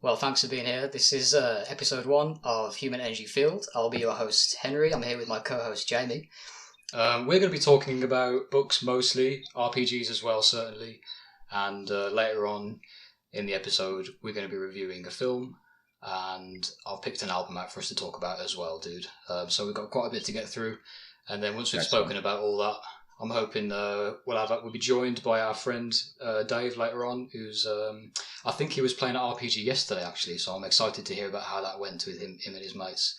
Well, thanks for being here. This is episode 1 of Human Energy Field. I'll be your host, Henry. I'm here with my co-host, Jamie. We're going to be talking about books mostly, RPGs as well, certainly. And later on in the episode, we're going to be reviewing a film. And I've picked an album out for us to talk about as well, dude. So we've got quite a bit to get through. And then once we've spoken about all that, I'm hoping we'll be joined by our friend Dave later on, who's I think he was playing an RPG yesterday actually, so I'm excited to hear about how that went with him and his mates.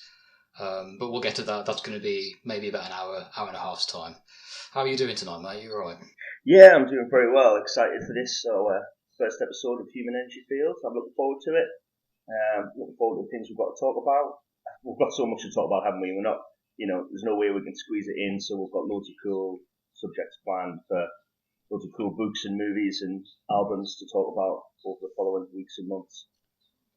But we'll get to that. That's going to be maybe about an hour and a half's time. How are you doing tonight, mate? You all right? Yeah, I'm doing very well. Excited for this. So first episode of Human Energy Field. I'm looking forward to it. Looking forward to the things we've got to talk about. We've got so much to talk about, haven't we? We're not, there's no way we can squeeze it in. So we've got loads of cool subjects planned for loads of cool books and movies and albums to talk about over the following weeks and months.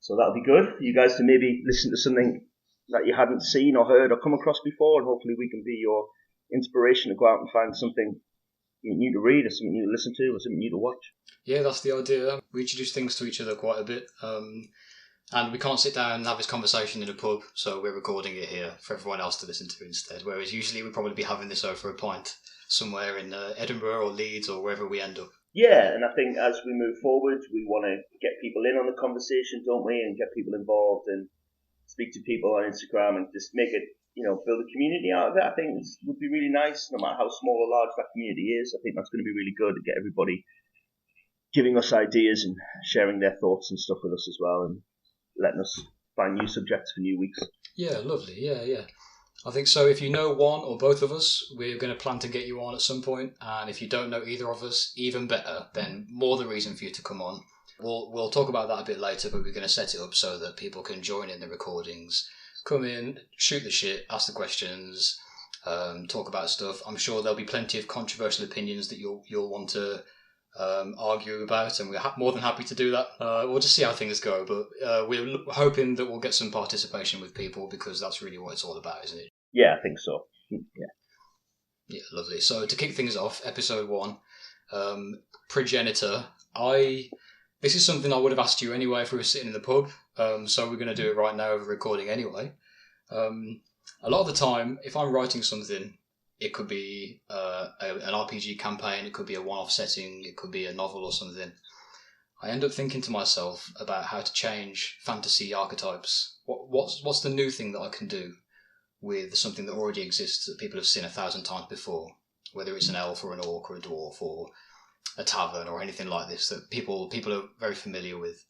So that'll be good for you guys to maybe listen to something that you hadn't seen or heard or come across before, and hopefully we can be your inspiration to go out and find something new to read or something new to listen to or something new to watch. Yeah, that's the idea. We introduce things to each other quite a bit. And we can't sit down and have this conversation in a pub, so we're recording it here for everyone else to listen to instead. Whereas usually we'd probably be having this over a pint somewhere in Edinburgh or Leeds or wherever we end up. Yeah, and I think as we move forward, we want to get people in on the conversation, don't we? And get people involved and speak to people on Instagram and just make it, build a community out of it. I think it would be really nice, no matter how small or large that community is. I think that's going to be really good to get everybody giving us ideas and sharing their thoughts and stuff with us as well, and letting us find new subjects for new weeks. Yeah, lovely. Yeah. I think so. If you know one or both of us, we're going to plan to get you on at some point. And if you don't know either of us, even better, then more the reason for you to come on. We'll talk about that a bit later, but we're going to set it up so that people can join in the recordings, come in, shoot the shit, ask the questions, talk about stuff. I'm sure there'll be plenty of controversial opinions that you'll want to argue about, and we're more than happy to do that. We'll just see how things go, but we're hoping that we'll get some participation with people, because that's really what it's all about, isn't it? Yeah, I think so. Yeah, lovely. So to kick things off, episode 1, progenitor. This is something I would have asked you anyway if we were sitting in the pub, so we're going to do it right now over recording anyway. A lot of the time, if I'm writing something, it could be an RPG campaign, it could be a one-off setting, it could be a novel or something. I end up thinking to myself about how to change fantasy archetypes. What's the new thing that I can do with something that already exists that people have seen 1,000 times before? Whether it's an elf or an orc or a dwarf or a tavern or anything like this that people are very familiar with.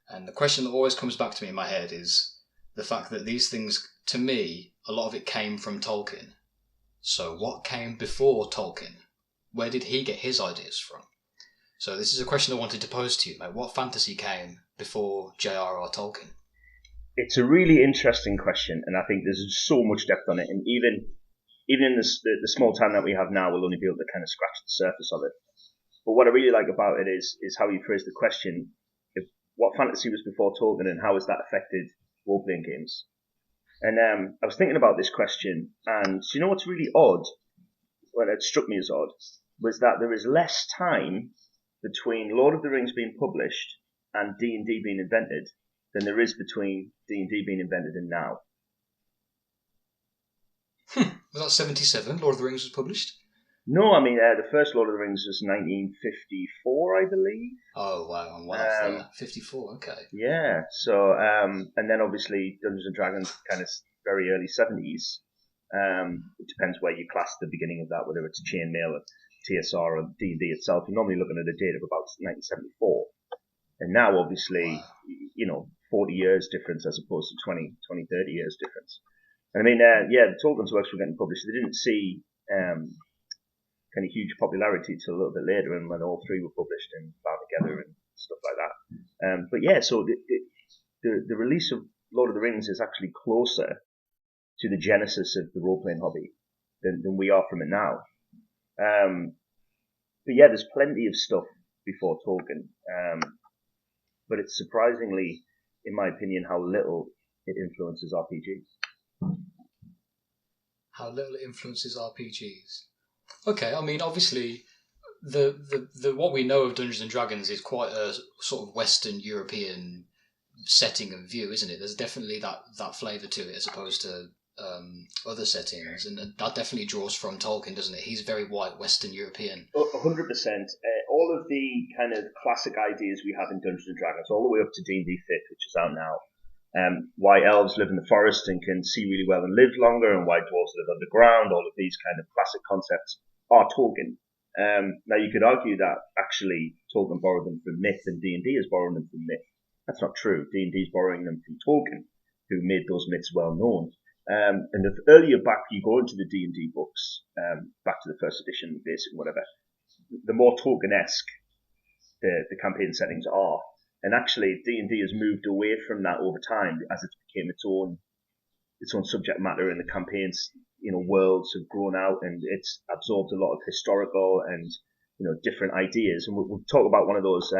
And the question that always comes back to me in my head is the fact that these things, to me, a lot of it came from Tolkien. So what came before Tolkien? Where did he get his ideas from? So this is a question I wanted to pose to you, mate. What fantasy came before J.R.R. Tolkien? It's a really interesting question, and I think there's so much depth on it. And even in the small time that we have now, we'll only be able to kind of scratch the surface of it. But what I really like about it is how you phrase the question: what fantasy was before Tolkien, and how has that affected role-playing games? And I was thinking about this question, and you know what's really odd? Well, it struck me as odd was that there is less time between Lord of the Rings being published and D&D being invented than there is between D&D being invented and now. Was that 77? Lord of the Rings was published? No, I mean, the first Lord of the Rings was 1954, I believe. Oh, wow, I'm well off there. 54, okay. Yeah, so, and then obviously Dungeons & Dragons kind of very early 70s. It depends where you class the beginning of that, whether it's Chainmail or TSR or D&D itself. You're normally looking at a date of about 1974. And now, obviously, wow. 40 years difference as opposed to 20, 30 years difference. And I mean, the Tolkien's works were getting published. They didn't see kind of huge popularity till a little bit later, and when all three were published and bound together and stuff like that. But yeah, so the release of Lord of the Rings is actually closer to the genesis of the role-playing hobby than we are from it now. But yeah, there's plenty of stuff before Tolkien. But it's surprisingly, in my opinion, how little it influences RPGs. How little it influences RPGs. Okay, I mean, obviously, the what we know of Dungeons and Dragons is quite a sort of Western European setting and view, isn't it? There's definitely that flavour to it as opposed to other settings, and that definitely draws from Tolkien, doesn't it? He's very white Western European. 100%. All of the kind of classic ideas we have in Dungeons and Dragons, all the way up to D&D 5th, which is out now. Why elves live in the forest and can see really well and live longer, and why dwarves live underground. All of these kind of classic concepts are Tolkien. Now you could argue that actually Tolkien borrowed them from myth, and D&D is borrowing them from myth. That's not true. D&D is borrowing them from Tolkien, who made those myths well known. And the earlier back you go into the D&D books, back to the first edition, basic, whatever, the more Tolkien-esque the campaign settings are. And actually, D&D has moved away from that over time as it became its own subject matter, and the campaigns, worlds have grown out, and it's absorbed a lot of historical and different ideas. And we'll talk about one of those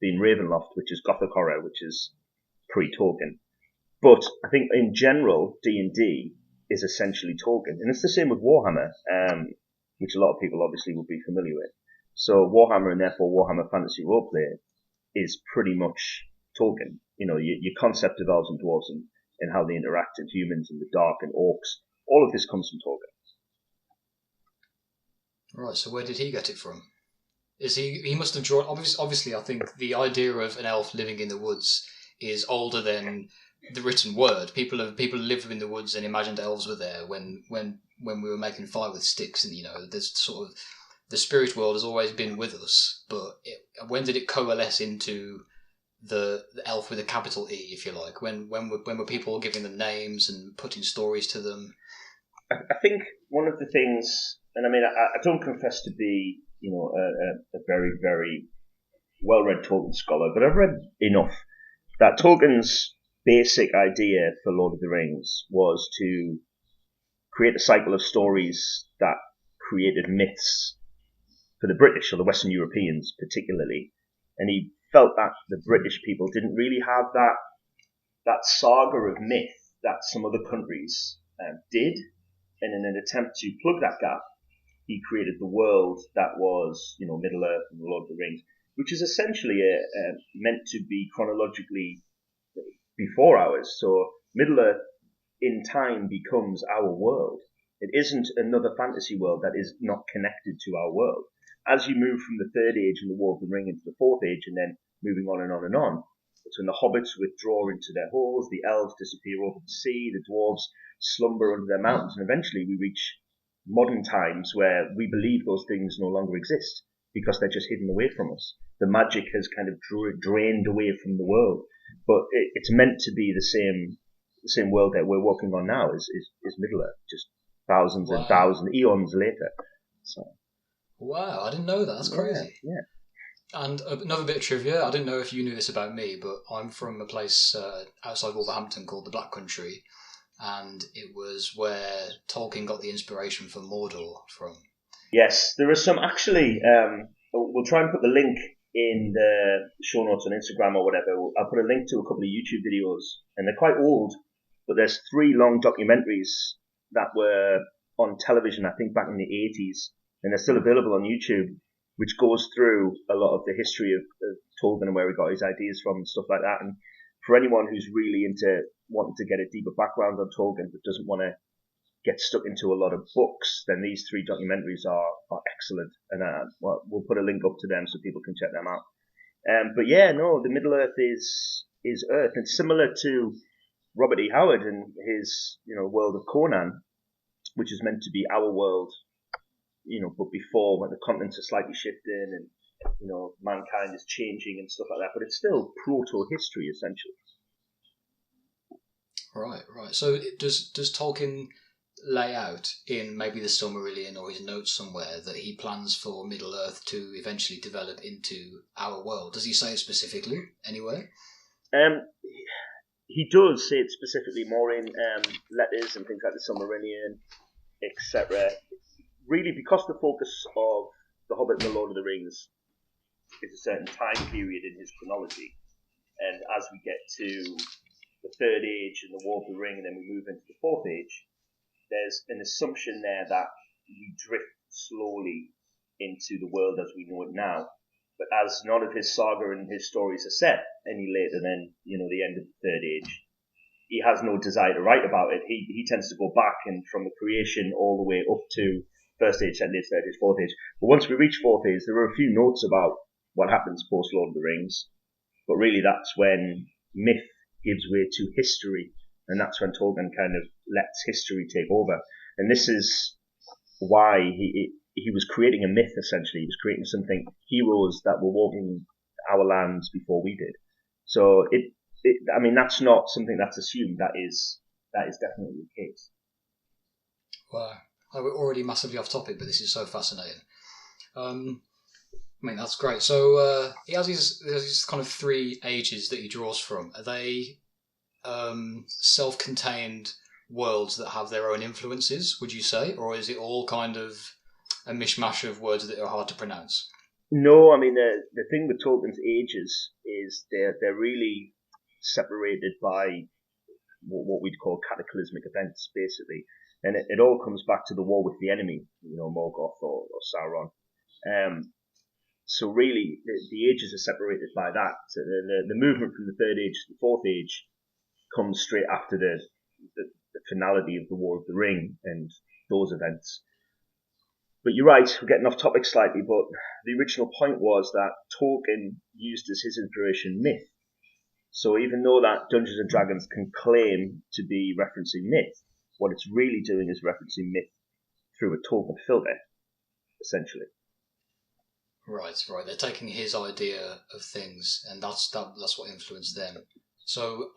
being Ravenloft, which is Gothic horror, which is pre-Tolkien. But I think in general, D&D is essentially Tolkien. And it's the same with Warhammer, which a lot of people obviously will be familiar with. So Warhammer, and therefore Warhammer Fantasy Roleplay, is pretty much Tolkien. Your concept of elves and dwarves and how they interact, and humans and the dark and orcs, all of this comes from Tolkien. Right, so where did he get it from? He must have drawn, obviously I think the idea of an elf living in the woods is older than the written word. People live in the woods and imagined elves were there when we were making fire with sticks, and there's sort of the spirit world has always been with us. But when did it coalesce into the elf with a capital E, if you like? When were people giving them names and putting stories to them? I think one of the things, and I mean, I don't confess to be a very, very well-read Tolkien scholar, but I've read enough that Tolkien's basic idea for Lord of the Rings was to create a cycle of stories that created myths for the British, or the Western Europeans particularly. And he felt that the British people didn't really have that saga of myth that some other countries did. And in an attempt to plug that gap, he created the world that was, Middle Earth and the Lord of the Rings, which is essentially meant to be chronologically before ours. So Middle Earth in time becomes our world. It isn't another fantasy world that is not connected to our world. As you move from the Third Age and the War of the Ring into the Fourth Age, and then moving on and on and on, it's when the hobbits withdraw into their holes, the elves disappear over the sea, the dwarves slumber under their mountains, and eventually we reach modern times where we believe those things no longer exist because they're just hidden away from us. The magic has kind of drained away from the world, but it's meant to be the same world that we're working on now is Middle Earth, just thousands and thousands, eons later. So. Wow, I didn't know that. That's crazy. Yeah. And another bit of trivia, I didn't know if you knew this about me, but I'm from a place outside Wolverhampton called the Black Country, and it was where Tolkien got the inspiration for Mordor from. Yes, there are some actually. We'll try and put the link in the show notes on Instagram or whatever. I'll put a link to a couple of YouTube videos, and they're quite old, but there's 3 long documentaries that were on television, I think back in the 80s, and they're still available on YouTube, which goes through a lot of the history of Tolkien and where he got his ideas from and stuff like that. And for anyone who's really into wanting to get a deeper background on Tolkien but doesn't want to get stuck into a lot of books, then these 3 documentaries are excellent. And we'll put a link up to them so people can check them out. But yeah, no, the Middle Earth is Earth, and similar to Robert E. Howard and his world of Conan, which is meant to be our world, but before, when the continents are slightly shifting and mankind is changing and stuff like that. But it's still proto-history essentially. Right. So does Tolkien lay out in maybe the Silmarillion or his notes somewhere that he plans for Middle Earth to eventually develop into our world? Does he say it specifically anywhere? He does say it specifically more in letters and things like the Silmarillion, etc. Really, because the focus of The Hobbit and The Lord of the Rings is a certain time period in his chronology, and as we get to the Third Age and the War of the Ring, and then we move into the Fourth Age, there's an assumption there that we drift slowly into the world as we know it now. But as none of his saga and his stories are set any later than, the end of the Third Age, he has no desire to write about it. He tends to go back and from the creation all the way up to First Age, Second Age, Third Age, Fourth Age. But once we reach Fourth Age, there are a few notes about what happens post Lord of the Rings. But really that's when myth gives way to history. And that's when Tolkien kind of lets history take over. And this is why he was creating a myth, essentially. He was creating something, heroes that were walking our lands before we did. So that's not something that's assumed. That is definitely the case. Wow. We're already massively off topic, but this is so fascinating. That's great. So he has these kind of 3 ages that he draws from. Are they self-contained worlds that have their own influences, would you say? Or is it all kind of a mishmash of words that are hard to pronounce? No, the thing with Tolkien's ages is they're really separated by what we'd call cataclysmic events, basically. And it all comes back to the war with the enemy, Morgoth or Sauron. So really, the ages are separated by that. So the movement from the Third Age to the Fourth Age comes straight after the finality of the War of the Ring and those events. But you're right, we're getting off topic slightly, but the original point was that Tolkien used as his inspiration myth. So even though that Dungeons and Dragons can claim to be referencing myth, what it's really doing is referencing myth through a Tolkien filter, essentially. Right. They're taking his idea of things, and that's what influenced them. So,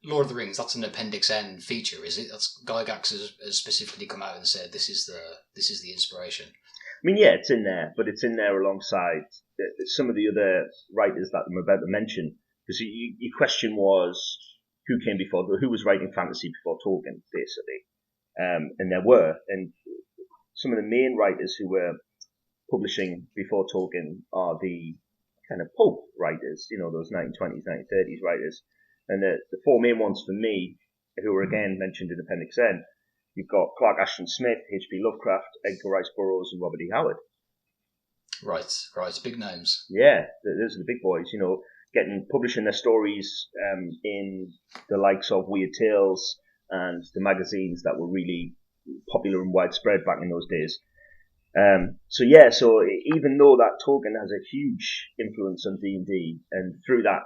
Lord of the Rings, that's an Appendix N feature, is it? That's Gygax has specifically come out and said this is the inspiration. Yeah, it's in there, but it's in there alongside some of the other writers that I'm about to mention. Because your question was who came before, who was writing fantasy before Tolkien, basically. And there were, and some of the main writers who were publishing before Tolkien are the kind of pulp writers, those 1920s, 1930s writers. And the 4 main ones for me, who were again mentioned in Appendix N, you've got Clark Ashton Smith, H.P. Lovecraft, Edgar Rice Burroughs, and Robert E. Howard. Right, big names. Yeah, those are the big boys, publishing their stories in the likes of Weird Tales and the magazines that were really popular and widespread back in those days. So even though that Tolkien has a huge influence on D&D, and through that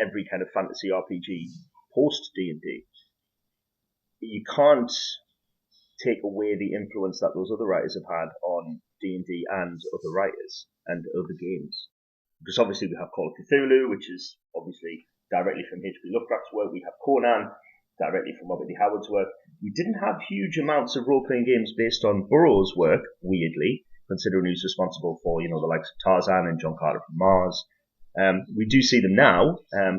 every kind of fantasy RPG post D&D, you can't take away the influence that those other writers have had on D&D and other writers and other games. Because obviously we have Call of Cthulhu, which is obviously directly from H.P. Lovecraft's work. We have Conan, directly from Robert E. Howard's work. We didn't have huge amounts of role-playing games based on Burroughs' work, weirdly, considering he was responsible for, the likes of Tarzan and John Carter from Mars. We do see them now,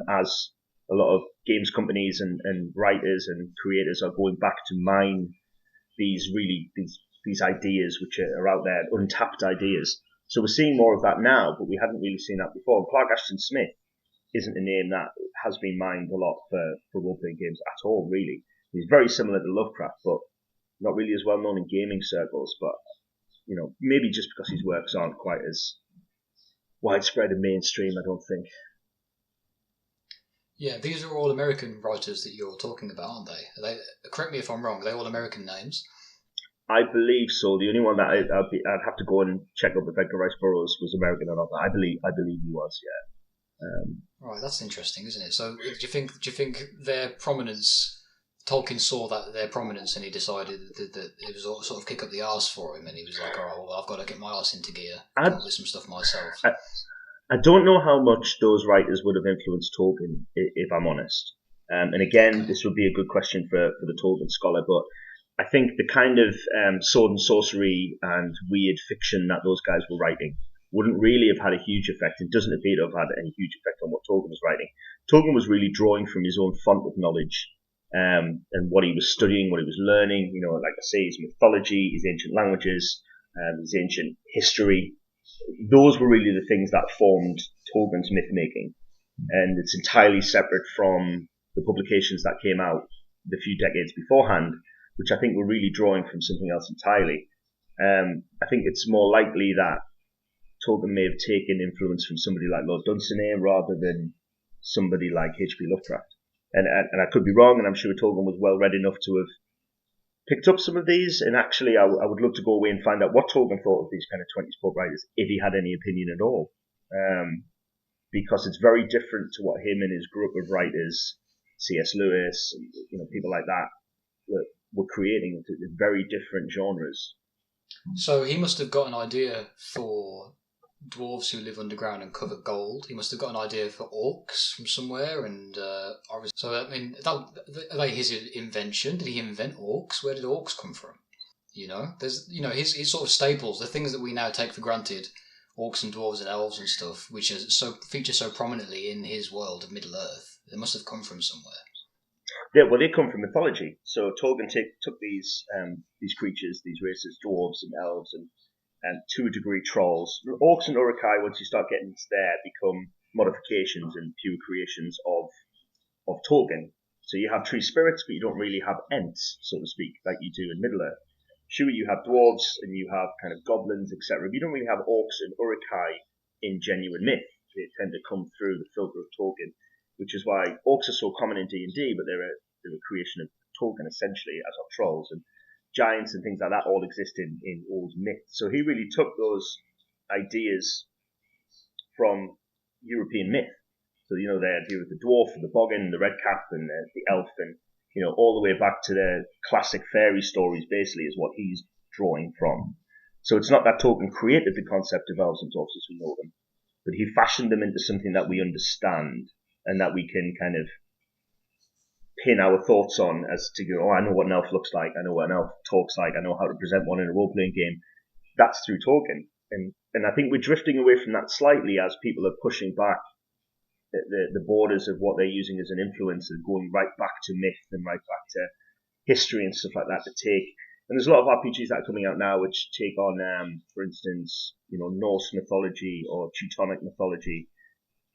as a lot of games companies and writers and creators are going back to mine these ideas which are out there, untapped ideas. So we're seeing more of that now, but we hadn't really seen that before. Clark Ashton Smith isn't a name that has been mined a lot for role-playing games at all, really. He's very similar to Lovecraft, but not really as well known in gaming circles. But, maybe just because his works aren't quite as widespread and mainstream, I don't think. Yeah, these are all American writers that you're talking about, aren't they? Correct me if I'm wrong, are they all American names? I believe so. The only one that I'd have to go and check up if Edgar Rice Burroughs was American or not. I believe he was, yeah. Right, that's interesting, isn't it? So, do you think their prominence? Tolkien saw that their prominence, and he decided that it was sort of kick up the arse for him, and he was like, "All right, well, I've got to get my arse into gear, come up with some stuff myself." I don't know how much those writers would have influenced Tolkien, if I'm honest. And again, this would be a good question for the Tolkien scholar, but I think the kind of sword and sorcery and weird fiction that those guys were writing wouldn't really have had a huge effect. It doesn't appear to have had any huge effect on what Tolkien was writing. Tolkien was really drawing from his own font of knowledge and what he was studying, what he was learning. Like I say, his mythology, his ancient languages, his ancient history. Those were really the things that formed Tolkien's myth making. And it's entirely separate from the publications that came out the few decades beforehand, which I think were really drawing from something else entirely. I think it's more likely that Tolkien may have taken influence from somebody like Lord Dunsany rather than somebody like H.P. Lovecraft. And I could be wrong, and I'm sure Tolkien was well read enough to have picked up some of these. And actually, I would love to go away and find out what Tolkien thought of these kind of 20s pulp writers, if he had any opinion at all. Because it's very different to what him and his group of writers, C.S. Lewis, people like that, were creating. It's very different genres. So he must have got an idea for dwarves who live underground and cover gold. He must have got an idea for orcs from somewhere, and so I mean, are they his invention? Did he invent orcs? Where did orcs come from? There's his sort of staples, the things that we now take for granted, orcs and dwarves and elves and stuff, which feature so prominently in his world of Middle Earth. They must have come from somewhere. Yeah, well, they come from mythology. So Tolkien took these creatures, these races, dwarves and elves, and to a degree trolls. Orcs and Uruk-hai, once you start getting into there, become modifications and pure creations of Tolkien. So you have tree spirits, but you don't really have ents, so to speak, like you do in Middle Earth. Sure, you have dwarves and you have kind of goblins, etc. But you don't really have orcs and Uruk-hai in genuine myth. They tend to come through the filter of Tolkien, which is why orcs are so common in D&D, but they're a creation of Tolkien essentially, as are trolls, and giants and things like that all exist in old myth. So he really took those ideas from European myth. So, the idea of the dwarf and the boggin, the red cap and the elf, and, all the way back to the classic fairy stories basically is what he's drawing from. So it's not that Tolkien created the concept of elves and dwarfs as we know them, but he fashioned them into something that we understand and that we can kind of pin our thoughts on as to go, I know what an elf looks like, I know what an elf talks like, I know how to present one in a role-playing game. That's through Tolkien. And I think we're drifting away from that slightly as people are pushing back the borders of what they're using as an influence and going right back to myth and right back to history and stuff like that to take. And there's a lot of RPGs that are coming out now which take on, for instance, Norse mythology or Teutonic mythology,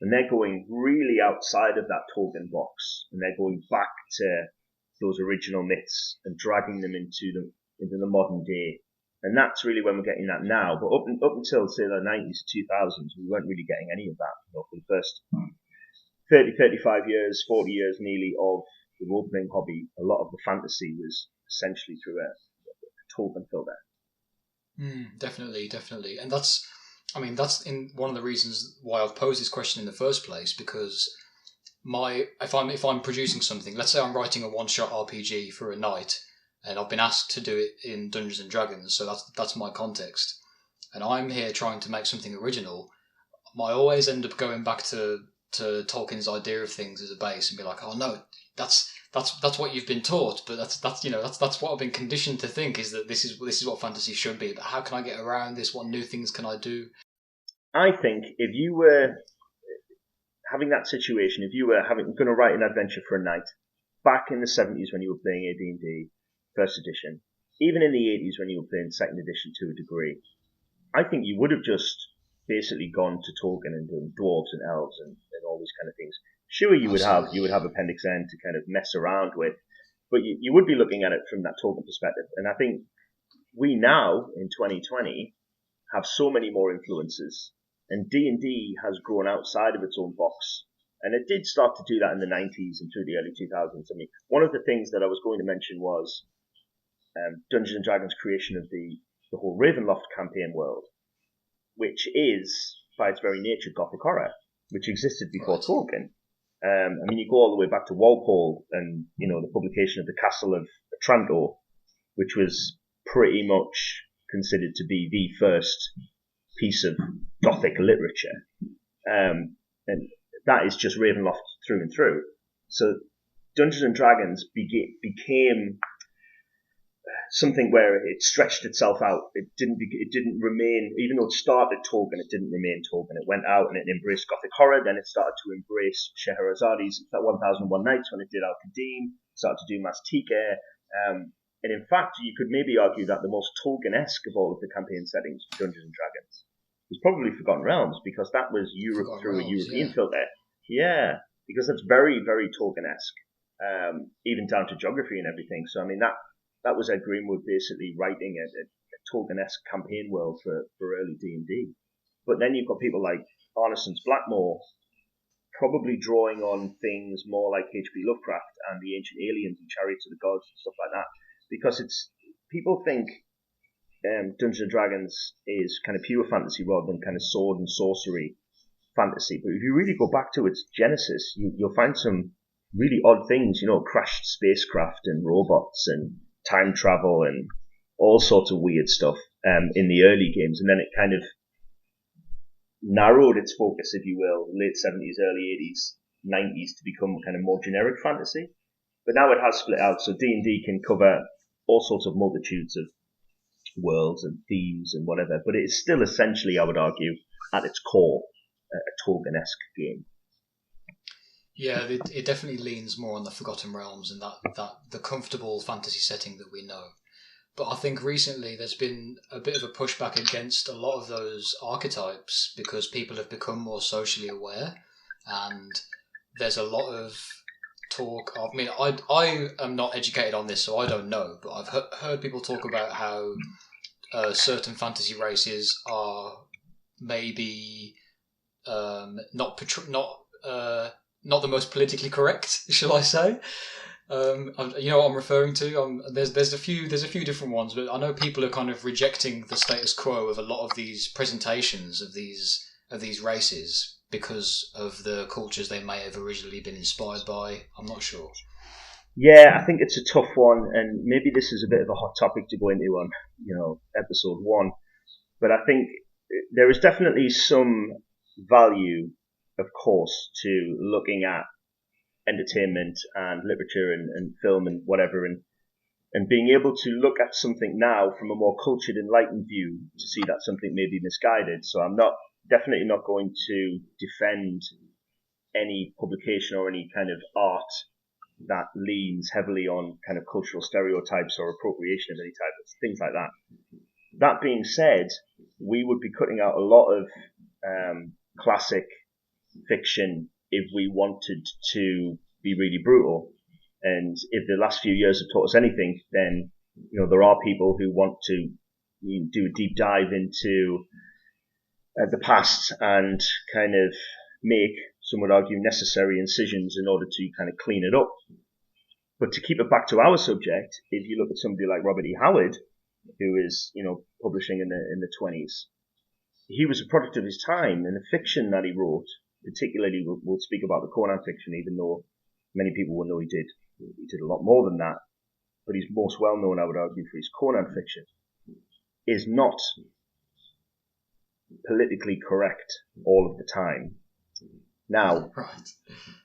and they're going really outside of that Tolkien box, and they're going back to those original myths and dragging them into the modern day. And that's really when we're getting that now. But up until, say, the 90s, 2000s, we weren't really getting any of that. For the first 30, 35 years, 40 years nearly of the role-playing hobby, a lot of the fantasy was essentially through a Tolkien filter. Definitely. And that's in one of the reasons why I've posed this question in the first place, because if I'm producing something, let's say I'm writing a one-shot RPG for a night, and I've been asked to do it in Dungeons and Dragons, so that's my context, and I'm here trying to make something original. I always end up going back to Tolkien's idea of things as a base and be like, oh no, that's what you've been taught, but that's what I've been conditioned to think, is that this is what fantasy should be. But how can I get around this? What new things can I do? I think if you were having that situation, if you were going to write an adventure for a night back in the 70s when you were playing AD&D first edition, even in the 80s when you were playing second edition to a degree, I think you would have just basically gone to Tolkien and done dwarves and elves and all these kind of things. Sure, you would have Appendix N to kind of mess around with, but you would be looking at it from that Tolkien perspective. And I think we now in 2020 have so many more influences, and D&D has grown outside of its own box. And it did start to do that in the 90s and through the early 2000s. I mean, one of the things that I was going to mention was Dungeons & Dragons' creation of the whole Ravenloft campaign world, which is, by its very nature, Gothic horror, which existed before Tolkien. I mean, you go all the way back to Walpole and, the publication of the Castle of Otranto, which was pretty much considered to be the first piece of Gothic literature. And that is just Ravenloft through and through. So Dungeons and Dragons became something where it stretched itself out. It didn't remain, even though it started Tolkien, it didn't remain Tolkien. It went out and it embraced Gothic horror, then it started to embrace Scheherazades, 1001 Nights when it did Al-Kadeem, started to do Mastika, and in fact, you could maybe argue that the most Tolkien-esque of all of the campaign settings for Dungeons and Dragons was probably Forgotten Realms, because that was Europe through a European filter. Yeah, because that's very, very Tolkien-esque, even down to geography and everything. So, I mean, that was Ed Greenwood basically writing a Tolkien-esque campaign world for early D&D. But then you've got people like Arneson's Blackmore probably drawing on things more like H.P. Lovecraft and the Ancient Aliens and Chariots of the Gods and stuff like that. Because people think Dungeons and Dragons is kind of pure fantasy rather than kind of sword and sorcery fantasy. But if you really go back to its genesis, you'll find some really odd things, crashed spacecraft and robots and time travel and all sorts of weird stuff in the early games. And then it kind of narrowed its focus, if you will, late 70s, early 80s, 90s to become kind of more generic fantasy. But now it has split out, so D&D can cover all sorts of multitudes of worlds and themes and whatever, but it is still essentially, I would argue, at its core, a Tolkien-esque game. Yeah, it definitely leans more on the Forgotten Realms and that the comfortable fantasy setting that we know. But I think recently there's been a bit of a pushback against a lot of those archetypes because people have become more socially aware, and there's a lot of talk. I mean, I am not educated on this, so I don't know, but I've heard people talk about how certain fantasy races are maybe not the most politically correct, shall I say? You know what I'm referring to. There's a few different ones, but I know people are kind of rejecting the status quo of a lot of these presentations of these races because of the cultures they may have originally been inspired by. I'm not sure. Yeah, I think it's a tough one, and maybe this is a bit of a hot topic to go into on, episode 1. But I think there is definitely some value, of course, to looking at entertainment and literature and film and whatever, and being able to look at something now from a more cultured, enlightened view to see that something may be misguided. So I'm definitely not going to defend any publication or any kind of art that leans heavily on kind of cultural stereotypes or appropriation of any type, things like that. That being said, we would be cutting out a lot of classic fiction if we wanted to be really brutal. And if the last few years have taught us anything, then there are people who want to do a deep dive into the past and kind of make, some would argue, necessary incisions in order to kind of clean it up. But to keep it back to our subject, if you look at somebody like Robert E. Howard, who is publishing in the 20s, he was a product of his time, and the fiction that he wrote, particularly we'll speak about the Conan fiction, even though many people will know he did a lot more than that, but he's most well known, I would argue, for his Conan fiction, is not politically correct all of the time. Now, right.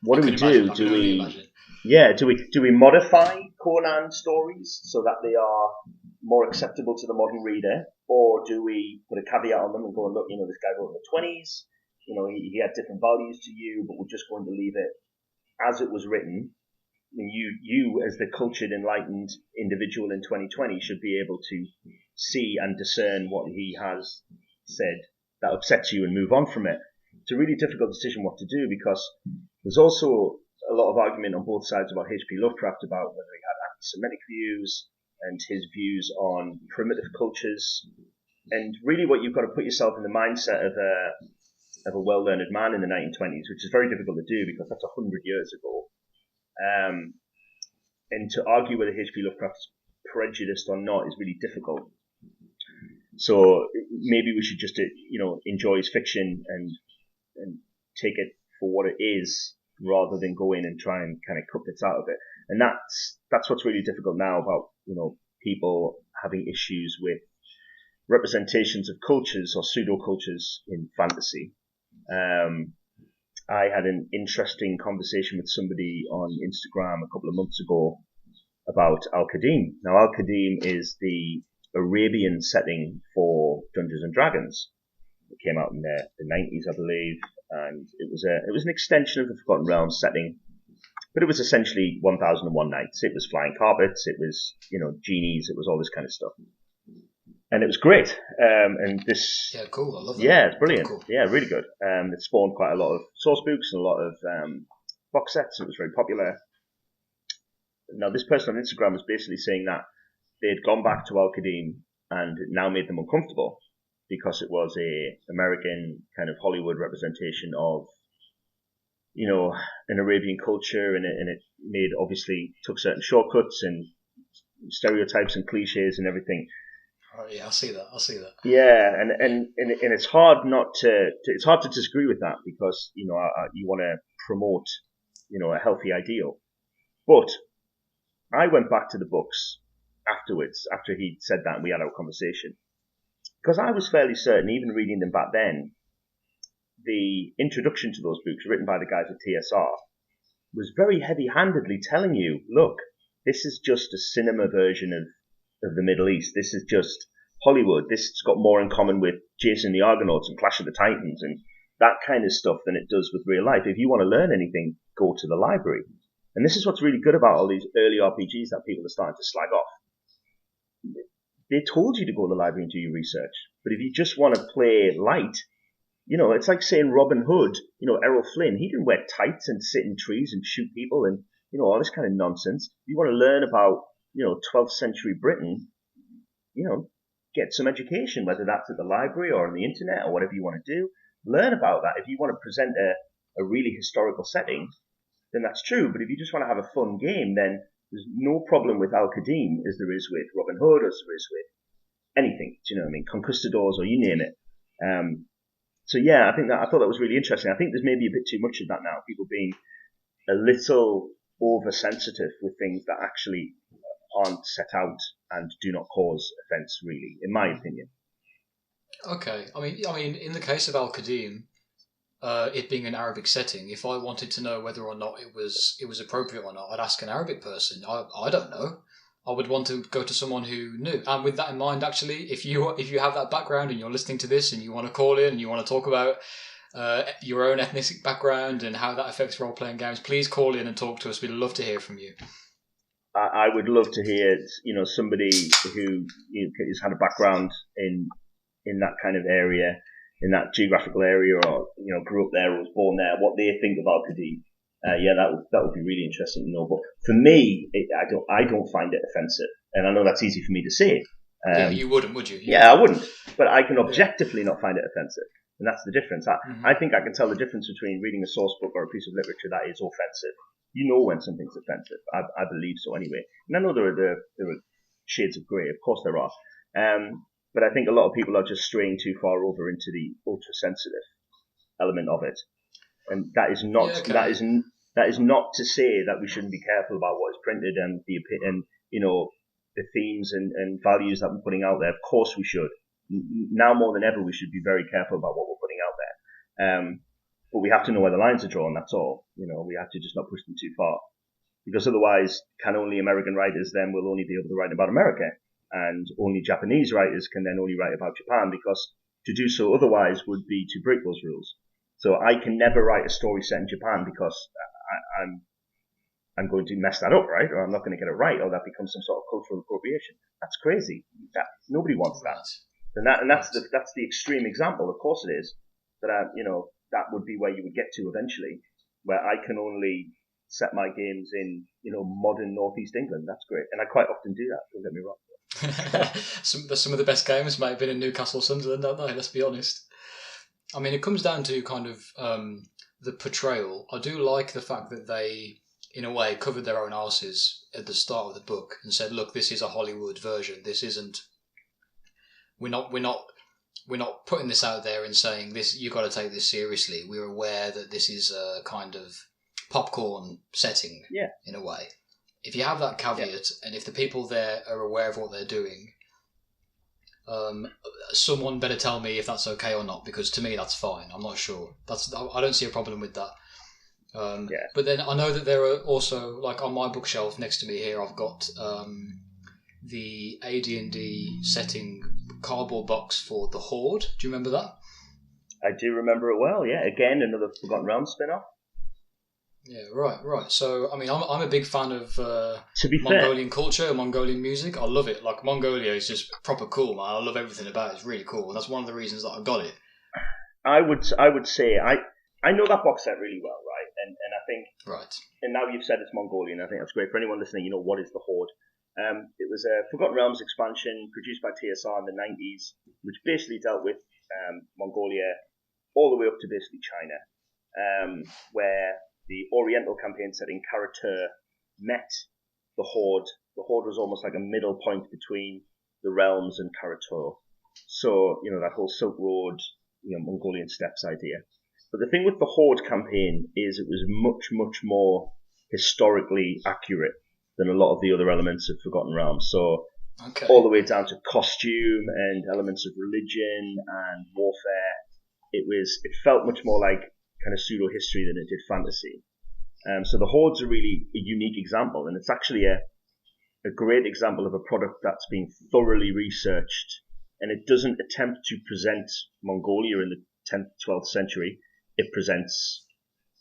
what do we do? Do we modify Conan stories so that they are more acceptable to the modern reader, or do we put a caveat on them and go, look, this guy wrote in the 20s, he had different values to you, but we're just going to leave it as it was written. I mean, you as the cultured, enlightened individual in 2020 should be able to see and discern what he has said that upsets you and move on from it. It's a really difficult decision what to do, because there's also a lot of argument on both sides about H.P. Lovecraft about whether he had anti-Semitic views and his views on primitive cultures. And really what you've got to put yourself in the mindset of a well-learned man in the 1920s, which is very difficult to do because that's 100 years ago. And to argue whether H.P. Lovecraft is prejudiced or not is really difficult. So maybe we should just, enjoy his fiction and take it for what it is, rather than go in and try and kind of cut bits out of it. And that's what's really difficult now about, people having issues with representations of cultures or pseudo-cultures in fantasy. I had an interesting conversation with somebody on Instagram a couple of months ago about Al-Kadeem. Now, Al-Kadeem is the Arabian setting for Dungeons and Dragons. It came out in the 90s, I believe, and it was an extension of the Forgotten Realms setting, but it was essentially 1001 Nights. It was flying carpets, it was, genies, it was all this kind of stuff. And it was great. And this... Yeah, cool. I love that. Yeah, it's brilliant. Cool. Yeah, really good. It spawned quite a lot of source books and a lot of box sets. It was very popular. Now, this person on Instagram was basically saying that they had gone back to Al-Kadeem and it now made them uncomfortable because it was a American kind of Hollywood representation of, you know, an Arabian culture, and it made, obviously took certain shortcuts and stereotypes and cliches and everything. Oh, yeah, I see that. Yeah, and it's hard not it's hard to disagree with that, because, you know, you want to promote, you know, a healthy ideal. But I went back to the books afterwards, after he'd said that and we had our conversation, because I was fairly certain, even reading them back then, the introduction to those books written by the guys at TSR was very heavy-handedly telling you, look, this is just a cinema version of the Middle East. This is just Hollywood. This has got more in common with Jason and the Argonauts and Clash of the Titans and that kind of stuff than it does with real life. If you want to learn anything, go to the library. And this is what's really good about all these early RPGs that people are starting to slag off. They told you to go to the library and do your research. But if you just want to play light, you know, it's like saying Robin Hood, you know, Errol Flynn, he didn't wear tights and sit in trees and shoot people and, you know, all this kind of nonsense. If you want to learn about, you know, 12th century Britain, you know, get some education, whether that's at the library or on the internet or whatever you want to do. Learn about that. If you want to present a really historical setting, then that's true. But if you just want to have a fun game, then there's no problem with Al-Kadeem as there is with Robin Hood, as there is with anything. Do you know what I mean? Conquistadors, or you name it. So yeah, I thought that was really interesting. I think there's maybe a bit too much of that now. People being a little oversensitive with things that actually aren't set out and do not cause offence, really, in my opinion. Okay, I mean, in the case of Al-Kadeem, it being an Arabic setting, if I wanted to know whether or not it was appropriate or not, I'd ask an Arabic person. I don't know. I would want to go to someone who knew. And with that in mind, actually, if you have that background and you're listening to this and you want to call in and you want to talk about your own ethnic background and how that affects role-playing games, please call in and talk to us. We'd love to hear from you. I would love to hear, you know, somebody who has had a background in that kind of area, in that geographical area, or, you know, grew up there or was born there, what they think about Kadeem. Yeah, that would be really interesting to know. But for me, I don't find it offensive, and I know that's easy for me to say. Yeah, you wouldn't, would you? Yeah, I wouldn't. But I can objectively not find it offensive, and that's the difference. I think I can tell the difference between reading a source book or a piece of literature that is offensive. You know when something's offensive. I believe so anyway. And I know there are shades of grey. Of course there are. But I think a lot of people are just straying too far over into the ultra sensitive element of it. And that is not that is not to say that we shouldn't be careful about what is printed and you know, the themes and values that we're putting out there. Of course we should. Now more than ever we should be very careful about what we're putting out there. But we have to know where the lines are drawn. That's all. You know, we have to just not push them too far, because otherwise, can only American writers then will only be able to write about America, and only Japanese writers can then only write about Japan, because to do so otherwise would be to break those rules. So I can never write a story set in Japan because I'm going to mess that up, right? Or I'm not going to get it right, or that becomes some sort of cultural appropriation. That's crazy. Nobody wants that. And that's the extreme example. Of course it is. But you know, that would be where you would get to eventually, where I can only set my games in, you know, modern northeast England. That's great, and I quite often do that. Don't get me wrong. some of the best games might have been in Newcastle, Sunderland, don't they? Let's be honest. I mean, it comes down to kind of the portrayal. I do like the fact that they, in a way, covered their own arses at the start of the book and said, "Look, this is a Hollywood version. This isn't. We're not putting this out there and saying this. You've got to take this seriously. We're aware that this is a kind of popcorn setting, in a way. If you have that caveat, and if the people there are aware of what they're doing, someone better tell me if that's okay or not, because to me that's fine. I'm not sure. I don't see a problem with that. But then I know that there are also, like on my bookshelf next to me here, I've got the AD&D setting cardboard box for The Horde. Do you remember that? I do remember it well, yeah. Again, another Forgotten Realms spin-off. Yeah, right. So, I mean, I'm a big fan of fair, Mongolian culture, Mongolian music. I love it. Like, Mongolia is just proper cool, man. I love everything about it. It's really cool. And that's one of the reasons that I got it. I would say, I know that box set really well, right? And I think... Right. And now you've said it's Mongolian. I think that's great. For anyone listening, you know, what is the Horde? It was a Forgotten Realms expansion produced by TSR in the 90s, which basically dealt with Mongolia all the way up to basically China, where the Oriental campaign setting Karatur met the Horde. The Horde was almost like a middle point between the realms and Karatur. So, that whole Silk Road, Mongolian steppes idea. But the thing with the Horde campaign is it was much, much more historically accurate than a lot of the other elements of Forgotten Realms. So all the way down to costume and elements of religion and warfare. It felt much more like kind of pseudo history than it did fantasy. So the Horde's a really a unique example, and it's actually a great example of a product that's been thoroughly researched, and it doesn't attempt to present Mongolia in the 10th, 12th century. It presents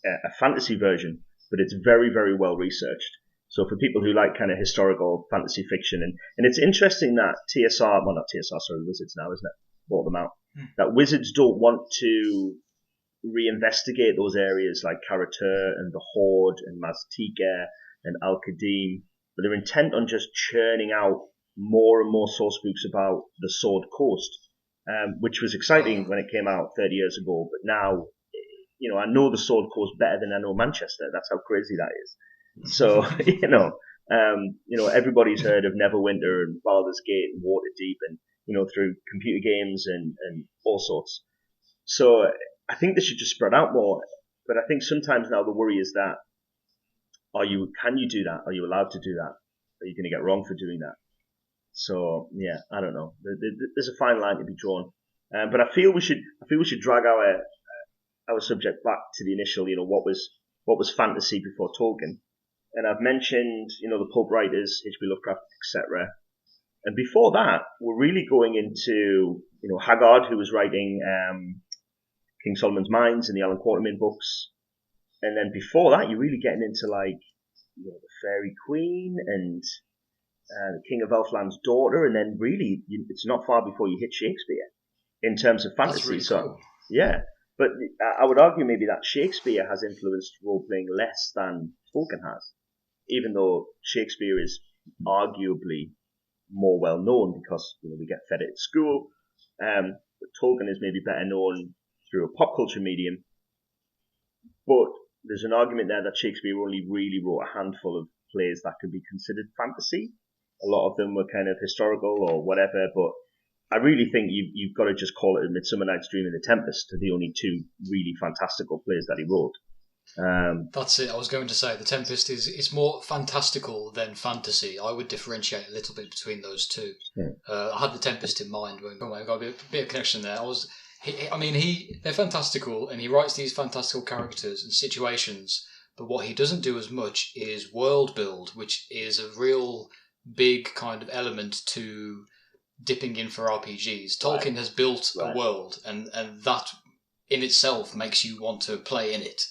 a fantasy version, but it's very, very well researched. So for people who like kind of historical fantasy fiction, and it's interesting that Wizards now, isn't it? Bought them out. That Wizards don't want to reinvestigate those areas like Karatur and the Horde and Maztica and Al-Kadeem, but they're intent on just churning out more and more source books about the Sword Coast, which was exciting when it came out 30 years ago, but now, I know the Sword Coast better than I know Manchester. That's how crazy that is. So, everybody's heard of Neverwinter and Baldur's Gate and Waterdeep and, through computer games and all sorts. So I think they should just spread out more. But I think sometimes now the worry is that, can you do that? Are you allowed to do that? Are you going to get wrong for doing that? So, yeah, I don't know. There's a fine line to be drawn. But I feel we should drag our subject back to the initial, what was fantasy before Tolkien. And I've mentioned, the pulp writers, H.P. Lovecraft, etc. And before that, we're really going into, Haggard, who was writing King Solomon's Mines and the Alan Quatermain books. And then before that, you're really getting into the Fairy Queen and the King of Elfland's daughter. And then really, it's not far before you hit Shakespeare in terms of fantasy. That's really cool. Yeah. But I would argue maybe that Shakespeare has influenced role-playing less than Tolkien has, even though Shakespeare is arguably more well-known because we get fed it at school. But Tolkien is maybe better known through a pop culture medium. But there's an argument there that Shakespeare only really wrote a handful of plays that could be considered fantasy. A lot of them were kind of historical or whatever, but I really think you've got to just call it A Midsummer Night's Dream and The Tempest are the only two really fantastical plays that he wrote. That's it. I was going to say The Tempest it's more fantastical than fantasy. I would differentiate a little bit between those two. Yeah. I had The Tempest in mind when I got a bit of connection there. They're fantastical, and he writes these fantastical characters and situations. But what he doesn't do as much is world build, which is a real big kind of element to dipping in for RPGs. Tolkien has built a world, and that in itself makes you want to play in it,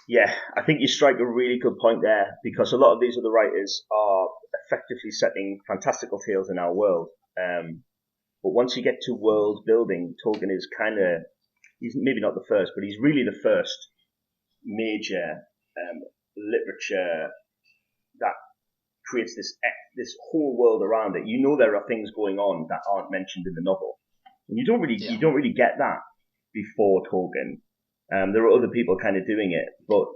Yeah, I think you strike a really good point there, because a lot of these other writers are effectively setting fantastical tales in our world. But once you get to world building, Tolkien is he's maybe not the first, but he's really the first major literature that creates this whole world around it. There are things going on that aren't mentioned in the novel, and you don't really get that before Tolkien. There are other people kind of doing it, but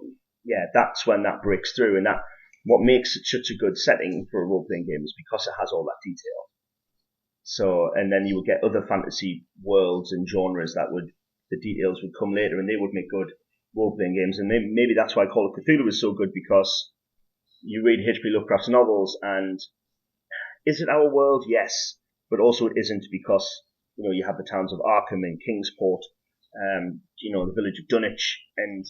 yeah, that's when that breaks through, and that what makes it such a good setting for a role-playing game is because it has all that detail. So, and then you would get other fantasy worlds and genres the details would come later, and they would make good role-playing games, and maybe that's why Call of Cthulhu was so good, because you read H.P. Lovecraft's novels, and is it our world? Yes, but also it isn't, because you have the towns of Arkham and Kingsport, the village of Dunwich, and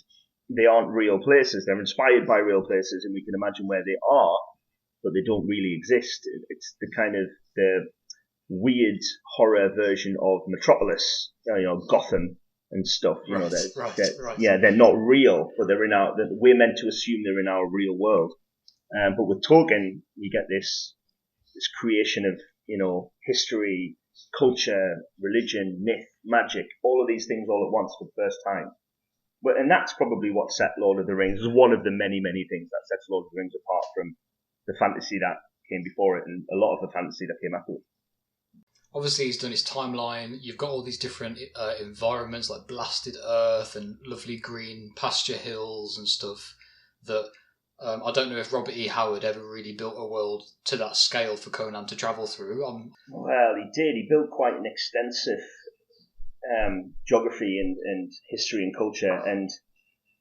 they aren't real places. They're inspired by real places, and we can imagine where they are, but they don't really exist. It's the kind of the weird horror version of Metropolis, Gotham and stuff. Right. Yeah, they're not real, but we're meant to assume they're in our real world. But with Tolkien, you get this creation of history, culture, religion, myth, magic, all of these things all at once for the first time. And that's probably what set Lord of the Rings, one of the many, many things that sets Lord of the Rings apart from the fantasy that came before it, and a lot of the fantasy that came after it. Obviously, he's done his timeline. You've got all these different environments like blasted earth and lovely green pasture hills and stuff that I don't know if Robert E. Howard ever really built a world to that scale for Conan to travel through. Well, he did. He built quite an extensive geography and history and culture, and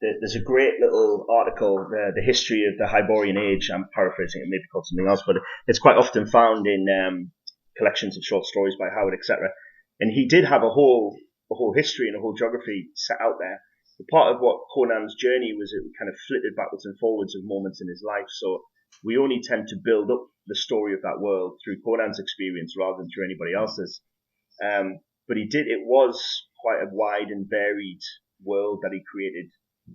there's a great little article, the history of the Hyborian Age. I'm paraphrasing it, maybe called something else, but it's quite often found in collections of short stories by Howard, etc. And he did have a whole history and a whole geography set out there. But part of what Conan's journey was, it kind of flitted backwards and forwards of moments in his life. So we only tend to build up the story of that world through Conan's experience rather than through anybody else's. But it was quite a wide and varied world that he created.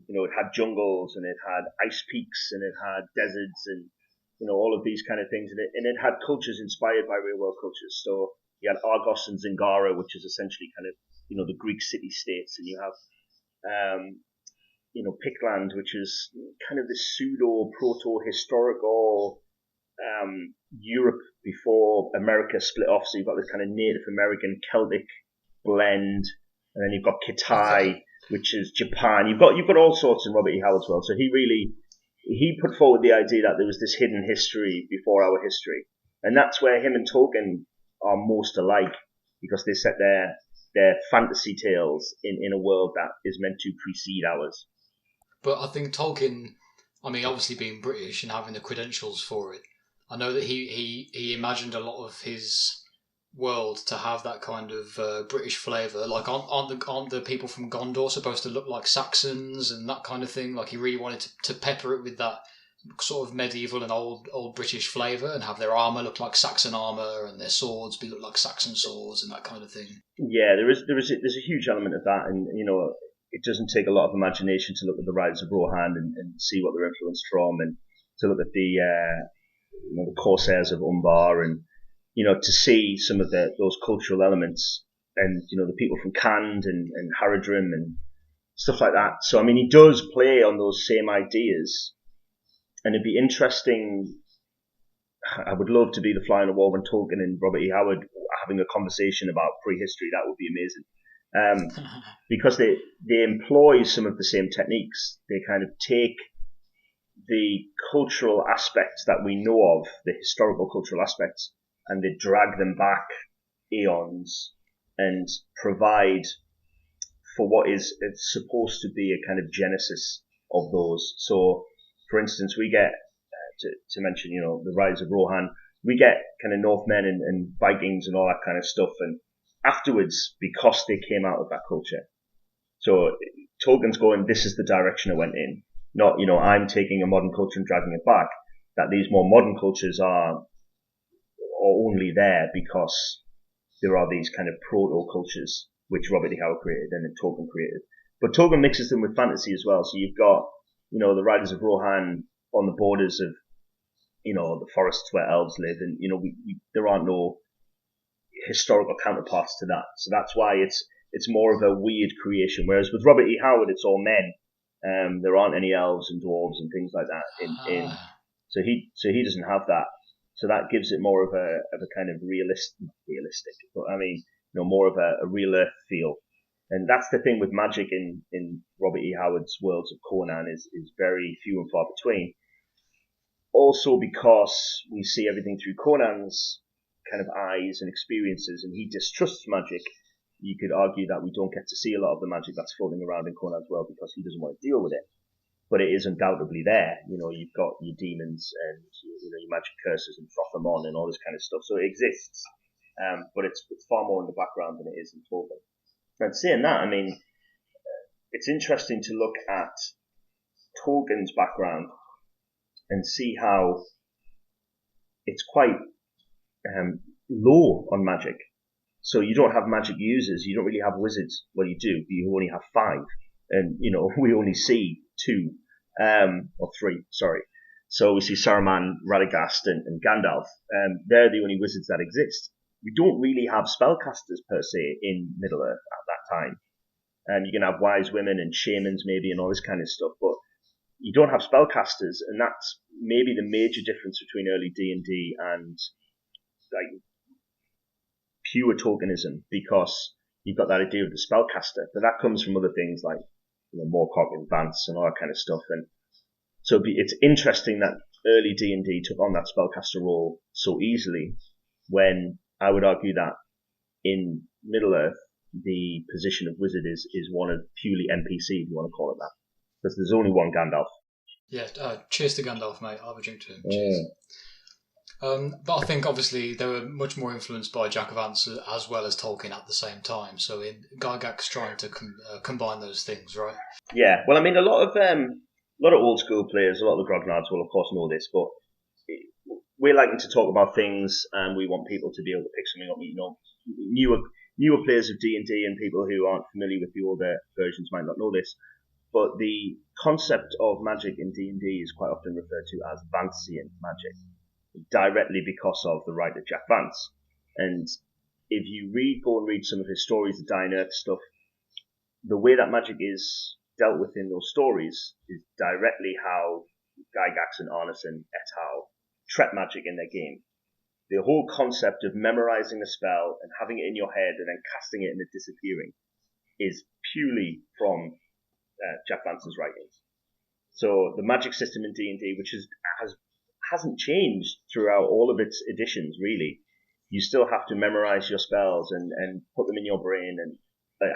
You know, it had jungles and it had ice peaks and it had deserts and, you know, all of these kind of things. And it had cultures inspired by real world cultures. So you had Argos and Zingara, which is essentially kind of, you know, the Greek city-states. And you have, you know, Pictland, which is kind of this pseudo-proto-historical Europe before America split off. So you've got this kind of Native American Celtic blend. And then you've got Kitai, which is Japan. You've got all sorts in Robert E. Howard's world. So he put forward the idea that there was this hidden history before our history. And that's where him and Tolkien are most alike, because they set their fantasy tales in a world that is meant to precede ours. But I think Tolkien, I mean, obviously being British and having the credentials for it, I know that he imagined a lot of his world to have that kind of British flavour. Like, aren't the people from Gondor supposed to look like Saxons and that kind of thing? Like, he really wanted to pepper it with that sort of medieval and old British flavour and have their armour look like Saxon armour and their swords look like Saxon swords and that kind of thing. Yeah, there's a huge element of that, and you know, it doesn't take a lot of imagination to look at the Riders of Rohan and see what they're influenced from, and to look at the Corsairs of Umbar, and you know, to see some of those cultural elements, and you know, the people from Khand and Haradrim and stuff like that. So I mean, he does play on those same ideas, and it'd be interesting. I would love to be the fly on the wall when Tolkien and Robert E. Howard having a conversation about prehistory. That would be amazing. Because they employ some of the same techniques. They kind of take the cultural aspects that we know of, the historical cultural aspects, and they drag them back eons and provide for what is supposed to be a kind of genesis of those. So, for instance, we get, to mention, you know, the Rise of Rohan, we get kind of Northmen and Vikings and all that kind of stuff, and afterwards, because they came out of that culture. So Tolkien's going, this is the direction it went in. Not, you know, I'm taking a modern culture and dragging it back. That these more modern cultures are only there because there are these kind of proto-cultures which Robert E. Howard created and then Tolkien created. But Tolkien mixes them with fantasy as well. So you've got, you know, the Riders of Rohan on the borders of, you know, the forests where elves live, and you know, there aren't no historical counterparts to that. So that's why it's more of a weird creation. Whereas with Robert E. Howard, it's all men. There aren't any elves and dwarves and things like that. So he doesn't have that. So that gives it more of a kind of realistic, but I mean, you know, more of a real earth feel. And that's the thing with magic in Robert E. Howard's worlds of Conan is very few and far between. Also because we see everything through Conan's kind of eyes and experiences, and he distrusts magic, you could argue that we don't get to see a lot of the magic that's floating around in Conan's world because he doesn't want to deal with it. But it is undoubtedly there. You know, you've got your demons and, you know, your magic curses and Frothamon and all this kind of stuff. So it exists, but it's far more in the background than it is in Tolkien. And saying that, I mean, it's interesting to look at Tolkien's background and see how it's quite low on magic. So you don't have magic users, you don't really have wizards. Well, you do, but you only have 5. And, you know, we only see 2, or 3, sorry. So we see Saruman, Radagast, and Gandalf. They're the only wizards that exist. We don't really have spellcasters per se in Middle-earth at that time. You can have wise women and shamans maybe and all this kind of stuff, but you don't have spellcasters, and that's maybe the major difference between early D&D and like pure tokenism, because you've got that idea of the spellcaster, but that comes from other things like more cognitive advance and all that kind of stuff. And so it's interesting that early D&D took on that spellcaster role so easily, when I would argue that in Middle Earth the position of wizard is one of purely NPC, if you want to call it that, because there's only one Gandalf. Yeah, cheers to Gandalf, mate. I'll have a drink to him. Cheers. But I think obviously they were much more influenced by Jack Vance as well as Tolkien at the same time. So Gygax's trying to combine those things, right? Yeah, well, I mean, a lot of old school players, a lot of the grognards will of course know this, but we're liking to talk about things, and we want people to be able to pick something up. Newer players of D&D and people who aren't familiar with the older versions might not know this, but the concept of magic in D&D is quite often referred to as Vancian magic, directly because of the writer Jack Vance. And if you go and read some of his stories, the Dying Earth stuff, the way that magic is dealt with in those stories is directly how Gygax and Arneson et al. Treat magic in their game. The whole concept of memorizing a spell and having it in your head and then casting it and it disappearing is purely from Jack Vance's writings. So the magic system in D&D, which hasn't changed throughout all of its editions, really. You still have to memorize your spells and put them in your brain and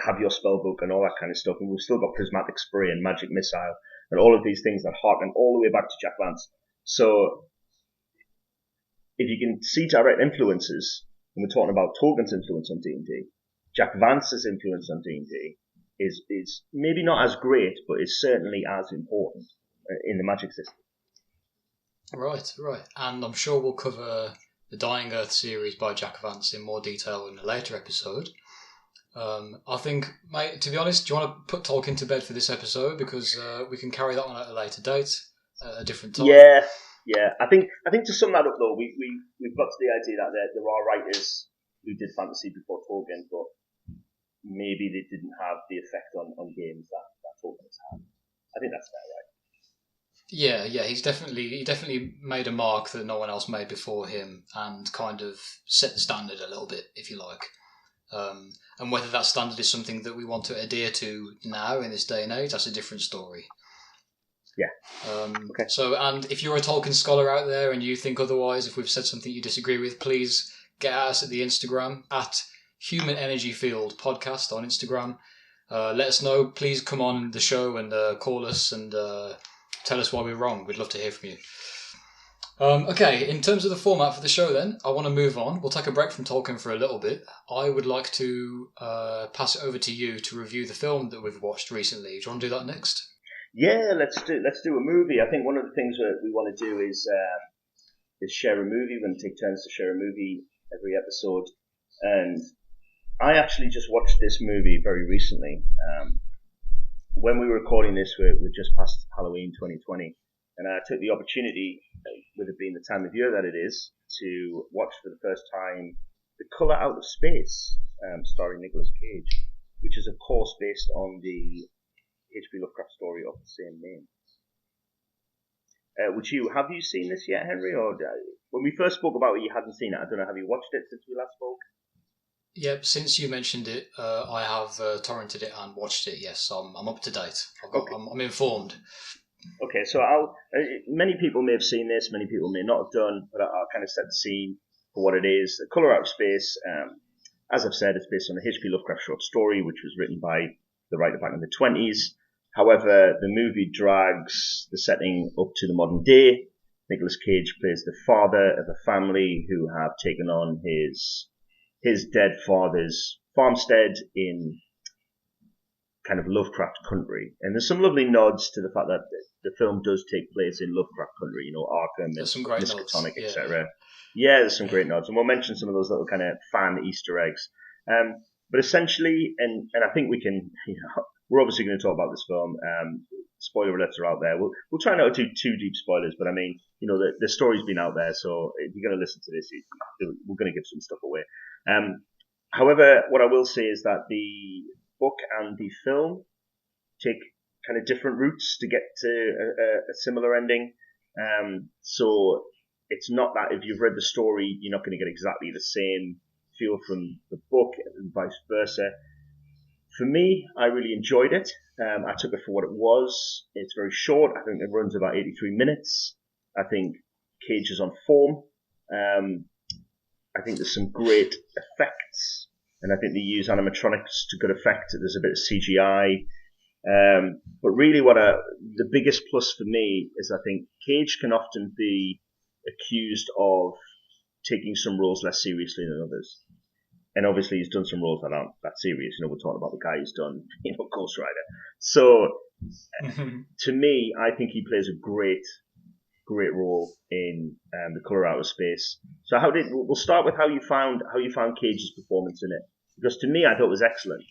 have your spell book and all that kind of stuff. And we've still got prismatic spray and magic missile and all of these things that harken all the way back to Jack Vance. So if you can see direct influences, and we're talking about Tolkien's influence on D&D, Jack Vance's influence on D&D is maybe not as great, but is certainly as important in the magic system. Right. And I'm sure we'll cover the Dying Earth series by Jack Vance in more detail in a later episode. I think, mate, to be honest, do you want to put Tolkien to bed for this episode? Because we can carry that on at a later date, at a different time. Yeah. I think to sum that up, though, we've got to the idea that there are writers who did fantasy before Tolkien, but maybe they didn't have the effect on games that Tolkien has had. I think that's fair, right? Yeah, he definitely made a mark that no one else made before him, and kind of set the standard a little bit, if you like. And whether that standard is something that we want to adhere to now in this day and age, that's a different story. Yeah. Okay. So, and if you're a Tolkien scholar out there and you think otherwise, if we've said something you disagree with, please get at us at the Instagram at Human Energy Field Podcast on Instagram. Let us know. Please come on the show and call us and tell us why we're wrong. We'd love to hear from you. Okay, in terms of the format for the show then, I want to move on. We'll take a break from Tolkien for a little bit. I would like to pass it over to you to review the film that we've watched recently. Do you want to do that next? Yeah, let's do a movie. I think one of the things that we want to do is share a movie. We're going to take turns to share a movie every episode. And I actually just watched this movie very recently. When we were recording this, we're just past Halloween 2020. And I took the opportunity, with it being the time of year that it is, to watch for the first time The Colour Out of Space, starring Nicolas Cage, which is of course based on the H.P. Lovecraft story of the same name. Have you seen this yet, Henry? Or when we first spoke about it, you hadn't seen it. I don't know, have you watched it since we last spoke? Yep, since you mentioned it, I have torrented it and watched it. Yes, I'm up to date. I'm informed. Okay, so many people may have seen this, many people may not have done, but I'll kind of set the scene for what it is. The Colour Out of Space, as I've said, it's based on a H.P. Lovecraft short story, which was written by the writer back in the 20s. However, the movie drags the setting up to the modern day. Nicolas Cage plays the father of a family who have taken on his dead father's farmstead in kind of Lovecraft country. And there's some lovely nods to the fact that the film does take place in Lovecraft country, Arkham and Miskatonic, etc. Yeah, there's some great nods. And we'll mention some of those little kind of fan Easter eggs. But essentially, and I think we can, we're obviously going to talk about this film. Spoiler alerts are out there. We'll try not to do too deep spoilers, but I mean, the story's been out there, so if you're going to listen to this, we're going to give some stuff away. However, what I will say is that the book and the film take kind of different routes to get to a similar ending. So it's not that if you've read the story, you're not going to get exactly the same feel from the book and vice versa. For me, I really enjoyed it. I took it for what it was. It's very short. I think it runs about 83 minutes. I think Cage is on form. I think there's some great effects, and I think they use animatronics to good effect. There's a bit of CGI. But really the biggest plus for me is I think Cage can often be accused of taking some roles less seriously than others. And obviously he's done some roles that aren't that serious. We're talking about the guy who's done, Ghost Rider. So to me, I think he plays a great role in The Colour Out of Space. So we'll start with how you found Cage's performance in it, because to me I thought it was excellent.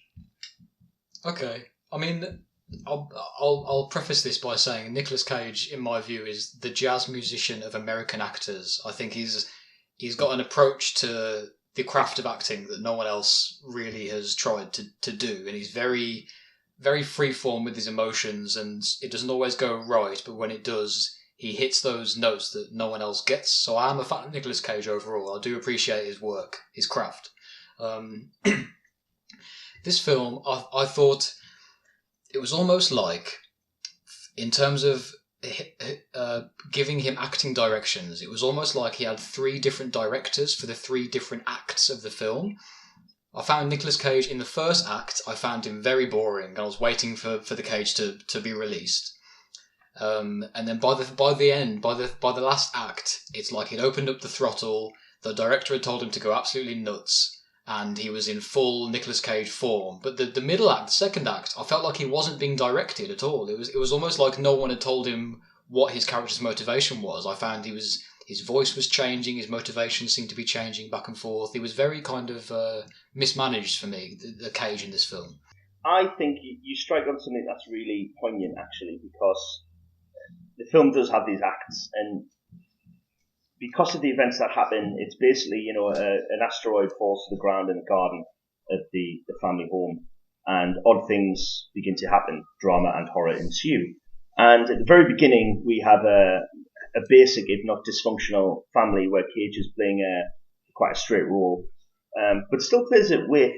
Okay, I mean, I'll preface this by saying Nicolas Cage, in my view, is the jazz musician of American actors. I think he's got an approach to the craft of acting that no one else really has tried to do, and he's very, very freeform with his emotions, and it doesn't always go right, but when it does, he hits those notes that no one else gets. So I am a fan of Nicolas Cage overall. I do appreciate his work, his craft. This film, I thought it was almost like, in terms of giving him acting directions, it was almost like he had 3 different directors for the 3 different acts of the film. I found Nicolas Cage in the first act, I found him very boring, and I was waiting for the cage to be released. And then by the end, by the last act, it's like he'd opened up the throttle, the director had told him to go absolutely nuts, and he was in full Nicolas Cage form. But the middle act, the second act, I felt like he wasn't being directed at all. It was almost like no one had told him what his character's motivation was. I found his voice was changing, his motivation seemed to be changing back and forth. He was very kind of mismanaged for me, the Cage in this film. I think you strike on something that's really poignant, actually, because the film does have these acts, and because of the events that happen, it's basically, an asteroid falls to the ground in the garden of the family home, and odd things begin to happen. Drama and horror ensue. And at the very beginning, we have a basic, if not dysfunctional, family where Cage is playing quite a straight role, but still plays it with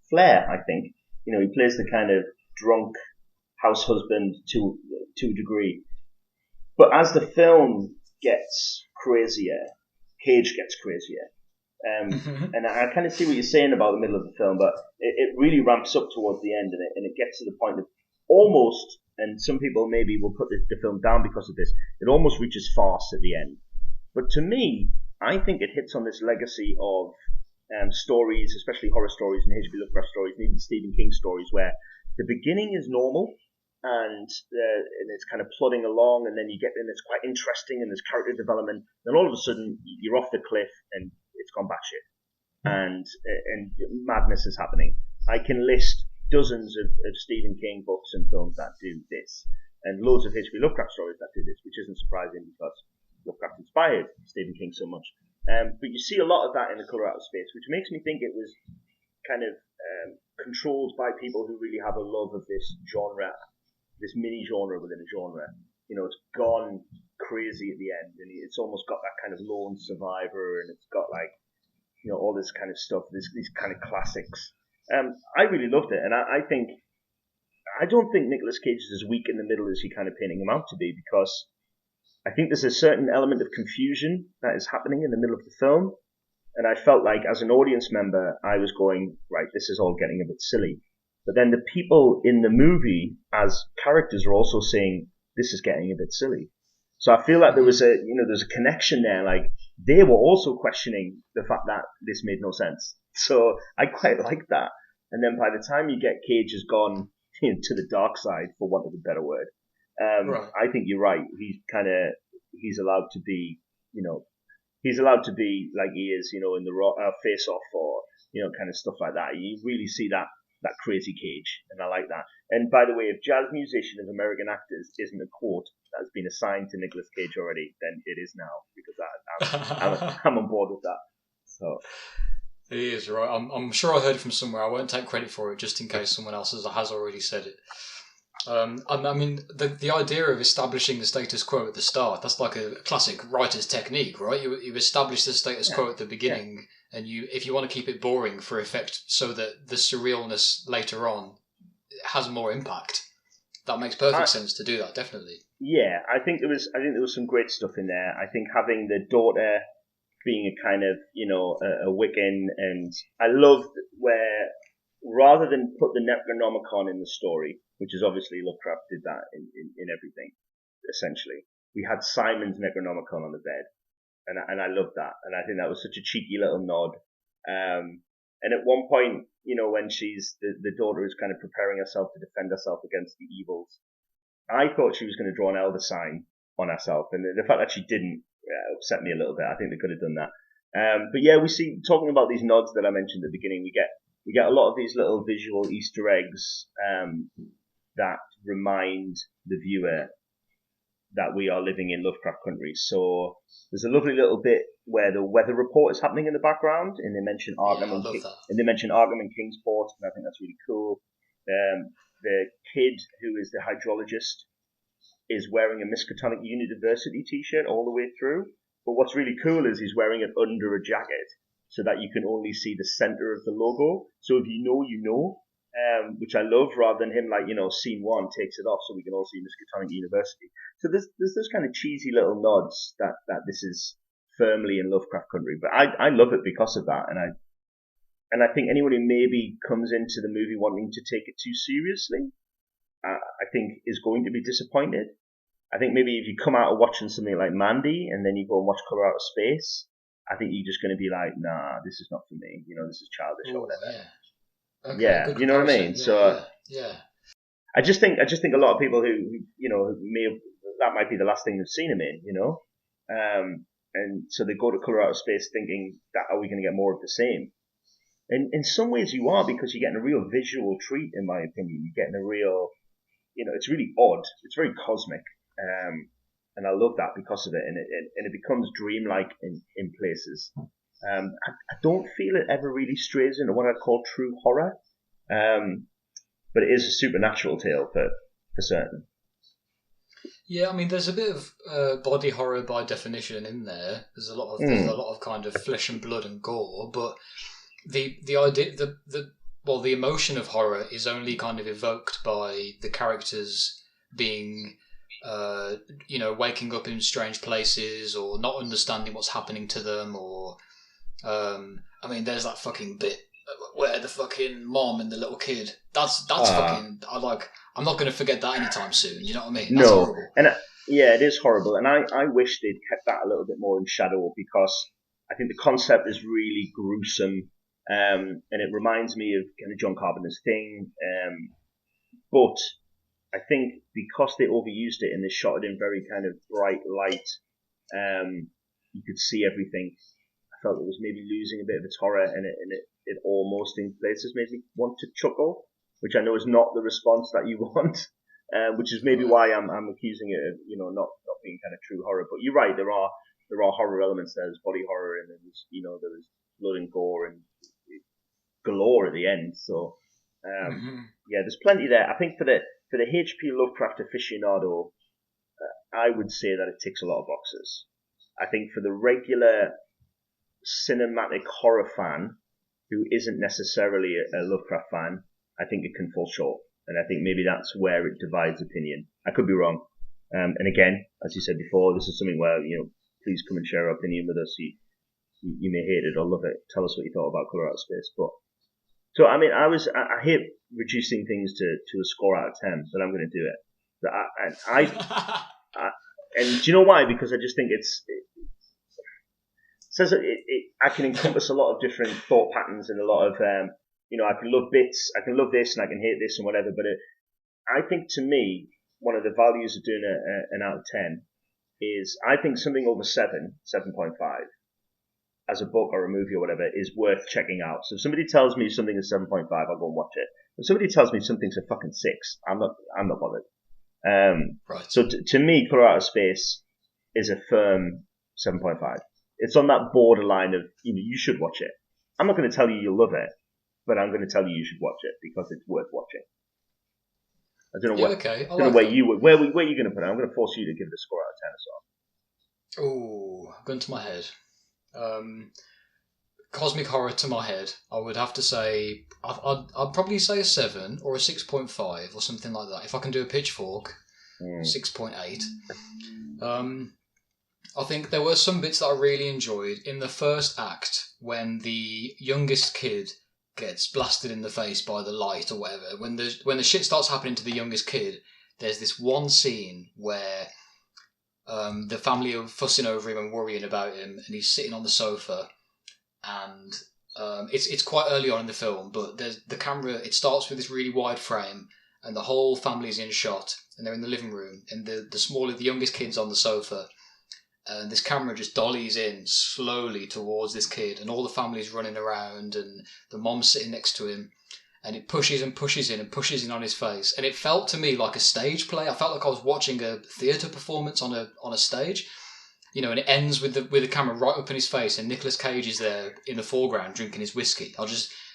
flair, I think. He plays the kind of drunk house husband to a degree. But as the film gets crazier, Cage gets crazier. And I kind of see what you're saying about the middle of the film, but it really ramps up towards the end, and it gets to the point of almost, and some people maybe will put the film down because of this, it almost reaches farce at the end. But to me, I think it hits on this legacy of stories, especially horror stories and H.P. Lovecraft stories, and even Stephen King stories, where the beginning is normal, and it's kind of plodding along, and then you get in, it's quite interesting, and there's character development. Then all of a sudden, you're off the cliff, and it's gone batshit, and madness is happening. I can list dozens of Stephen King books and films that do this, and loads of H.P. Lovecraft stories that do this, which isn't surprising because Lovecraft inspired Stephen King so much. But you see a lot of that in The Colour Out of Space, which makes me think it was kind of controlled by people who really have a love of this genre, this mini genre within a genre. It's gone crazy at the end, and it's almost got that kind of lone survivor, and it's got all this kind of stuff, these kind of classics. I really loved it, and I don't think Nicolas Cage is as weak in the middle as he kind of painting him out to be, because I think there's a certain element of confusion that is happening in the middle of the film, and I felt like as an audience member, I was going, right, this is all getting a bit silly. But then the people in the movie as characters are also saying, this is getting a bit silly. So I feel like there's a connection there. Like, they were also questioning the fact that this made no sense. So I quite like that. And then by the time you get Cage has gone to the dark side, for want of a better word, right. I think you're right. He's allowed to be, he's allowed to be like he is, in the Face Off, or, kind of stuff like that. You really see that crazy Cage, and I like that. And by the way, if jazz musician of American actors isn't a quote that has been assigned to Nicolas Cage already, then it is now, because I'm on board with that. So he is right. I'm sure I heard it from somewhere. I won't take credit for it, just in case someone else has already said it. I mean, the idea of establishing the status quo at the start, that's like a classic writer's technique, right? You establish the status quo at the beginning, and if you want to keep it boring for effect so that the surrealness later on has more impact, that makes perfect sense to do that, definitely. Yeah, I think there was some great stuff in there. I think having the daughter being a kind of, a Wiccan, and I loved where, rather than put the Necronomicon in the story, which is obviously Lovecraft did that in everything, essentially, we had Simon's Necronomicon on the bed, and I loved that, and I think that was such a cheeky little nod. And at one point, when she's the daughter is kind of preparing herself to defend herself against the evils, I thought she was going to draw an elder sign on herself, and the fact that she didn't upset me a little bit. I think they could have done that. But yeah, we see, talking about these nods that I mentioned at the beginning, we get a lot of these little visual Easter eggs that remind the viewer that we are living in Lovecraft country. So there's a lovely little bit where the weather report is happening in the background, and they mention Arkham and Kingsport, and I think that's really cool. The kid who is the hydrologist is wearing a Miskatonic University t-shirt all the way through. But what's really cool is he's wearing it under a jacket so that you can only see the center of the logo. So if you know, which I love, rather than him scene one takes it off so we can all see Miskatonic University. So there's this kind of cheesy little nods that this is firmly in Lovecraft country. But I love it because of that, and I think anyone who maybe comes into the movie wanting to take it too seriously, I think is going to be disappointed. I think maybe if you come out of watching something like Mandy and then you go and watch Color Out of Space, I think you're just going to be like, nah, this is not for me. This is childish or whatever. Yeah, okay, yeah, you know what I mean. Yeah. I just think a lot of people who may have, that might be the last thing they've seen him in, and so they go to Color Out of Space thinking that are we going to get more of the same. And in some ways you are, because you're getting a real visual treat, in my opinion. You're getting a real, it's really odd. It's very cosmic. And I love that because of it. And it becomes dreamlike in places. I don't feel it ever really strays into what I'd call true horror. But it is a supernatural tale for certain. Yeah, I mean, there's a bit of body horror by definition in there. There's a lot of kind of flesh and blood and gore, but the idea, the emotion of horror is only kind of evoked by the characters being, waking up in strange places or not understanding what's happening to them, or, I mean, there's that fucking bit where the fucking mom and the little kid, that's fucking, I'm not going to forget that anytime soon, you know what I mean? That's horrible. And yeah, it is horrible, and I wish they'd kept that a little bit more in shadow, because I think the concept is really gruesome. And it reminds me of kind of John Carpenter's Thing, but I think because they overused it and they shot it in very kind of bright light, you could see everything. I felt it was maybe losing a bit of its horror, and it almost in places made me want to chuckle, which I know is not the response that you want, which is maybe why I'm accusing it of not being kind of true horror. But you're right, there are horror elements there. There's body horror, and there was blood and gore and galore at the end. So yeah, there's plenty there. I think for the H.P. Lovecraft aficionado, I would say that it ticks a lot of boxes. I think for the regular cinematic horror fan who isn't necessarily a Lovecraft fan, I think it can fall short, and I think maybe that's where it divides opinion. I could be wrong, and again, as you said before, this is something where please come and share your opinion with us. You may hate it or love it. Tell us what you thought about Color Out of Space. But so I mean, I hate reducing things to a score out of 10, but I'm going to do it. But and do you know why? Because I just think it says I can encompass a lot of different thought patterns and a lot of I can love bits, I can love this, and I can hate this and whatever. But I think, to me, one of the values of doing an out of 10 is, I think something over 7.5. as a book or a movie or whatever is worth checking out. So if somebody tells me something is 7.5, I'll go and watch it. If somebody tells me something's a fucking 6, I'm not bothered. Right. So to me, Color Out of Space is a firm 7.5. It's on that borderline of, you should watch it. I'm not going to tell you you'll love it, but I'm going to tell you should watch it because it's worth watching. I don't know Yeah, what. okay. I Don't know like where that. you would. Where are you going to put it? I'm going to force you to give it a score out of 10 as well. Ooh, gun to my head. Cosmic horror to my head. I would have to say I'd probably say a 7 or a 6.5 or something like that. If I can do a pitchfork, 6.8. I think there were some bits that I really enjoyed in the first act when the youngest kid gets blasted in the face by the light or whatever. When the shit starts happening to the youngest kid, there's this one scene where the family are fussing over him and worrying about him, and he's sitting on the sofa, and it's quite early on in the film, but there's the camera. It starts with this really wide frame, and the whole family's in shot, and they're in the living room, and the youngest kid's on the sofa. And this camera just dollies in slowly towards this kid, and all the family's running around, and the mom's sitting next to him, and it pushes and pushes in and pushes in on his face. And it felt to me like a stage play. I felt like I was watching a theatre performance on a stage, and it ends with the camera right up in his face, and Nicolas Cage is there in the foreground drinking his whiskey.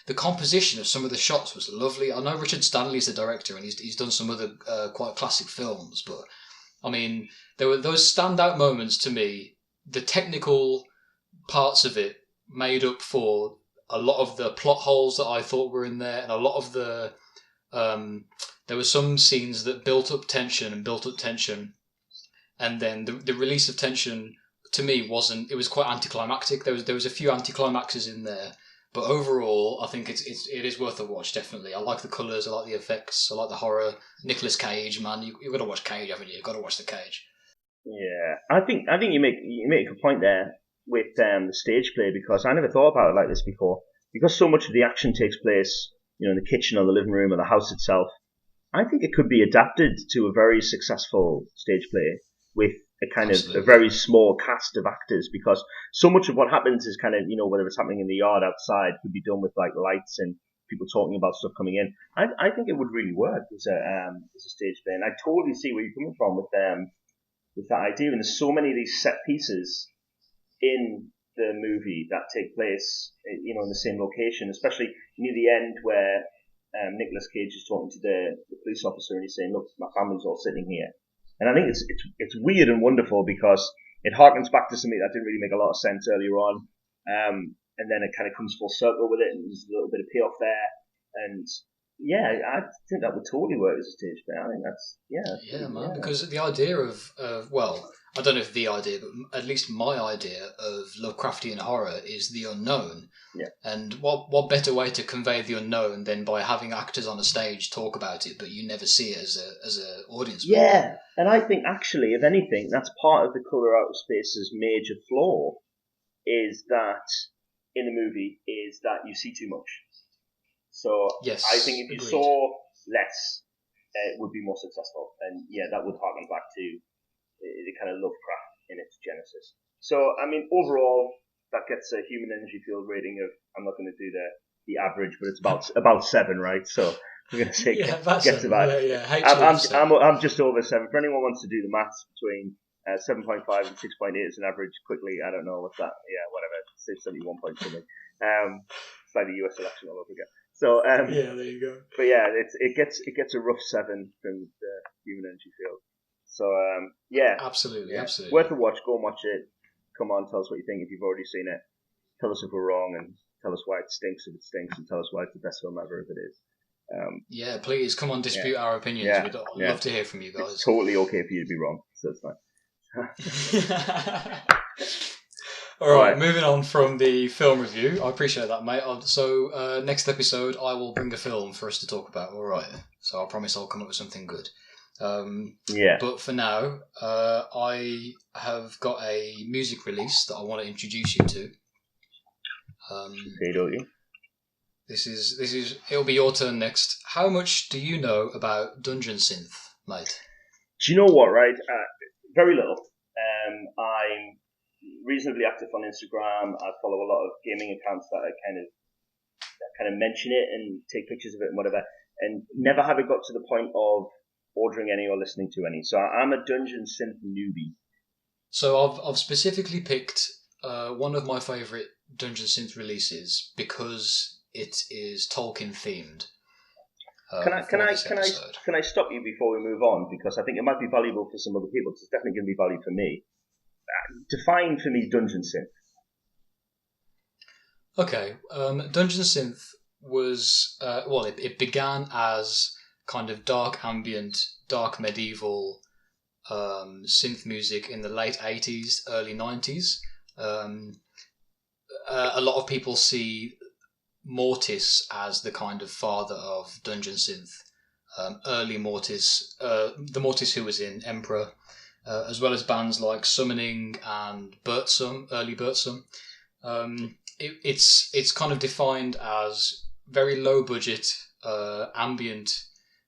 The composition of some of the shots was lovely. I know Richard Stanley is the director, and he's done some other quite classic films, but I mean, there were those standout moments to me. The technical parts of it made up for a lot of the plot holes that I thought were in there, and a lot of the there were some scenes that built up tension, and then the release of tension to me wasn't. It was quite anticlimactic. There was a few anticlimaxes in there, but overall, I think it is worth a watch. Definitely, I like the colours, I like the effects, I like the horror. Nicolas Cage, man, you've got to watch Cage, haven't you? You've got to watch the Cage. Yeah, I think you make a good point there with the stage play, because I never thought about it like this before. Because so much of the action takes place, in the kitchen or the living room or the house itself. I think it could be adapted to a very successful stage play with a kind Absolutely. of a very small cast of actors, because so much of what happens is kind of, whether it's happening in the yard outside, could be done with like lights and people talking about stuff coming in. I think it would really work as a stage play, and I totally see where you're coming from with that idea. And there's so many of these set pieces in the movie that take place, in the same location, especially near the end where Nicolas Cage is talking to the police officer, and he's saying, "Look, my family's all sitting here." And I think it's weird and wonderful, because it harkens back to something that didn't really make a lot of sense earlier on, and then it kind of comes full circle with it, and there's a little bit of payoff there, and yeah, I think that would totally work as a stage play. I think that's man. Because the idea of I don't know if the idea, but at least my idea of Lovecraftian horror is the unknown. Yeah. And what better way to convey the unknown than by having actors on a stage talk about it, but you never see it as a audience member. Yeah, and I think actually, if anything, that's part of the Colour Out of Space's major flaw, is that in the movie is that you see too much. So yes, I think if you agreed. saw less, it would be more successful. And yeah, that would harken back to the kind of Lovecraft in its genesis. So, I mean, overall, that gets a human energy field rating of, I'm not going to do the average, but it's about 7, right? So we're going to say gets about. Yeah. I'm just over 7. For anyone who wants to do the maths between 7.5 and 6.8 as an average, quickly, I don't know what's that. Yeah, whatever. Say 71 point something. It's like the US election all over again. So yeah, there you go. But yeah, it gets a rough 7 from the human energy field. So yeah, absolutely. Worth a watch. Go and watch it. Come on, tell us what you think if you've already seen it. Tell us if we're wrong, and tell us why it stinks if it stinks, and tell us why it's the best film ever if it is. Yeah, please come on, dispute our opinions. Yeah, We'd love to hear from you guys. It's totally okay for you to be wrong, so it's fine. All right, moving on from the film review. I appreciate that, mate. So next episode, I will bring a film for us to talk about. All right. So I promise I'll come up with something good. But for now, I have got a music release that I want to introduce you to. Okay, don't you? This is. It'll be your turn next. How much do you know about Dungeon Synth, mate? Do you know what? Right, very little. I'm reasonably active on Instagram. I follow a lot of gaming accounts that kind of mention it and take pictures of it and whatever. And never have it got to the point of ordering any or listening to any. So I'm a Dungeon Synth newbie. So I've specifically picked one of my favourite Dungeon Synth releases because it is Tolkien themed. Can I stop you before we move on, because I think it might be valuable for some other people. It's definitely going to be valuable for me. Define for me dungeon synth. Okay, dungeon synth was it began as kind of dark ambient, dark medieval synth music in the late 80s, early 90s. A lot of people see Mortis as the kind of father of dungeon synth. Early Mortis, the Mortis who was in Emperor, as well as bands like Summoning and Birdsum, early Birdsum. It's kind of defined as very low budget ambient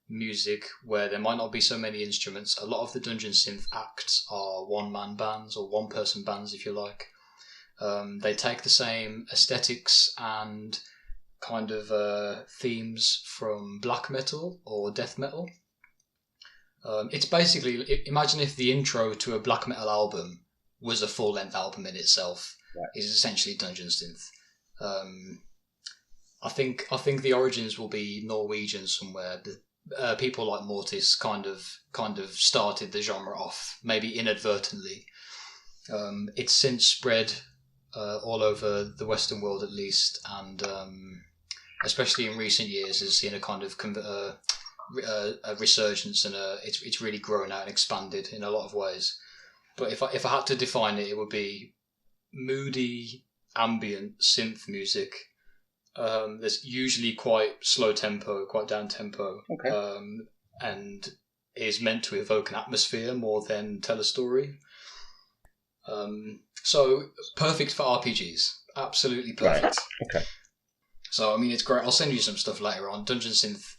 music where there might not be so many instruments. A lot of the dungeon synth acts are one-man bands or one-person bands, if you like. They take the same aesthetics and kind of themes from black metal or death metal. It's basically, imagine if the intro to a black metal album was a full-length album in itself. Right. Is essentially dungeon synth. I think the origins will be Norwegian somewhere. People like Mortis kind of started the genre off, maybe inadvertently. It's since spread all over the Western world, at least, and especially in recent years, has seen a kind of a resurgence, and it's really grown out and expanded in a lot of ways. But if I had to define it, it would be moody, ambient synth music. That's usually quite slow tempo, quite down tempo, okay. And is meant to evoke an atmosphere more than tell a story. So perfect for RPGs, absolutely perfect. Right. Okay. So I mean, it's great. I'll send you some stuff later on. Dungeon synth.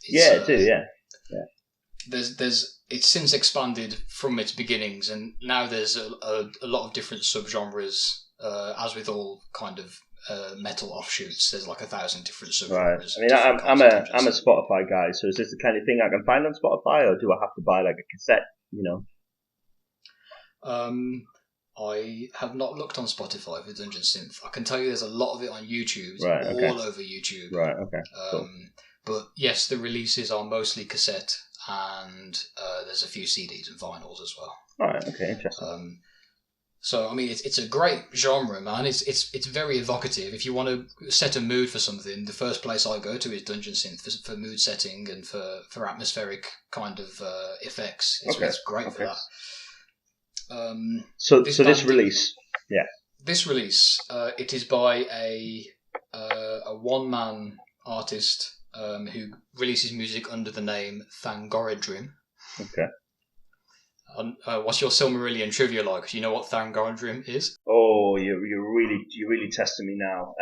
It's since expanded from its beginnings, and now there's a lot of different subgenres. As with all kind of metal offshoots, there's like 1,000 different subgenres. Right. I mean, I'm a Spotify guy, so is this the kind of thing I can find on Spotify, or do I have to buy like a cassette? I have not looked on Spotify for Dungeon Synth. I can tell you there's a lot of it on YouTube. It's right, okay. all over YouTube. Right, okay. Cool. But yes, the releases are mostly cassette, and there's a few CDs and vinyls as well. Alright, okay, interesting. So I mean, it's a great genre, man. It's very evocative. If you want to set a mood for something, the first place I go to is Dungeon Synth for mood setting and for atmospheric kind of effects. It's great for that. So this release, this release, it is by a one-man artist who releases music under the name Thangorodrim. Okay. What's your Silmarillion trivia like? Do you know what Thangorodrim is? Oh, you're really testing me now.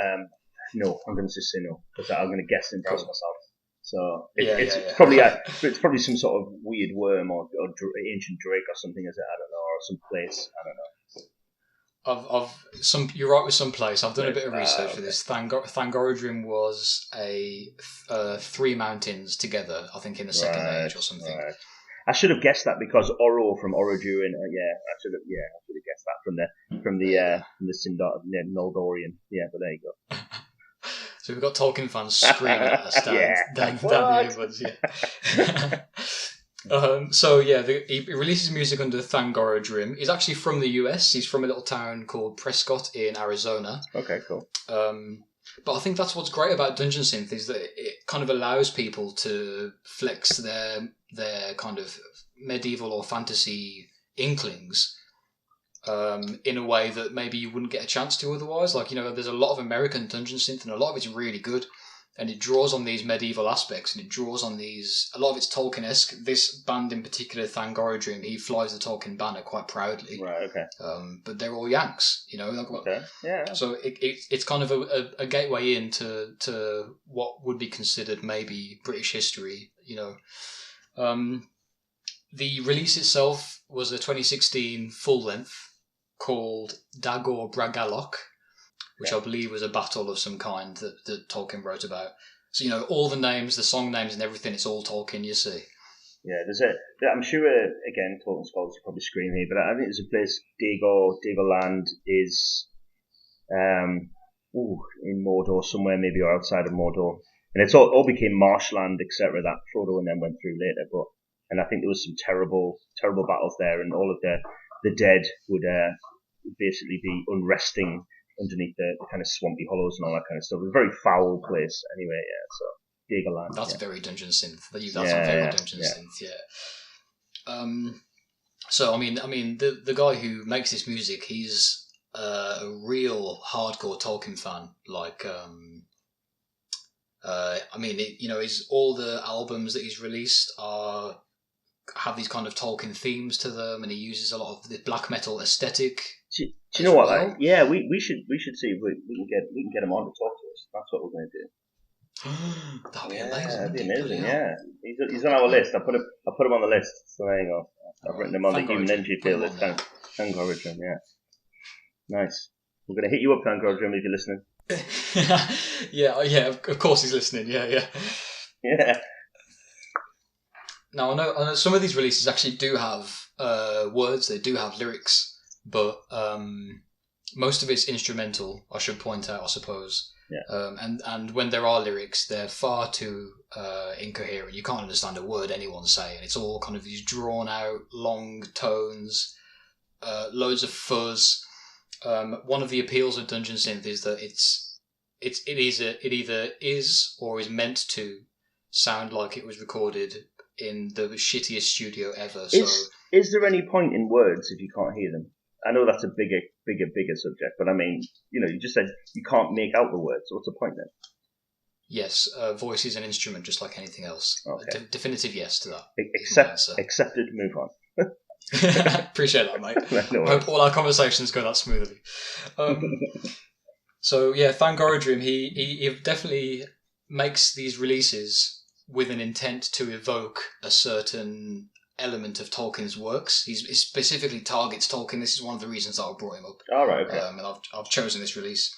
No, I'm going to just say no, because I'm going to guess and embarrass myself. So it's probably some sort of weird worm or ancient drake or something, is it? I don't know, or some place. I don't know. You're right with some place. I've done a bit of research for this. Thangorodrim was three mountains together, I think, in the Second Age or something. Right. I should have guessed that because Oro from Oroduin. I should have guessed that from the Sindar Noldorian. Yeah, but there you go. So we've got Tolkien fans screaming at us down the earbuds. He releases music under Thangorodrim. He's actually from the US. He's from a little town called Prescott in Arizona. Okay, cool. But I think that's what's great about Dungeon Synth is that it kind of allows people to flex their kind of medieval or fantasy inklings in a way that maybe you wouldn't get a chance to otherwise. Like, there's a lot of American Dungeon Synth, and a lot of it's really good, and it draws on these medieval aspects, and it draws on a lot of it's Tolkien-esque. This band in particular, Thangorodrim, he flies the Tolkien banner quite proudly. Right, okay. But they're all Yanks, Okay, yeah. So it's kind of a gateway into what would be considered maybe British history, The release itself was a 2016 full-length called Dagor Bragalok, which I believe was a battle of some kind that Tolkien wrote about. So, all the names, the song names and everything, it's all Tolkien, you see. Yeah, I'm sure, again, Tolkien scholars will probably scream here, but I think there's a place, Dagorland is in Mordor somewhere, maybe, or outside of Mordor. and it's all became marshland, etc. That Frodo and them went through later. And I think there was some terrible battles there, and all of the dead would basically be unresting underneath the kind of swampy hollows and all that kind of stuff. It was a very foul place, anyway. Yeah, so Daggerland. That's very Dungeon Synth. That's a very Dungeon Synth. Yeah. So I mean, the guy who makes this music, he's a real hardcore Tolkien fan. Like, his all the albums that he's released have these kind of Tolkien themes to them, and he uses a lot of the black metal aesthetic. Do you know what? Well. We should see if we can get him on to talk to us. That's what we're going to do. That'd be amazing. That'd be amazing. Yeah, he's on our list. I put him on the list. So there you go. I've written him on the Human Energy Field list. Thangorodrim, yeah. Nice. We're going to hit you up, Thangorodrim, if you're listening. yeah. Of course he's listening. Yeah. Now I know some of these releases actually do have words. They do have lyrics, but most of it's instrumental. I should point out, I suppose. Yeah. And when there are lyrics, they're far too incoherent. You can't understand a word anyone's saying. It's all kind of these drawn out, long tones, loads of fuzz. One of the appeals of Dungeon Synth is that it either is or is meant to sound like it was recorded in the shittiest studio ever. Is there any point in words if you can't hear them? I know that's a bigger subject, but I mean, you just said you can't make out the words. What's the point then? Yes, voice is an instrument just like anything else. Okay. Definitive yes to that. Accepted, move on. Appreciate that, mate. No I hope all our conversations go that smoothly. So yeah, Thangorodrim, he definitely makes these releases with an intent to evoke a certain element of Tolkien's works. He specifically targets Tolkien. This is one of the reasons that I brought him up. All right, okay. And I've chosen this release.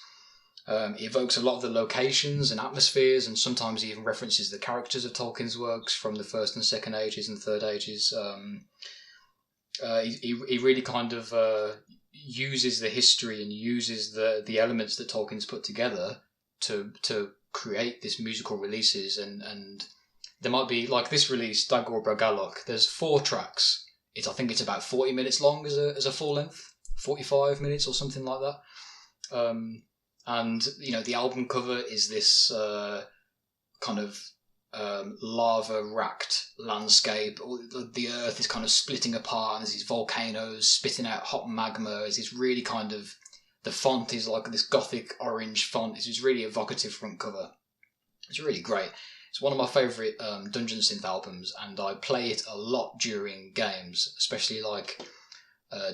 He evokes a lot of the locations and atmospheres, and sometimes he even references the characters of Tolkien's works from the First and Second Ages and Third Ages. He really kind of uses the history and uses the elements that Tolkien's put together to create these musical releases, and there might be, like this release, Dagor Bragalok, there's 4 tracks. I think it's about 40 minutes long as a full length, 45 minutes or something like that. And the album cover is this kind of lava-racked landscape. The earth is kind of splitting apart, and there's these volcanoes spitting out hot magma. There's this really kind of, the font is like this gothic orange font. It's this really evocative front cover. It's really great. It's one of my favourite Dungeon Synth albums, and I play it a lot during games, especially like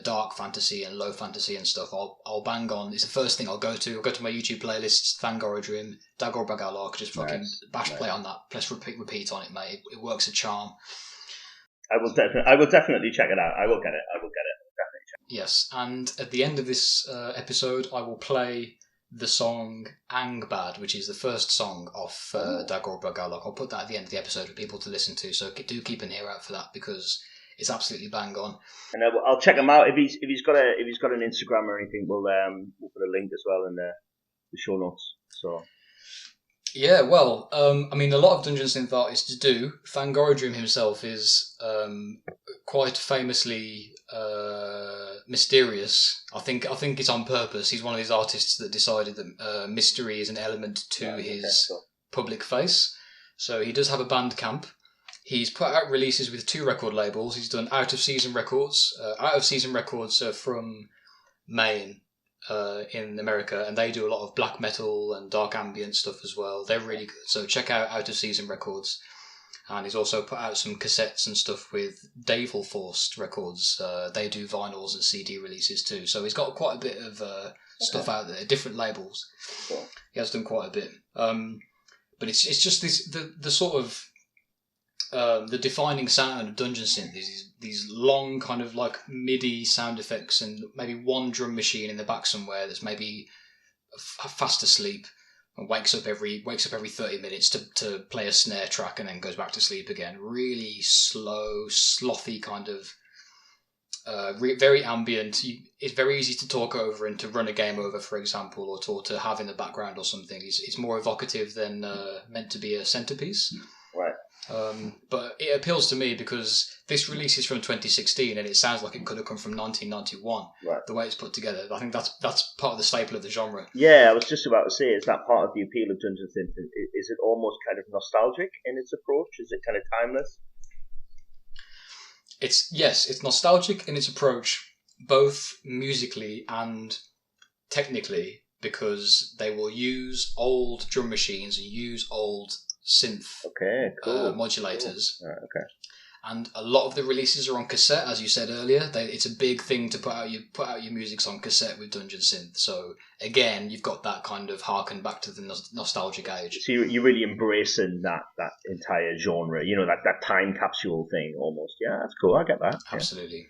dark fantasy and low fantasy and stuff. I'll bang on. It's the first thing I'll go to. I'll go to my YouTube playlists, Thangorodrim, Dagor Bragalok, just fucking bash play on that. Press repeat on it, mate. It works a charm. I will definitely check it out. I will get it. Definitely check it. Yes, and at the end of this episode, I will play the song Angbad, which is the first song off Dagor Bragalok. I'll put that at the end of the episode for people to listen to, so do keep an ear out for that, because it's absolutely bang on. And I'll check him out if he's got an Instagram or anything. We'll put a link as well in the show notes. So yeah, well, a lot of Dungeon Synth artists do. Thangorodrim himself is quite famously mysterious. I think it's on purpose. He's one of these artists that decided that mystery is an element to his public face. So he does have a Bandcamp. He's put out releases with 2 record labels. He's done Out of Season Records. Out of Season Records are from Maine in America, and they do a lot of black metal and dark ambient stuff as well. They're really good. So check out of Season Records. And he's also put out some cassettes and stuff with Davil Forced Records. They do vinyls and CD releases too. So he's got quite a bit of stuff out there, different labels. Cool. He has done quite a bit. But it's just the sort of the defining sound of Dungeon Synth is these long kind of like MIDI sound effects, and maybe one drum machine in the back somewhere that's maybe fast asleep and wakes up every 30 minutes to play a snare track and then goes back to sleep again. Really slow, slothy kind of very ambient. It's very easy to talk over and to run a game over, for example, or to have in the background or something. It's more evocative than meant to be a centerpiece. Right. But it appeals to me because this release is from 2016 and it sounds like it could have come from 1991. Right. The way it's put together, I think that's part of the staple of the genre. Yeah, I was just about to say, is that part of the appeal of Dungeon Synth? Is it almost kind of nostalgic in its approach? Is it kind of timeless? It's nostalgic in its approach, both musically and technically, because they will use old drum machines and use old synth modulators. Cool. Right, okay. And a lot of the releases are on cassette, as you said earlier. It's a big thing to put out your music on cassette with Dungeon Synth. So again, you've got that kind of harken back to the nostalgic age. So you're really embracing that entire genre, that time capsule thing almost. Yeah, that's cool. I get that. Absolutely.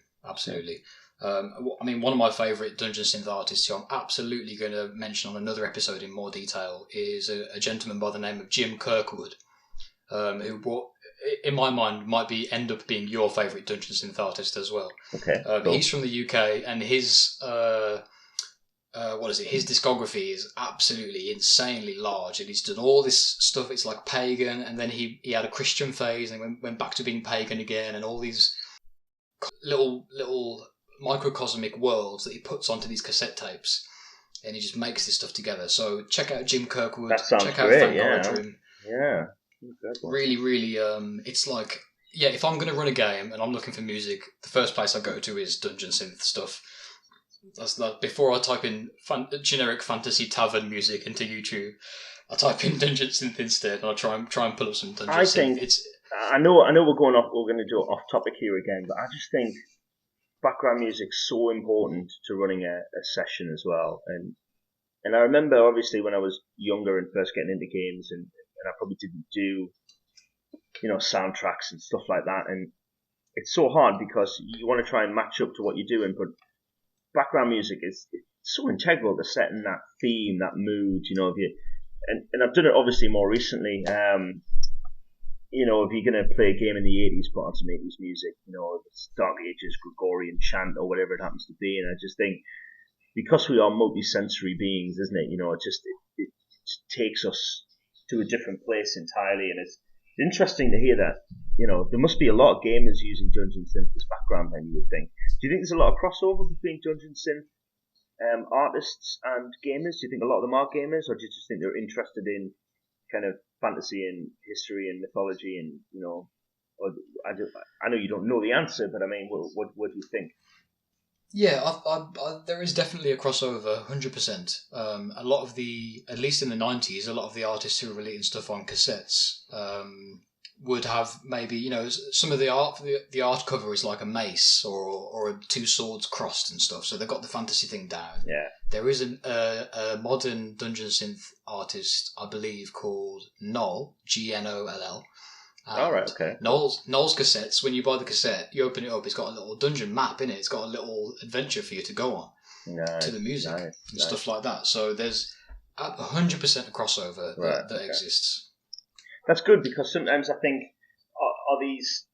One of my favourite Dungeon Synth artists who I'm absolutely going to mention on another episode in more detail is a gentleman by the name of Jim Kirkwood, who, in my mind, might end up being your favourite Dungeon Synth artist as well. Okay. Cool. He's from the UK, and his his discography is absolutely insanely large, and he's done all this stuff. It's like pagan, and then he had a Christian phase, and went back to being pagan again, and all these little microcosmic worlds that he puts onto these cassette tapes, and he just makes this stuff together. So check out Jim Kirkwood. That sounds check great. out Thank Yeah. Really, it's like, if I'm going to run a game and I'm looking for music, the first place I go to is Dungeon Synth stuff. That's that. Before I type in generic fantasy tavern music into YouTube, I type in Dungeon Synth instead, and I try and pull up some Dungeon Synth. I know we're going off. We're going to do it off topic here again, but I just think background music's so important to running a session as well. And I remember, obviously, when I was younger and first getting into games, and I probably didn't do, soundtracks and stuff like that. And it's so hard because you want to try and match up to what you're doing, but background music is so integral to setting that theme, that mood. And I've done it obviously more recently. If you're going to play a game in the 80s, put on some 80s music. It's Dark Ages, Gregorian chant, or whatever it happens to be. And I just think, because we are multi-sensory beings, isn't it? It takes us to a different place entirely, and it's interesting to hear that. There must be a lot of gamers using Dungeon Synth as background. Then you would think. Do you think there's a lot of crossover between Dungeon Synth artists and gamers? Do you think a lot of them are gamers, or do you just think they're interested in kind of fantasy and history and mythology and Or I know you don't know the answer, but I mean, what do you think? Yeah, there is definitely a crossover, 100%. A lot of at least in the 90s, a lot of the artists who were releasing stuff on cassettes would have maybe, some of the art, the art cover is like a mace or two swords crossed and stuff, so they've got the fantasy thing down. Yeah. There is a modern Dungeon Synth artist, I believe, called Knoll, Gnoll. All right, okay. Knoll's cassettes, when you buy the cassette, you open it up, it's got a little dungeon map in it. It's got a little adventure for you to go on to the music and stuff like that. So there's 100% a crossover that exists. That's good, because sometimes I think are these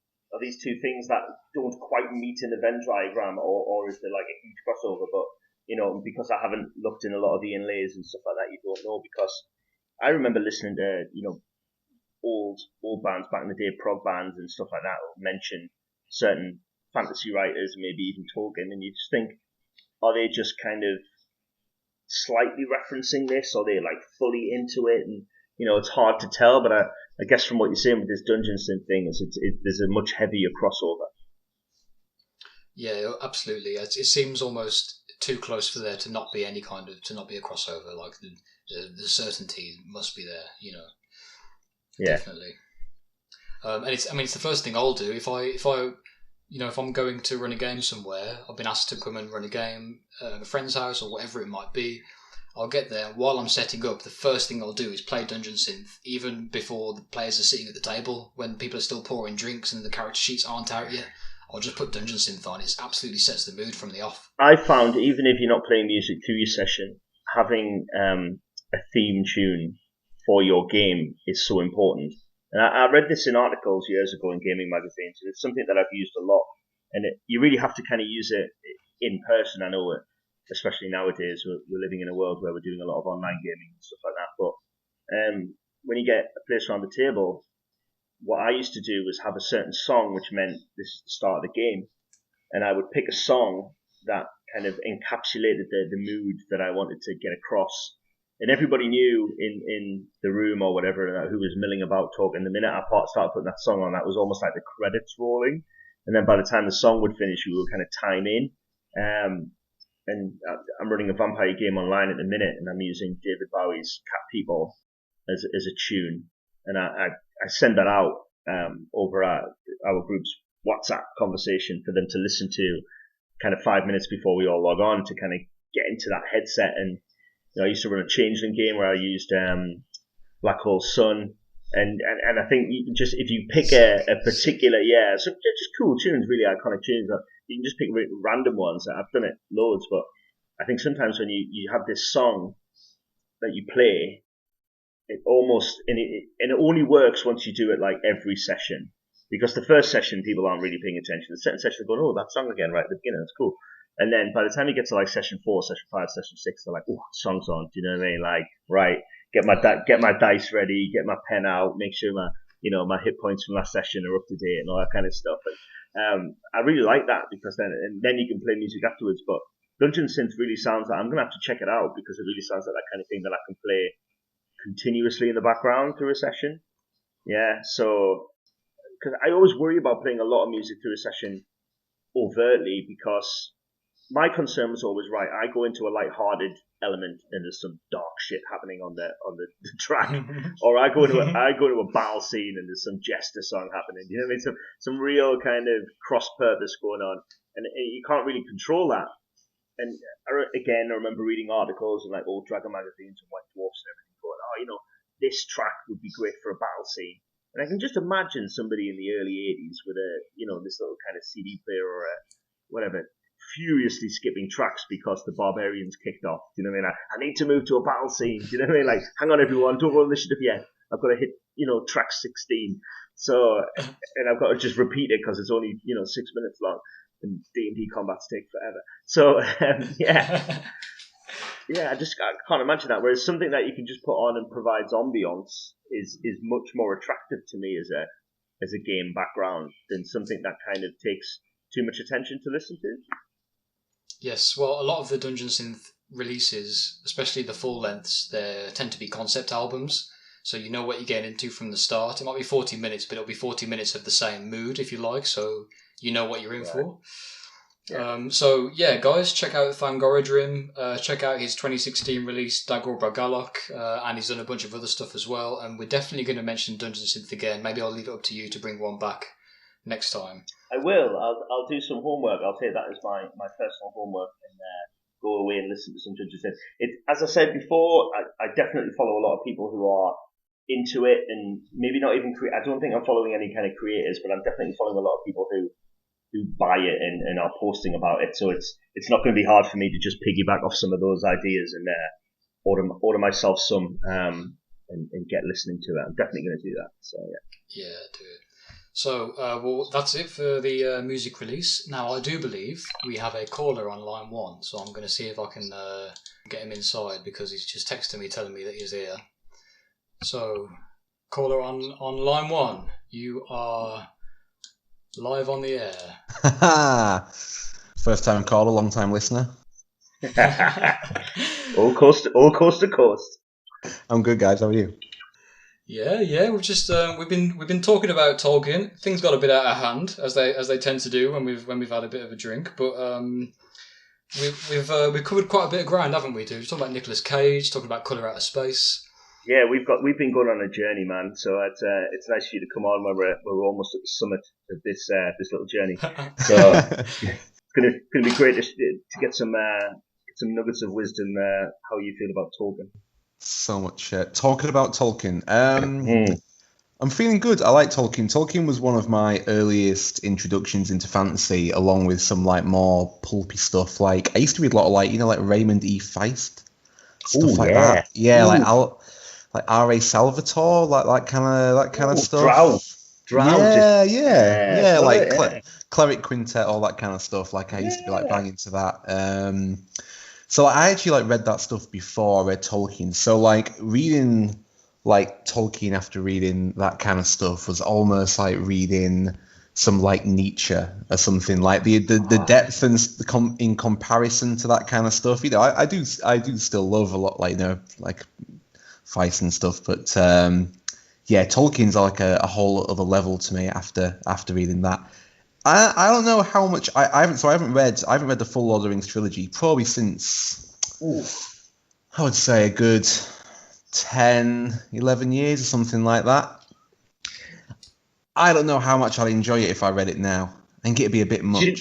two things that don't quite meet in the Venn diagram, or is there like a huge crossover? But because I haven't looked in a lot of the inlays and stuff like that, you don't know. Because I remember listening to old bands back in the day, prog bands and stuff like that, mention certain fantasy writers, maybe even Tolkien, and you just think, are they just kind of slightly referencing this, or are they like fully into it? And it's hard to tell, but I guess from what you're saying with this Dungeon Synth thing, there's a much heavier crossover. Yeah, absolutely. It seems almost too close for there to not be a crossover. Like the certainty must be there, Yeah. Definitely. And it's the first thing I'll do if I'm going to run a game somewhere. I've been asked to come and run a game at a friend's house or whatever it might be. I'll get there. While I'm setting up, the first thing I'll do is play Dungeon Synth, even before the players are sitting at the table. When people are still pouring drinks and the character sheets aren't out yet, I'll just put Dungeon Synth on. It absolutely sets the mood from the off. I found, even if you're not playing music through your session, having a theme tune for your game is so important. And I read this in articles years ago in gaming magazines, and it's something that I've used a lot. and you really have to kind of use it in person. I know, especially nowadays, we're living in a world where we're doing a lot of online gaming and stuff like that. But when you get a place around the table, what I used to do was have a certain song, which meant this is the start of the game, and I would pick a song that kind of encapsulated the mood that I wanted to get across. And everybody knew in the room or whatever who was milling about talking. The minute I started putting that song on, that was almost like the credits rolling. And then by the time the song would finish, we would kind of time in. And I'm running a vampire game online at the minute, and I'm using David Bowie's Cat People as a tune. And I send that out over our group's WhatsApp conversation for them to listen to kind of 5 minutes before we all log on to kind of get into that headset. And I used to run a changeling game where I used Black Hole Sun, and I think you can just, if you pick a particular, so just cool tunes, really iconic tunes, you can just pick random ones. I've done it loads, but I think sometimes when you have this song that you play, it almost, and it only works once you do it like every session. Because the first session, people aren't really paying attention. The second session, they're going, oh, that song again, right at the beginning, that's cool. And then by the time you get to like session 4, session 5, session 6, they're like, oh, song's on. Do you know what I mean? Like, right, get my dice ready, get my pen out, make sure my hit points from last session are up to date and all that kind of stuff. And I really like that because then you can play music afterwards. But Dungeon Synth really sounds like, I'm going to have to check it out because it really sounds like that kind of thing that I can play continuously in the background through a session. Yeah, so, because I always worry about playing a lot of music through a session overtly, because my concern was always, right, I go into a light-hearted element and there's some dark shit happening on the track, or I go to a battle scene and there's some jester song happening. You know what I mean? Some real kind of cross purpose going on, and you can't really control that. And again, I remember reading articles in like old Dragon magazines and White Dwarfs and everything, going, this track would be great for a battle scene. And I can just imagine somebody in the early 80s with this little kind of CD player or whatever, furiously skipping tracks because the barbarians kicked off. Do you know what I mean? I need to move to a battle scene. Do you know what I mean? Like, hang on everyone, don't roll initiative yet. I've got to hit, track 16. So, and I've got to just repeat it because it's only, 6 minutes long. And D&D combats take forever. So, yeah, I can't imagine that. Whereas something that you can just put on and provides ambience is much more attractive to me as a game background than something that kind of takes too much attention to listen to. Yes, well, a lot of the Dungeon Synth releases, especially the full lengths, they tend to be concept albums. So you know what you're getting into from the start. It might be 40 minutes, but it'll be 40 minutes of the same mood, if you like. So you know what you're in for. Yeah. So yeah, guys, check out Fangorodrim. Check out his 2016 release Dagor Bragalok, and he's done a bunch of other stuff as well. And we're definitely going to mention Dungeon Synth again. Maybe I'll leave it up to you to bring one back next time. I will. I'll do some homework. I'll take that as my personal homework and go away and listen to some Dungeon Synth. As I said before, I definitely follow a lot of people who are into it, and maybe not even I don't think I'm following any kind of creators, but I'm definitely following a lot of people who buy it and are posting about it. So it's not going to be hard for me to just piggyback off some of those ideas and order myself some and get listening to it. I'm definitely going to do that. So yeah, do it. So well, that's it for the music release. Now I do believe we have a caller on line 1, so I'm going to see if I can get him inside because he's just texted me telling me that he's here. So caller on line 1, you are live on the air. First time caller, long time listener. all coast to coast. I'm good, guys. How are you? Yeah. We've just we've been talking about Tolkien. Things got a bit out of hand as they tend to do when we've had a bit of a drink. But we've covered quite a bit of ground, haven't we? We're talking about Nicolas Cage, talking about Colour Out of Space. Yeah, we've been going on a journey, man. So it's nice for you to come on when we're almost at the summit of this little journey. So it's gonna be great to get some nuggets of wisdom. How you feel about Tolkien? So much talking about Tolkien. I'm feeling good. I like Tolkien. Tolkien was one of my earliest introductions into fantasy, along with some like more pulpy stuff. Like I used to read a lot of like Raymond E. Feist stuff that. Yeah, like R.A. Salvatore, like that kind of stuff. Drow. Yeah. Like Cleric Quintet, all that kind of stuff. Like I used to be like Yeah. banging to that. So I actually like read that stuff before I read Tolkien. So like reading like Tolkien after reading that kind of stuff was almost like reading some like Nietzsche or something. Like the depth and in comparison to that kind of stuff. You know, I do still love a lot, like, you know, like Feist and stuff, but yeah, Tolkien's like a whole other level to me after reading that. I don't know how much I haven't read the full Lord of the Rings trilogy probably since I would say a good 10, 11 years or something like that. I don't know how much I'd enjoy it if I read it now. I think it'd be a bit much. Do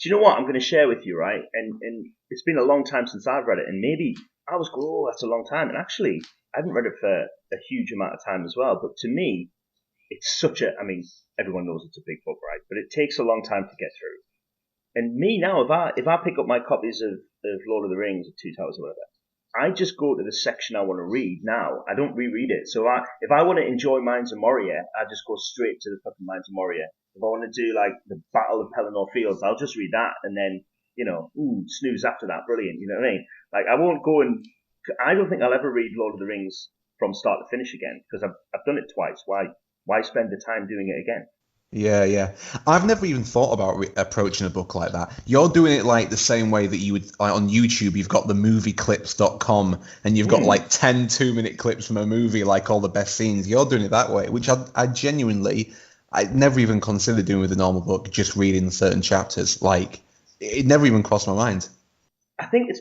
you know what I'm going to share with you, right? And it's been a long time since I've read it, and maybe I was going, oh, that's a long time. And actually, I haven't read it for a huge amount of time as well. But to me, it's such a, I mean, everyone knows it's a big book, right? But it takes a long time to get through. And me now, if I pick up my copies of Lord of the Rings, or Two Towers or whatever, I just go to the section I want to read now. I don't reread it. So if I want to enjoy Mines of Moria, I just go straight to the fucking Mines of Moria. If I want to do like the Battle of Pelennor Fields, I'll just read that and then, you know, snooze after that. Brilliant. You know what I mean? Like I won't go and, I don't think I'll ever read Lord of the Rings from start to finish again because I've done it twice. Why spend the time doing it again? Yeah. I've never even thought about approaching a book like that. You're doing it like the same way that you would, like on YouTube, you've got the movieclips.com and you've got like 10 2-minute clips from a movie, like all the best scenes. You're doing it that way, which I genuinely, I never even considered doing with a normal book, just reading certain chapters. Like, it never even crossed my mind. I think it's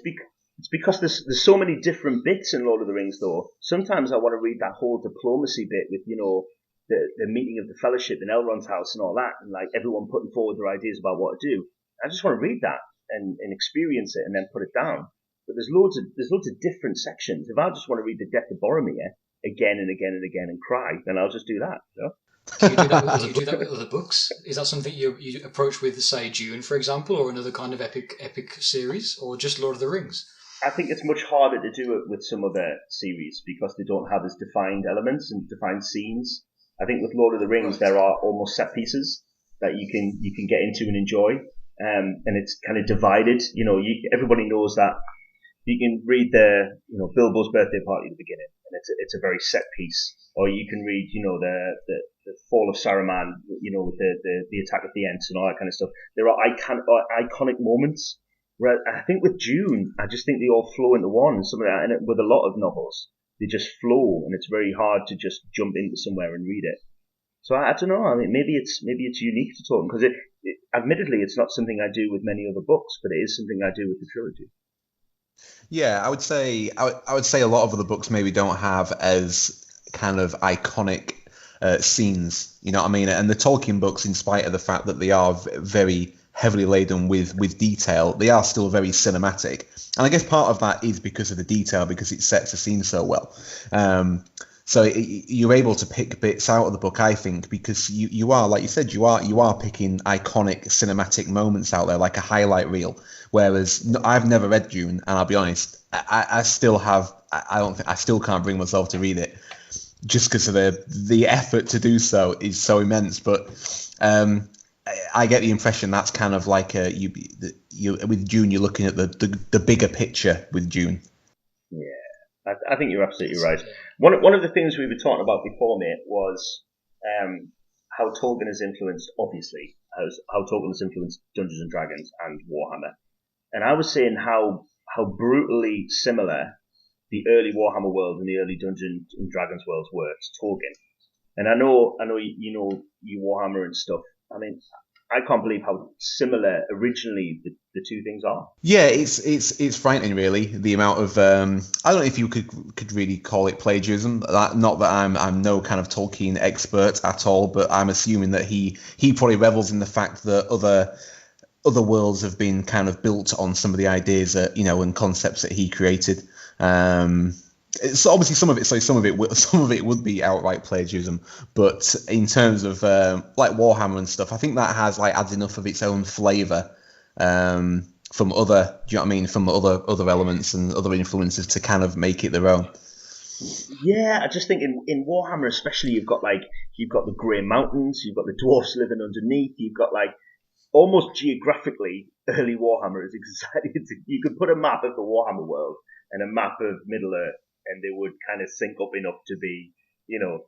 because there's so many different bits in Lord of the Rings, though. Sometimes I want to read that whole diplomacy bit with, you know, the meeting of the Fellowship in Elrond's house and all that, and like everyone putting forward their ideas about what to do. I just want to read that and experience it and then put it down. But there's loads of different sections. If I just want to read the Death of Boromir again and again and again and cry, then I'll just do that. You know? Do you do that with other books? Is that something you approach with, say, Dune, for example, or another kind of epic series, or just Lord of the Rings? I think it's much harder to do it with some other series because they don't have as defined elements and defined scenes. I think with Lord of the Rings, there are almost set pieces that you can get into and enjoy, and it's kind of divided. You know, everybody knows that you can read Bilbo's birthday party at the beginning, and it's a very set piece, or you can read the fall of Saruman, you know, with the attack of the Ents and all that kind of stuff. There are iconic moments. Where I think with Dune, I just think they all flow into one. And some of that, and with a lot of novels, they just flow, and it's very hard to just jump into somewhere and read it. So I don't know. I mean, maybe it's unique to Tolkien because admittedly, it's not something I do with many other books, but it is something I do with the trilogy. Yeah, I would say a lot of other books maybe don't have as kind of iconic scenes. You know what I mean? And the Tolkien books, in spite of the fact that they are very heavily laden with detail, they are still very cinematic. And I guess part of that is because of the detail, because it sets the scene so well. So you're able to pick bits out of the book, I think, because you are, like you said, you are picking iconic cinematic moments out there, like a highlight reel. Whereas I've never read Dune, and I'll be honest, I still can't bring myself to read it, just because of the effort to do so is so immense. But I get the impression that's kind of like you with Dune, you're looking at the bigger picture with Dune. Yeah, I think you're absolutely right. One of the things we were talking about before, mate, was how Tolkien has influenced, obviously, how Tolkien has influenced Dungeons and Dragons and Warhammer. And I was saying how brutally similar the early Warhammer world and the early Dungeons and Dragons worlds were to Tolkien. And I know you know you Warhammer and stuff. I mean, I can't believe how similar originally the two things are. Yeah, it's frightening, really. The amount of I don't know if you could really call it plagiarism. Not that I'm no kind of Tolkien expert at all, but I'm assuming that he probably revels in the fact that other worlds have been kind of built on some of the ideas that, you know, and concepts that he created. So obviously some of it would be outright plagiarism, but in terms of like Warhammer and stuff, I think that adds enough of its own flavour from other, do you know what I mean, from other elements and other influences to kind of make it their own. Yeah, I just think in Warhammer especially, you've got the Grey Mountains, you've got the dwarfs living underneath, you've got like almost geographically, early Warhammer is exactly. You could put a map of the Warhammer world and a map of Middle Earth, and they would kind of sync up enough to be,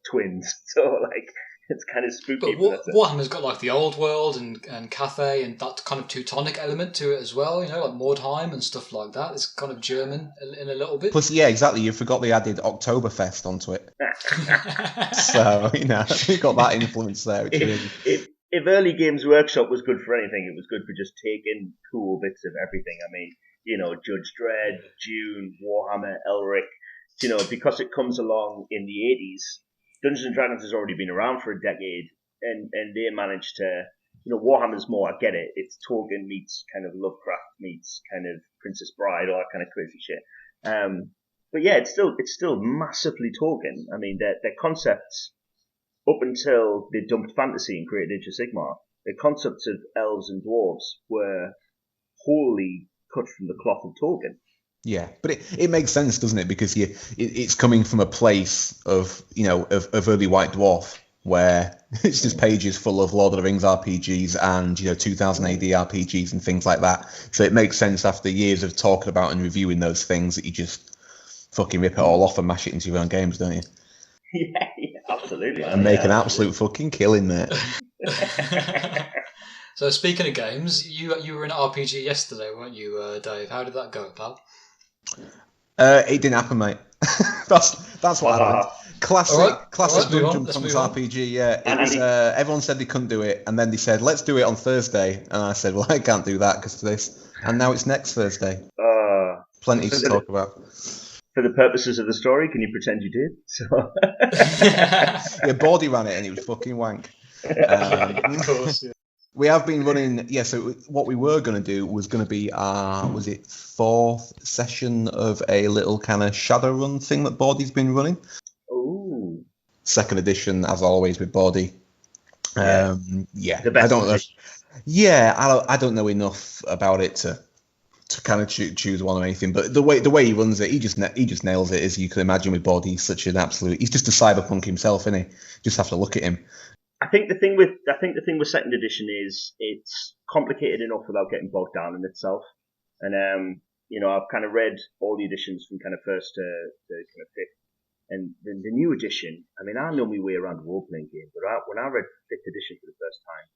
twins. So like, it's kind of spooky. But Warhammer's got like the old world and Cathay and that kind of Teutonic element to it as well. Like Mordheim and stuff like that. It's kind of German in a little bit. Plus, yeah, exactly. You forgot they added Oktoberfest onto it. So we got that influence there. If early Games Workshop was good for anything, it was good for just taking cool bits of everything. I mean, Judge Dredd, Dune, Warhammer, Elric, because it comes along in the 80s, Dungeons and Dragons has already been around for a decade, and they managed to, Warhammer's more, I get it, it's Tolkien meets kind of Lovecraft meets kind of Princess Bride, all that kind of crazy shit. But yeah, it's still massively Tolkien. I mean, their concepts, up until they dumped fantasy and created Age of Sigmar, the concepts of elves and dwarves were wholly cut from the cloth of Tolkien. Yeah, but it makes sense, doesn't it? Because it's coming from a place of early White Dwarf, where it's just pages full of Lord of the Rings RPGs and 2000 AD RPGs and things like that. So it makes sense after years of talking about and reviewing those things that you just fucking rip it all off and mash it into your own games, don't you? Yeah, absolutely. And make an absolute fucking killing, mate. So speaking of games, you were in an RPG yesterday, weren't you, Dave? How did that go, pal? It didn't happen, mate. that's what happened. Classic Dungeon Punks RPG. Yeah, it was. Everyone said they couldn't do it, and then they said, "Let's do it on Thursday." And I said, "Well, I can't do that because of this." And now it's next Thursday. Plenty to talk about. For the purposes of the story, can you pretend you did? So. Yeah, Bawdy ran it, and it was fucking wank. Of course. Yeah. We have been running, so what we were going to do was going to be our, was it 4th session of a little kind of Shadowrun thing that Bawdy's been running. Ooh. 2nd edition, as always, with Bawdy. Yeah. The best I don't know. edition. Yeah, I don't know enough about it to kind of choose one or anything, but the way he runs it, he just nails it, as you can imagine with Bawdy. He's such an absolute, he's just a cyberpunk himself, isn't he? Just have to look at him. I think the thing with 2nd edition is it's complicated enough without getting bogged down in itself. And I've kind of read all the editions from kind of 1st to kind of 5th, and the new edition. I mean, I know my way around a role playing game, but when I read 5th edition for the first time,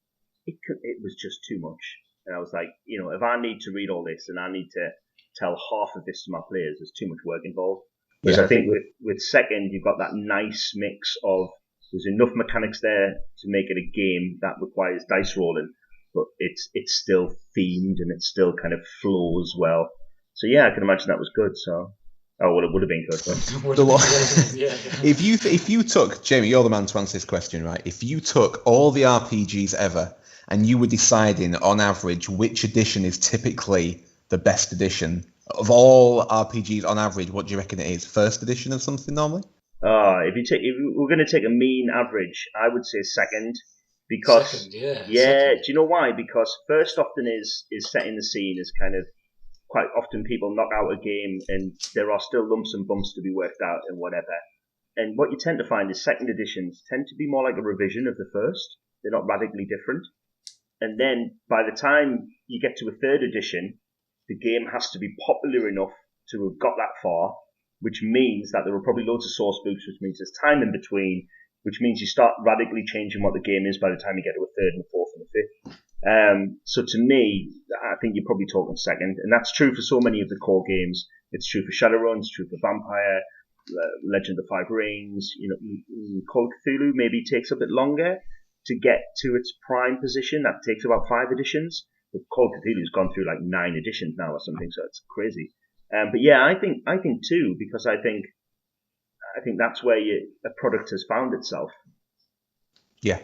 it was just too much. And I was like, if I need to read all this and I need to tell half of this to my players, there's too much work involved. Whereas I think with 2nd, you've got that nice mix of. There's enough mechanics there to make it a game that requires dice rolling, but it's still themed and it still kind of flows well. So yeah, I can imagine that was good. So, well, it would have been good. Yeah. If you took, Jamie, you're the man to answer this question, right? If you took all the RPGs ever and you were deciding on average which edition is typically the best edition of all RPGs on average, what do you reckon it is? 1st edition of something normally? If we're going to take a mean average, I would say 2nd, because Second, yeah. Do you know why? Because 1st often is setting the scene, is kind of quite often people knock out a game and there are still lumps and bumps to be worked out and whatever. And what you tend to find is 2nd editions tend to be more like a revision of the 1st. They're not radically different. And then by the time you get to a 3rd edition, the game has to be popular enough to have got that far, which means that there are probably loads of source books, which means there's time in between, which means you start radically changing what the game is by the time you get to a 3rd and a 4th and a 5th. So to me, I think you're probably talking 2nd, and that's true for so many of the core games. It's true for Shadowrun, it's true for Vampire, Legend of the Five Rings. Call of Cthulhu maybe takes a bit longer to get to its prime position. That takes about 5 editions. But Call of Cthulhu's gone through like 9 editions now or something, so it's crazy. But yeah, I think too, because I think that's where a product has found itself. Yeah.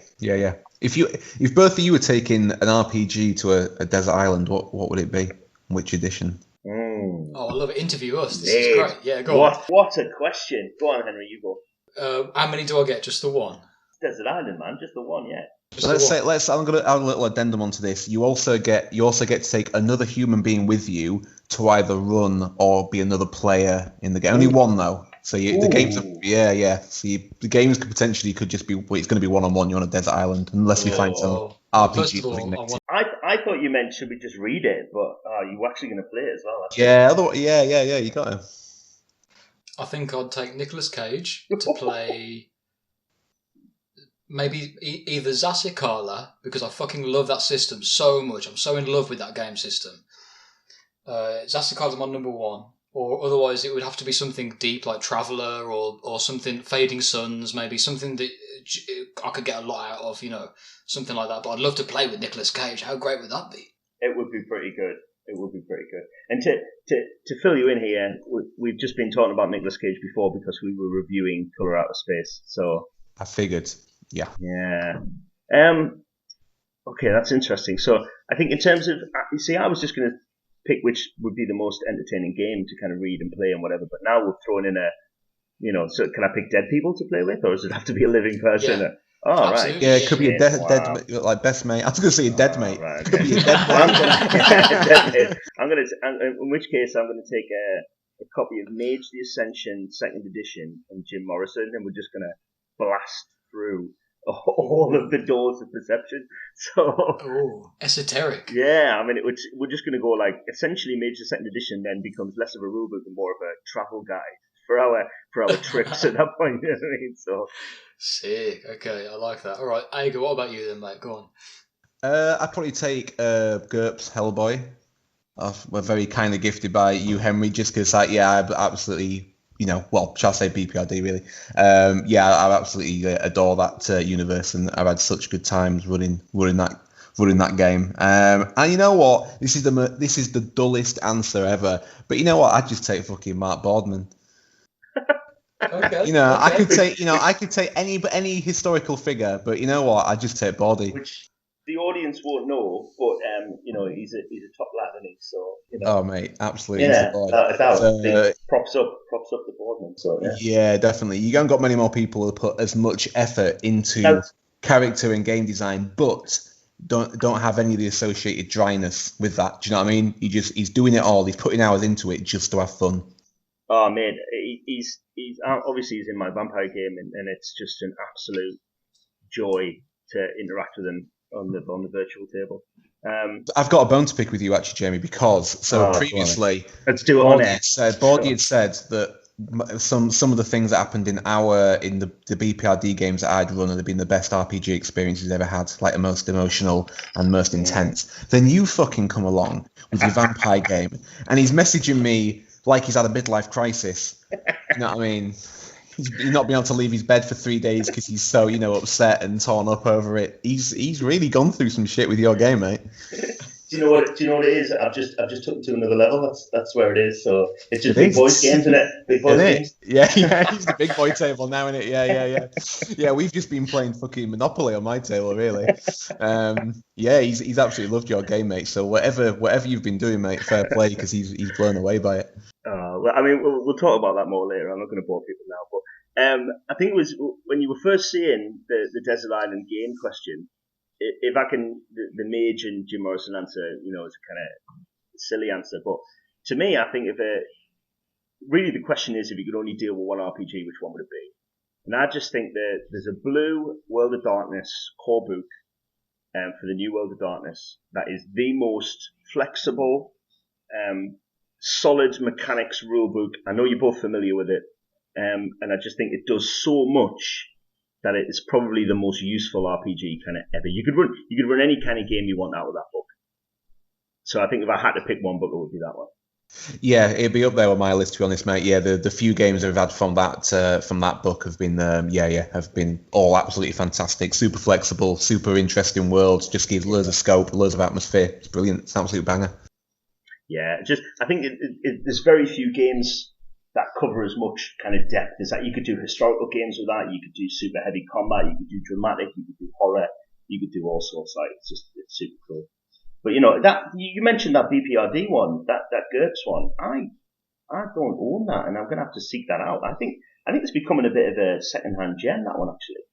If both of you were taking an RPG to a desert island, what would it be? Which edition? Mm. Oh, I love it. Interview us. This is great. Yeah, go on. What a question. Go on, Henry, you go. How many do I get? Just the one? Desert Island, man. Just the one, yeah. I'm going to add a little addendum onto this. You also get to take another human being with you to either run or be another player in the game. Only one though. So the games, So the games could just be. It's going to be 1-on-1. You're on a desert island unless you find some RPG. I I thought you meant should we just read it, but you actually going to play it as well. Yeah. You got him. I think I'd take Nicolas Cage to play maybe either Zasikala, because I fucking love that system so much. I'm so in love with that game system. Zasikala's my number one. Or otherwise it would have to be something deep like Traveller or something, Fading Suns, maybe something that I could get a lot out of, something like that. But I'd love to play with Nicolas Cage. How great would that be? It would be pretty good. And to fill you in here, we've just been talking about Nicolas Cage before because we were reviewing Colour Out of Space. So I figured, yeah. Okay, that's interesting. So I think in terms of, I was just going to pick which would be the most entertaining game to kind of read and play and whatever. But now we've thrown in so can I pick dead people to play with, or does it have to be a living person? Yeah. Oh, Absolutely. right. Yeah, it could be a dead like best mate. I was going to say a dead mate. Right, Could okay. be a dead mate. In which case I'm going to take a copy of Mage the Ascension 2nd edition and Jim Morrison, and we're just going to blast through all of the doors of perception. So, esoteric. Yeah, I mean, we're just going to go like essentially Mage the 2nd edition then becomes less of a rulebook and more of a travel guide for our trips at that point. You know what I mean? So. Sick. Okay, I like that. All right, Aiga, what about you then, mate? Go on. I'd probably take GURPS Hellboy. We're very kind of gifted by you, Henry, just because, I absolutely, shall I say BPRD, really? I absolutely adore that universe, and I've had such good times running that game. And you know what? This is the dullest answer ever. But you know what? I'd just take fucking Mark Boardman. Okay. I could take any historical figure, but you know what? I just take Body. Which the audience won't know, but he's a top lad, isn't he? So Oh mate, absolutely. Yeah, props up the Boardman. So yeah, definitely. You haven't got many more people who put as much effort into character and game design, but don't have any of the associated dryness with that. Do you know what I mean? He's doing it all. He's putting hours into it just to have fun. Oh man, he's obviously he's in my vampire game, and it's just an absolute joy to interact with him on the virtual table. I've got a bone to pick with you actually, Jamie, because previously, let's do it on air. Bordy had said that some of the things that happened in the BPRD games that I'd run had been the best RPG experiences he's ever had, like the most emotional and most intense. Then you fucking come along with your vampire game, and he's messaging me like he's had a midlife crisis. You know what I mean? He's not been able to leave his bed for 3 days because he's so, upset and torn up over it. He's really gone through some shit with your game, mate. Do you know what it is? I've just took it to another level. That's where it is. So it's just big boys games, isn't it? Big boys games. Yeah. He's the big boy table now, isn't it? Yeah. Yeah, we've just been playing fucking Monopoly on my table, really. He's absolutely loved your game, mate. So whatever you've been doing, mate, fair play, because he's blown away by it. Well, I mean, we'll talk about that more later. I'm not going to bore people now, but I think it was when you were first seeing the Desert Island game question. If I can, the Mage and Jim Morrison answer, is a kind of silly answer, but to me, I think really the question is if you could only deal with one RPG, which one would it be? And I just think that there's a blue World of Darkness core book for the new World of Darkness that is the most flexible, solid mechanics rulebook. I know you're both familiar with it, and I just think it does so much that it is probably the most useful RPG kind of ever. You could run any kind of game you want out of that book. So I think if I had to pick one book, it would be that one. Yeah, it'd be up there on my list, to be honest, mate. Yeah, the few games I've had from that book have been have been all absolutely fantastic, super flexible, super interesting worlds. Just gives loads of scope, loads of atmosphere. It's brilliant. It's an absolute banger. Yeah, I think there's very few games that cover as much kind of depth as that. You could do historical games with that. You could do super heavy combat. You could do dramatic. You could do horror. You could do all sorts. It's super cool. But that you mentioned that BPRD one, that GURPS one. I don't own that, and I'm gonna have to seek that out. I think it's becoming a bit of a second-hand gem, that one actually.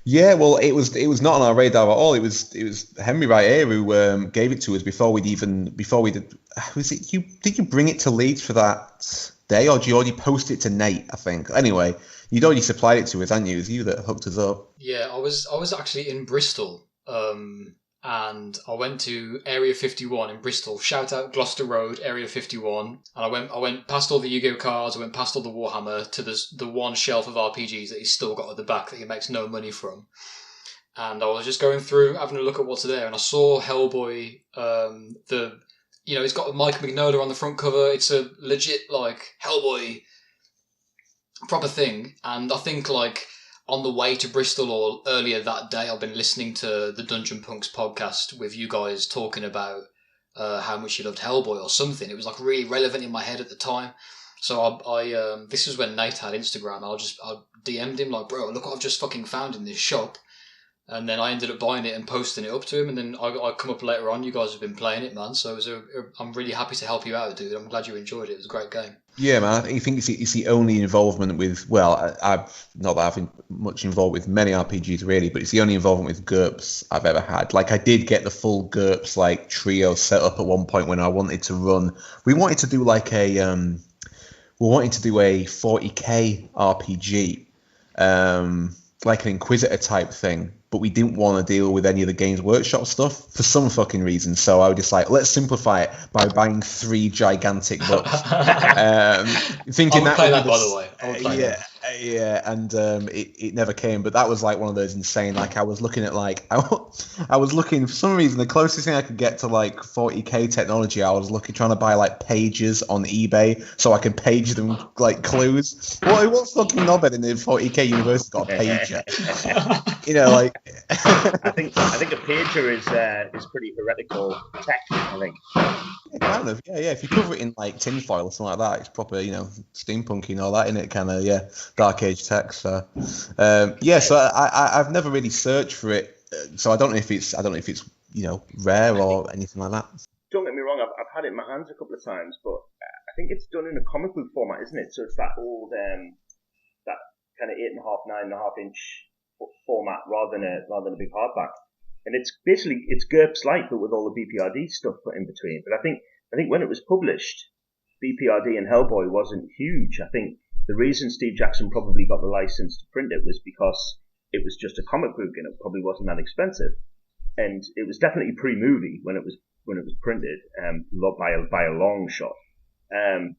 Yeah, well, it was not on our radar at all. It was Henry right here who gave it to us before we did. Was it you? Did you bring it to Leeds for that day, or did you already post it to Nate? I think. Anyway, you'd already supplied it to us, hadn't you? It was you that hooked us up. Yeah, I was actually in Bristol, and I went to Area 51 in Bristol. Shout out Gloucester Road, Area 51. And I went past all the Yu-Gi-Oh cards, I went past all the Warhammer to the one shelf of RPGs that he's still got at the back that he makes no money from. And I was just going through, having a look at what's there, and I saw Hellboy, it's got Mike Mignola on the front cover. It's a legit, Hellboy proper thing. And I think, on the way to Bristol or earlier that day, I've been listening to the Dungeon Punks podcast with you guys talking about how much you loved Hellboy or something. It was really relevant in my head at the time. So I this was when Nate had Instagram. I DM'd him bro, look what I've just fucking found in this shop. And then I ended up buying it and posting it up to him. And then I come up later on. You guys have been playing it, man. So I'm really happy to help you out, dude. I'm glad you enjoyed it. It was a great game. Yeah, man. I think it's the only involvement with. Well, I've not that I've been much involved with many RPGs really, but it's the only involvement with GURPS I've ever had. I did get the full GURPS trio set up at one point when I wanted to run. We wanted to do a 40k RPG, an Inquisitor type thing. But we didn't want to deal with any of the Games Workshop stuff for some fucking reason. So I was just let's simplify it by buying 3 gigantic books. Thinking I would play that, by the way. I would play that. Yeah, and it never came. But that was one of those insane. I was looking at I was looking for some reason the closest thing I could get to 40k technology. I was trying to buy pages on eBay so I could page them clues. What fucking knobhead in the 40k universe got a pager? I think a pager is pretty heretical tech. I think. Yeah, kind of. Yeah. If you cover it in tinfoil or something like that, it's proper, steampunky and all that in it. Kind of, dark age tech. So, So I've never really searched for it. So I don't know if it's rare or anything like that. Don't get me wrong. I've had it in my hands a couple of times, but I think it's done in a comic book format, isn't it? So it's that old that kind of 8.5, 9.5 inch format rather than a big hardback, and it's GURPS Lite but with all the BPRD stuff put in between. But I think when it was published, BPRD and Hellboy wasn't huge. I think the reason Steve Jackson probably got the license to print it was because it was just a comic book and it probably wasn't that expensive, and it was definitely pre-movie when it was printed, by a long shot.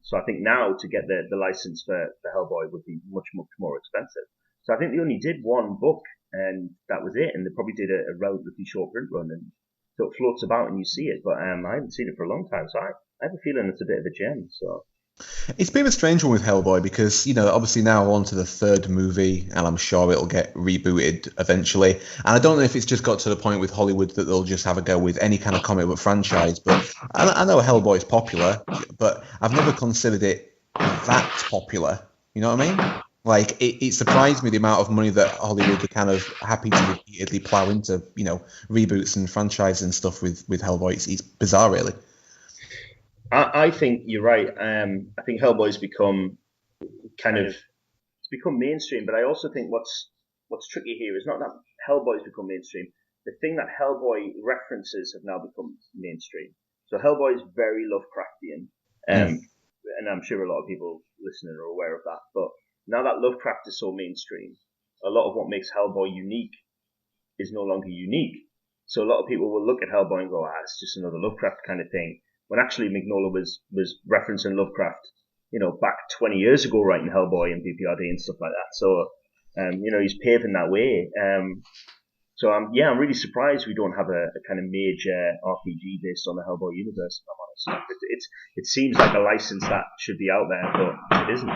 So I think now to get the license for Hellboy would be much more expensive. So I think they only did one book, and that was it. And they probably did a relatively short print run, and so it floats about and you see it. But I haven't seen it for a long time, so I have a feeling it's a bit of a gem. So it's been a strange one with Hellboy because obviously now we're on to the 3rd movie, and I'm sure it'll get rebooted eventually. And I don't know if it's just got to the point with Hollywood that they'll just have a go with any kind of comic book franchise. But I know Hellboy's popular, but I've never considered it that popular. You know what I mean? It surprised me the amount of money that Hollywood are kind of happy to repeatedly plow into, reboots and franchises and stuff with Hellboy. It's bizarre, really. I think you're right. I think Hellboy's become it's become mainstream, but I also think what's tricky here is not that Hellboy's become mainstream. The thing that Hellboy references have now become mainstream. So Hellboy is very Lovecraftian, and I'm sure a lot of people listening are aware of that. But now that Lovecraft is so mainstream, a lot of what makes Hellboy unique is no longer unique. So a lot of people will look at Hellboy and go, it's just another Lovecraft kind of thing. When actually Mignola was referencing Lovecraft, back 20 years ago, writing Hellboy and BPRD and stuff like that. So, he's paving that way. So I'm really surprised we don't have a kind of major RPG based on the Hellboy universe, if I'm honest. It seems like a license that should be out there, but it isn't.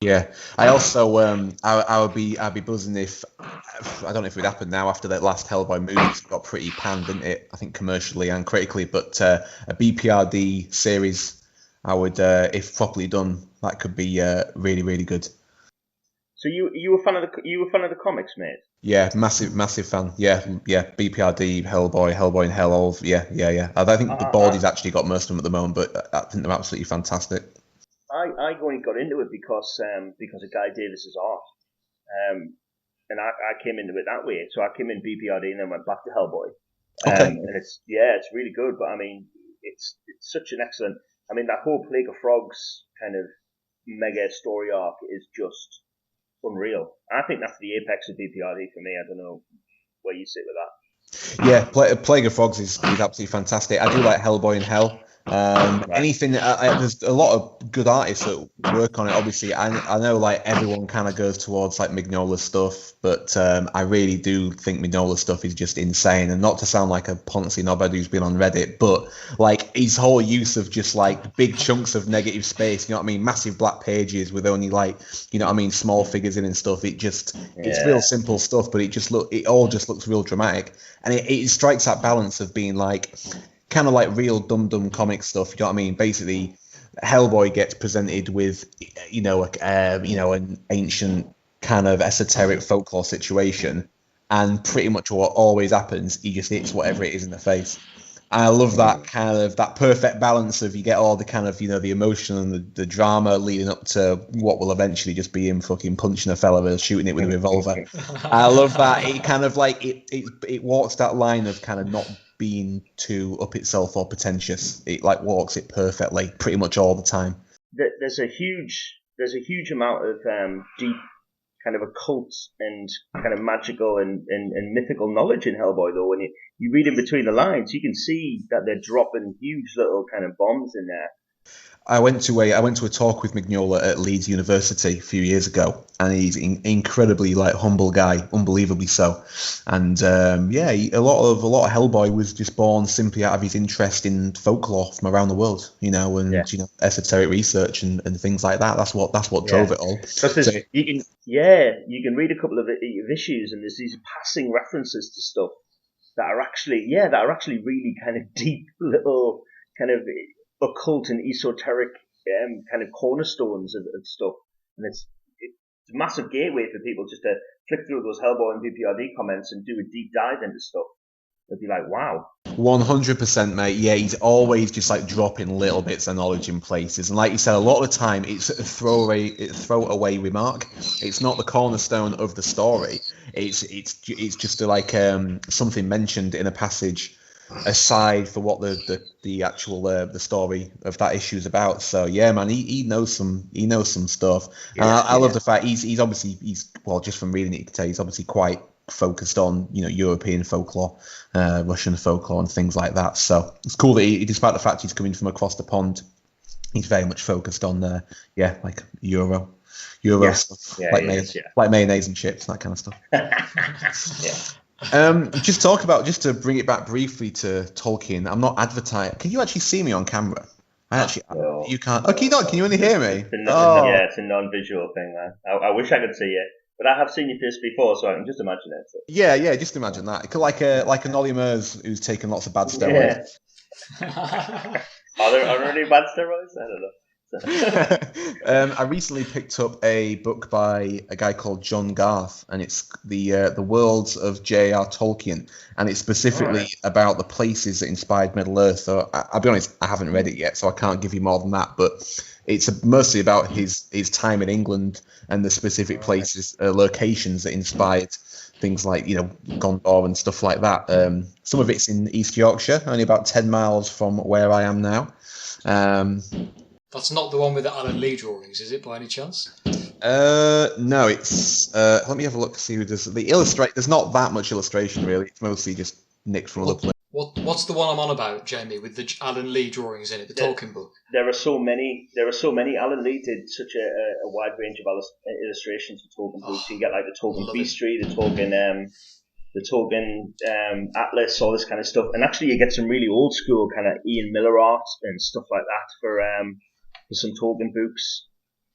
Yeah, I also I'd be buzzing if I don't know if it would happen now after that last Hellboy movie got pretty panned, didn't it? I think commercially and critically, but a BPRD series, I would if properly done, that could be really really good. So you were fan of the comics, mate? Yeah, massive fan. Yeah, BPRD, Hellboy and Hell. Yeah. I think the board actually got most of them at the moment, but I think they're absolutely fantastic. I only got into it because of Guy Davis's art, and I came into it that way. So I came in BPRD and then went back to Hellboy. Okay. And it's really good. But I mean, it's such an excellent. I mean, that whole Plague of Frogs kind of mega story arc is just unreal. I think that's the apex of BPRD for me. I don't know where you sit with that. Yeah, Plague of Frogs is absolutely fantastic. I do like Hellboy in Hell. Anything, there's a lot of good artists that work on it. Obviously, I know like everyone kind of goes towards like Mignola's stuff, but I really do think Mignola's stuff is just insane. And not to sound like a poncy knobhead who's been on Reddit, but like his whole use of just like big chunks of negative space, you know what I mean, massive black pages with only like, you know what I mean, small figures in and stuff. It's real simple stuff, but it all just looks real dramatic, and it strikes that balance of being like kind of like real dumb comic stuff. You know what I mean? Basically, Hellboy gets presented with, an ancient kind of esoteric folklore situation, and pretty much what always happens, he just hits whatever it is in the face. And I love that kind of that perfect balance of you get all the kind of the emotion and the drama leading up to what will eventually just be him fucking punching a fella and shooting it with a revolver. I love that it kind of like it walks that line of kind of not being too up itself or pretentious. It like walks it perfectly pretty much all the time. There's a huge amount of deep kind of occult and kind of magical and mythical knowledge in Hellboy, though. When you read in between the lines, you can see that they're dropping huge little kind of bombs in there. I went to a talk with Mignola at Leeds University a few years ago, and he's an incredibly like humble guy, unbelievably so. And a lot of Hellboy was just born simply out of his interest in folklore from around the world, esoteric research and things like that. That's what drove it all. You can read a couple of issues, and there's these passing references to stuff that are actually really kind of deep little kind of occult and esoteric kind of cornerstones of stuff, and it's a massive gateway for people just to flick through those Hellboy and BPRD comments and do a deep dive into stuff. They'd be like, wow. 100%, mate. Yeah, he's always just like dropping little bits of knowledge in places, and like you said, a lot of the time it's a throwaway remark. It's not the cornerstone of the story. It's just like something mentioned in a passage aside for what the actual the story of that issue is about. So yeah, man, he knows some stuff. And I love the fact he's obviously just from reading it you can tell he's obviously quite focused on European folklore, Russian folklore and things like that. So it's cool that despite the fact he's coming from across the pond, he's very much focused on like Euro stuff, like mayonnaise and chips, that kind of stuff. Just to bring it back briefly to Tolkien. I'm not advertising. Can you actually see me on camera? You can't. Oh, can you not? Can you only hear me? It's a non-visual thing, man. I wish I could see you, but I have seen your face before, so I can just imagine it. So. Yeah, just imagine that. Like a Nolly Mers who's taken lots of bad steroids. Yeah. Are there any bad steroids? I don't know. I recently picked up a book by a guy called John Garth, and it's the Worlds of J.R. Tolkien, and it's specifically about the places that inspired Middle Earth. So I'll be honest, I haven't read it yet, so I can't give you more than that. But it's mostly about his time in England and the specific places, locations that inspired things like Gondor and stuff like that. Some of it's in East Yorkshire, only about 10 miles from where I am now. That's not the one with the Alan Lee drawings, is it, by any chance? No, it's... let me have a look to see who does... There's not that much illustration, really. It's mostly just nicked from other places. What's the one I'm on about, Jamie, with the Alan Lee drawings in it, the Tolkien book? There are so many. Alan Lee did such a wide range of illustrations for Tolkien books. You get like the Tolkien Beastry, the Tolkien Atlas, all this kind of stuff. And actually you get some really old school kind of Ian Miller art and stuff like that for some Tolkien books.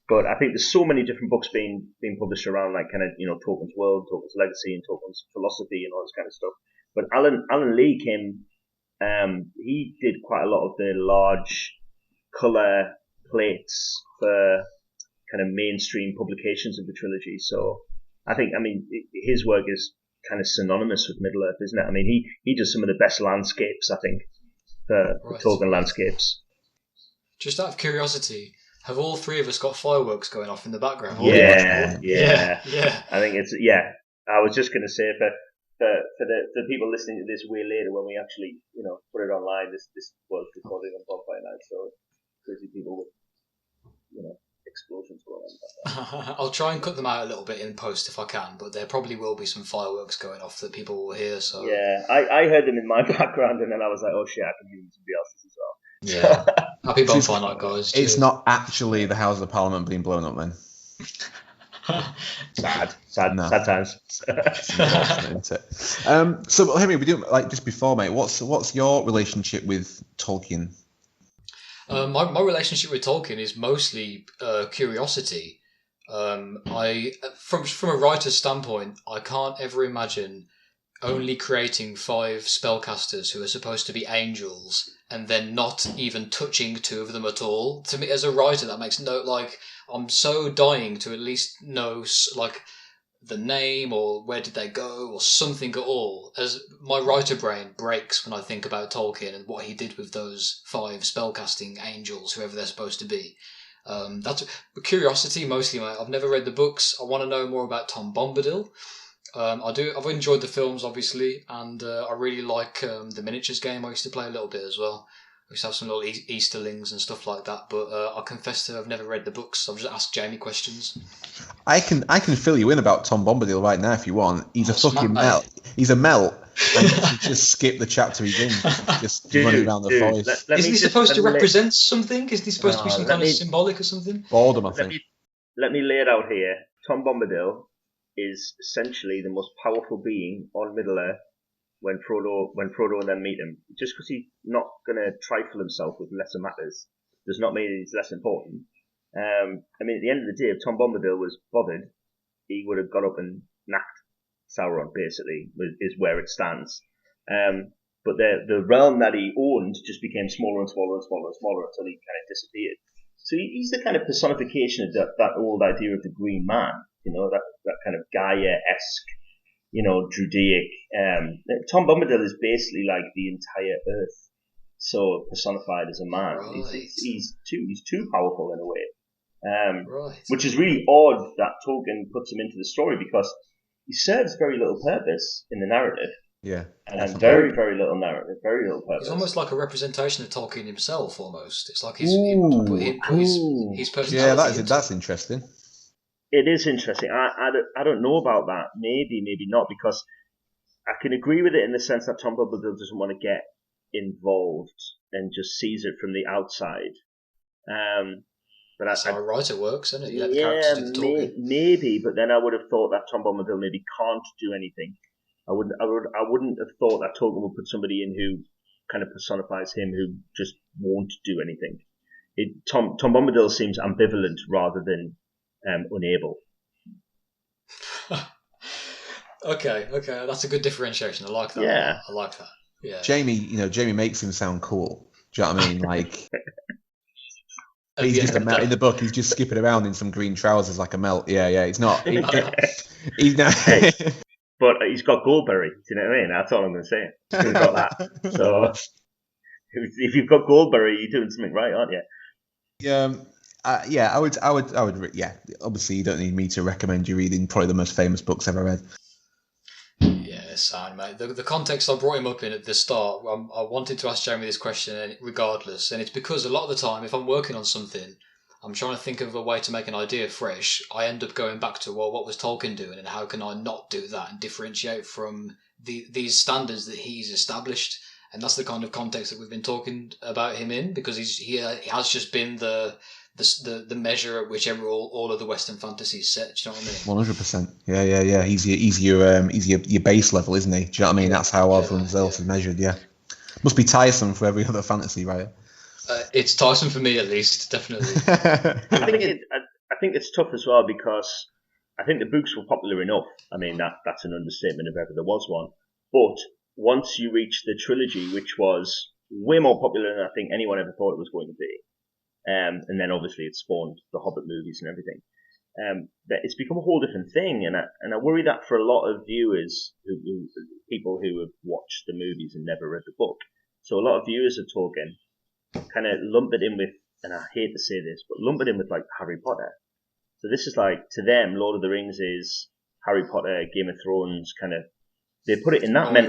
But I think there's so many different books being published around, like kind of Tolkien's World, Tolkien's Legacy, and Tolkien's Philosophy, and all this kind of stuff. But Alan Lee came. He did quite a lot of the large color plates for kind of mainstream publications of the trilogy. So I mean, his work is kind of synonymous with Middle Earth, isn't it? I mean, he does some of the best landscapes, I think, for Tolkien landscapes. Just out of curiosity, have all three of us got fireworks going off in the background? Yeah. I think it's I was just going to say for the people listening to this way later, when we actually put it online, this was recorded on Bonfire Night, so crazy people with explosions going on. I'll try and cut them out a little bit in post if I can, but there probably will be some fireworks going off that people will hear. So yeah, I heard them in my background, and then I was like, oh shit, I can hear somebody else's as well. Yeah, happy bonfire night, guys. It's not actually the House of Parliament being blown up then. Sad No. times. Isn't it? So Henry, we do like just before, mate. What's your relationship with Tolkien? My relationship with Tolkien is mostly curiosity. From a writer's standpoint, I can't ever imagine only creating 5 spellcasters who are supposed to be angels and then not even touching 2 of them at all. To me, as a writer, that makes I'm so dying to at least know the name or where did they go or something at all. As my writer brain breaks when I think about Tolkien and what he did with those 5 spellcasting angels, whoever they're supposed to be. That's curiosity mostly, mate. I've never read the books. I want to know more about Tom Bombadil. I've enjoyed the films, obviously, and I really like the miniatures game. I used to play a little bit as well. We used to have some little Easterlings and stuff like that, but I confess to I've never read the books. So I've just asked Jamie questions. I can fill you in about Tom Bombadil right now if you want. He's a fucking melt. He's a melt. And you should just skip the chapter he's in. Just running around the forest. Isn't he supposed to represent something? Isn't he supposed to be some kind of symbolic or something? Boredom, I think. Let me lay it out here. Tom Bombadil is essentially the most powerful being on Middle-earth when Frodo and them meet him. Just because he's not going to trifle himself with lesser matters does not mean he's less important. I mean, at the end of the day, if Tom Bombadil was bothered, he would have got up and knocked Sauron, basically, is where it stands. But the realm that he owned just became smaller and smaller and smaller and smaller until he kind of disappeared. So he's the kind of personification of that old idea of the Green Man, that kind of Gaia-esque, Druidic. Tom Bombadil is basically like the entire Earth, so personified as a man. Right. He's too powerful in a way, right. Which is really odd that Tolkien puts him into the story because he serves very little purpose in the narrative. Yeah, and very, very little narrative, very little purpose. He's almost like a representation of Tolkien himself, almost. It's like he put his personality. Yeah, that's interesting. It is interesting. I don't know about that. Maybe not, because I can agree with it in the sense that Tom Bombadil doesn't want to get involved and just sees it from the outside. But that's how a writer works, isn't it? You let the characters do the talking. Maybe, but then I would have thought that Tom Bombadil maybe can't do anything. I wouldn't have thought that Tolkien would put somebody in who kind of personifies him, who just won't do anything. Tom Bombadil seems ambivalent rather than unable. Okay, that's a good differentiation. I like that. Yeah, I like that. Yeah. Jamie makes him sound cool. Do you know what I mean? Like he's just a melt in the book. He's just skipping around in some green trousers like a melt. Yeah. He's not. He's not. Hey, but he's got Goldberry. Do you know what I mean? That's all I'm going to say. He's got that. So if you've got Goldberry, you're doing something right, aren't you? I would. Yeah, obviously, you don't need me to recommend you reading probably the most famous books ever read. Yeah, sound, mate. The context I brought him up in at the start, I wanted to ask Jamie this question regardless, and it's because a lot of the time, if I'm working on something, I'm trying to think of a way to make an idea fresh, I end up going back to, well, what was Tolkien doing, and how can I not do that and differentiate from these standards that he's established? And that's the kind of context that we've been talking about him in, because he has just been the measure at which all of the Western fantasies set. Do you know what I mean? 100%. Yeah. He's your base level, isn't he? Do you know what I mean? That's how everyone else is measured. Yeah, must be tiresome for every other fantasy writer. It's tiresome for me, at least, definitely. I think it's tough as well because I think the books were popular enough. I mean, that's an understatement if ever there was one. But once you reach the trilogy, which was way more popular than I think anyone ever thought it was going to be, and then obviously it spawned the Hobbit movies and everything, that it's become a whole different thing. And I worry that for a lot of viewers, people who have watched the movies and never read the book, so a lot of viewers of Tolkien kind of lump it in with, and I hate to say this, but lump it in with like Harry Potter. So this is like, to them, Lord of the Rings is Harry Potter, Game of Thrones, kind of. They put it in that they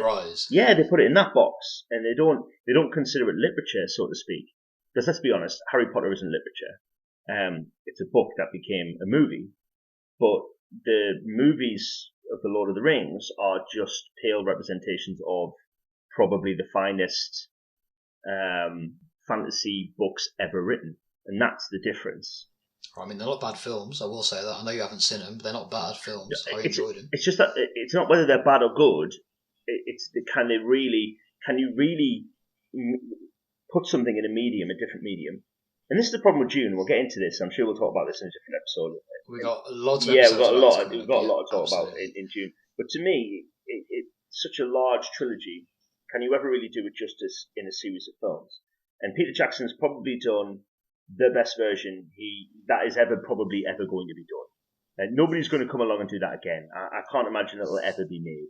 put it in that box, and they don't consider it literature, so to speak. Because let's be honest, Harry Potter isn't literature. It's a book that became a movie, but the movies of the Lord of the Rings are just pale representations of probably the finest fantasy books ever written, and that's the difference. I mean, they're not bad films. I will say that. I know you haven't seen them, but they're not bad films. I enjoyed them. It's just that it's not whether they're bad or good. It's can you really put something in a different medium? And this is the problem with Dune. We'll get into this. I'm sure we'll talk about this in a different episode. We got lots of episodes. We've got a lot to talk about in Dune. But to me, it's such a large trilogy. Can you ever really do it justice in a series of films? And Peter Jackson's probably done the best version that is probably ever going to be done. And nobody's going to come along and do that again. I can't imagine it'll ever be made.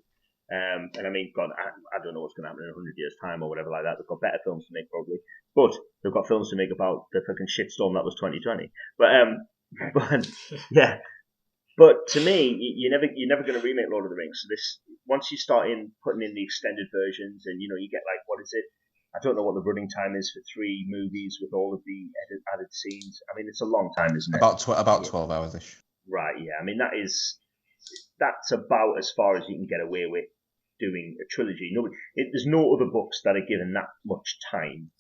And I mean, God, I don't know what's going to happen in 100 years' time or whatever like that. They've got better films to make probably, but they've got films to make about the fucking shitstorm that was 2020. But yeah. But to me, you're never going to remake Lord of the Rings. So once you start putting in the extended versions, and you get like, what is it? I don't know what the running time is for 3 movies with all of the added scenes. I mean, it's a long time, isn't it? About 12 hours ish. Right. Yeah. I mean, that's about as far as you can get away with doing a trilogy. There's no other books that are given that much time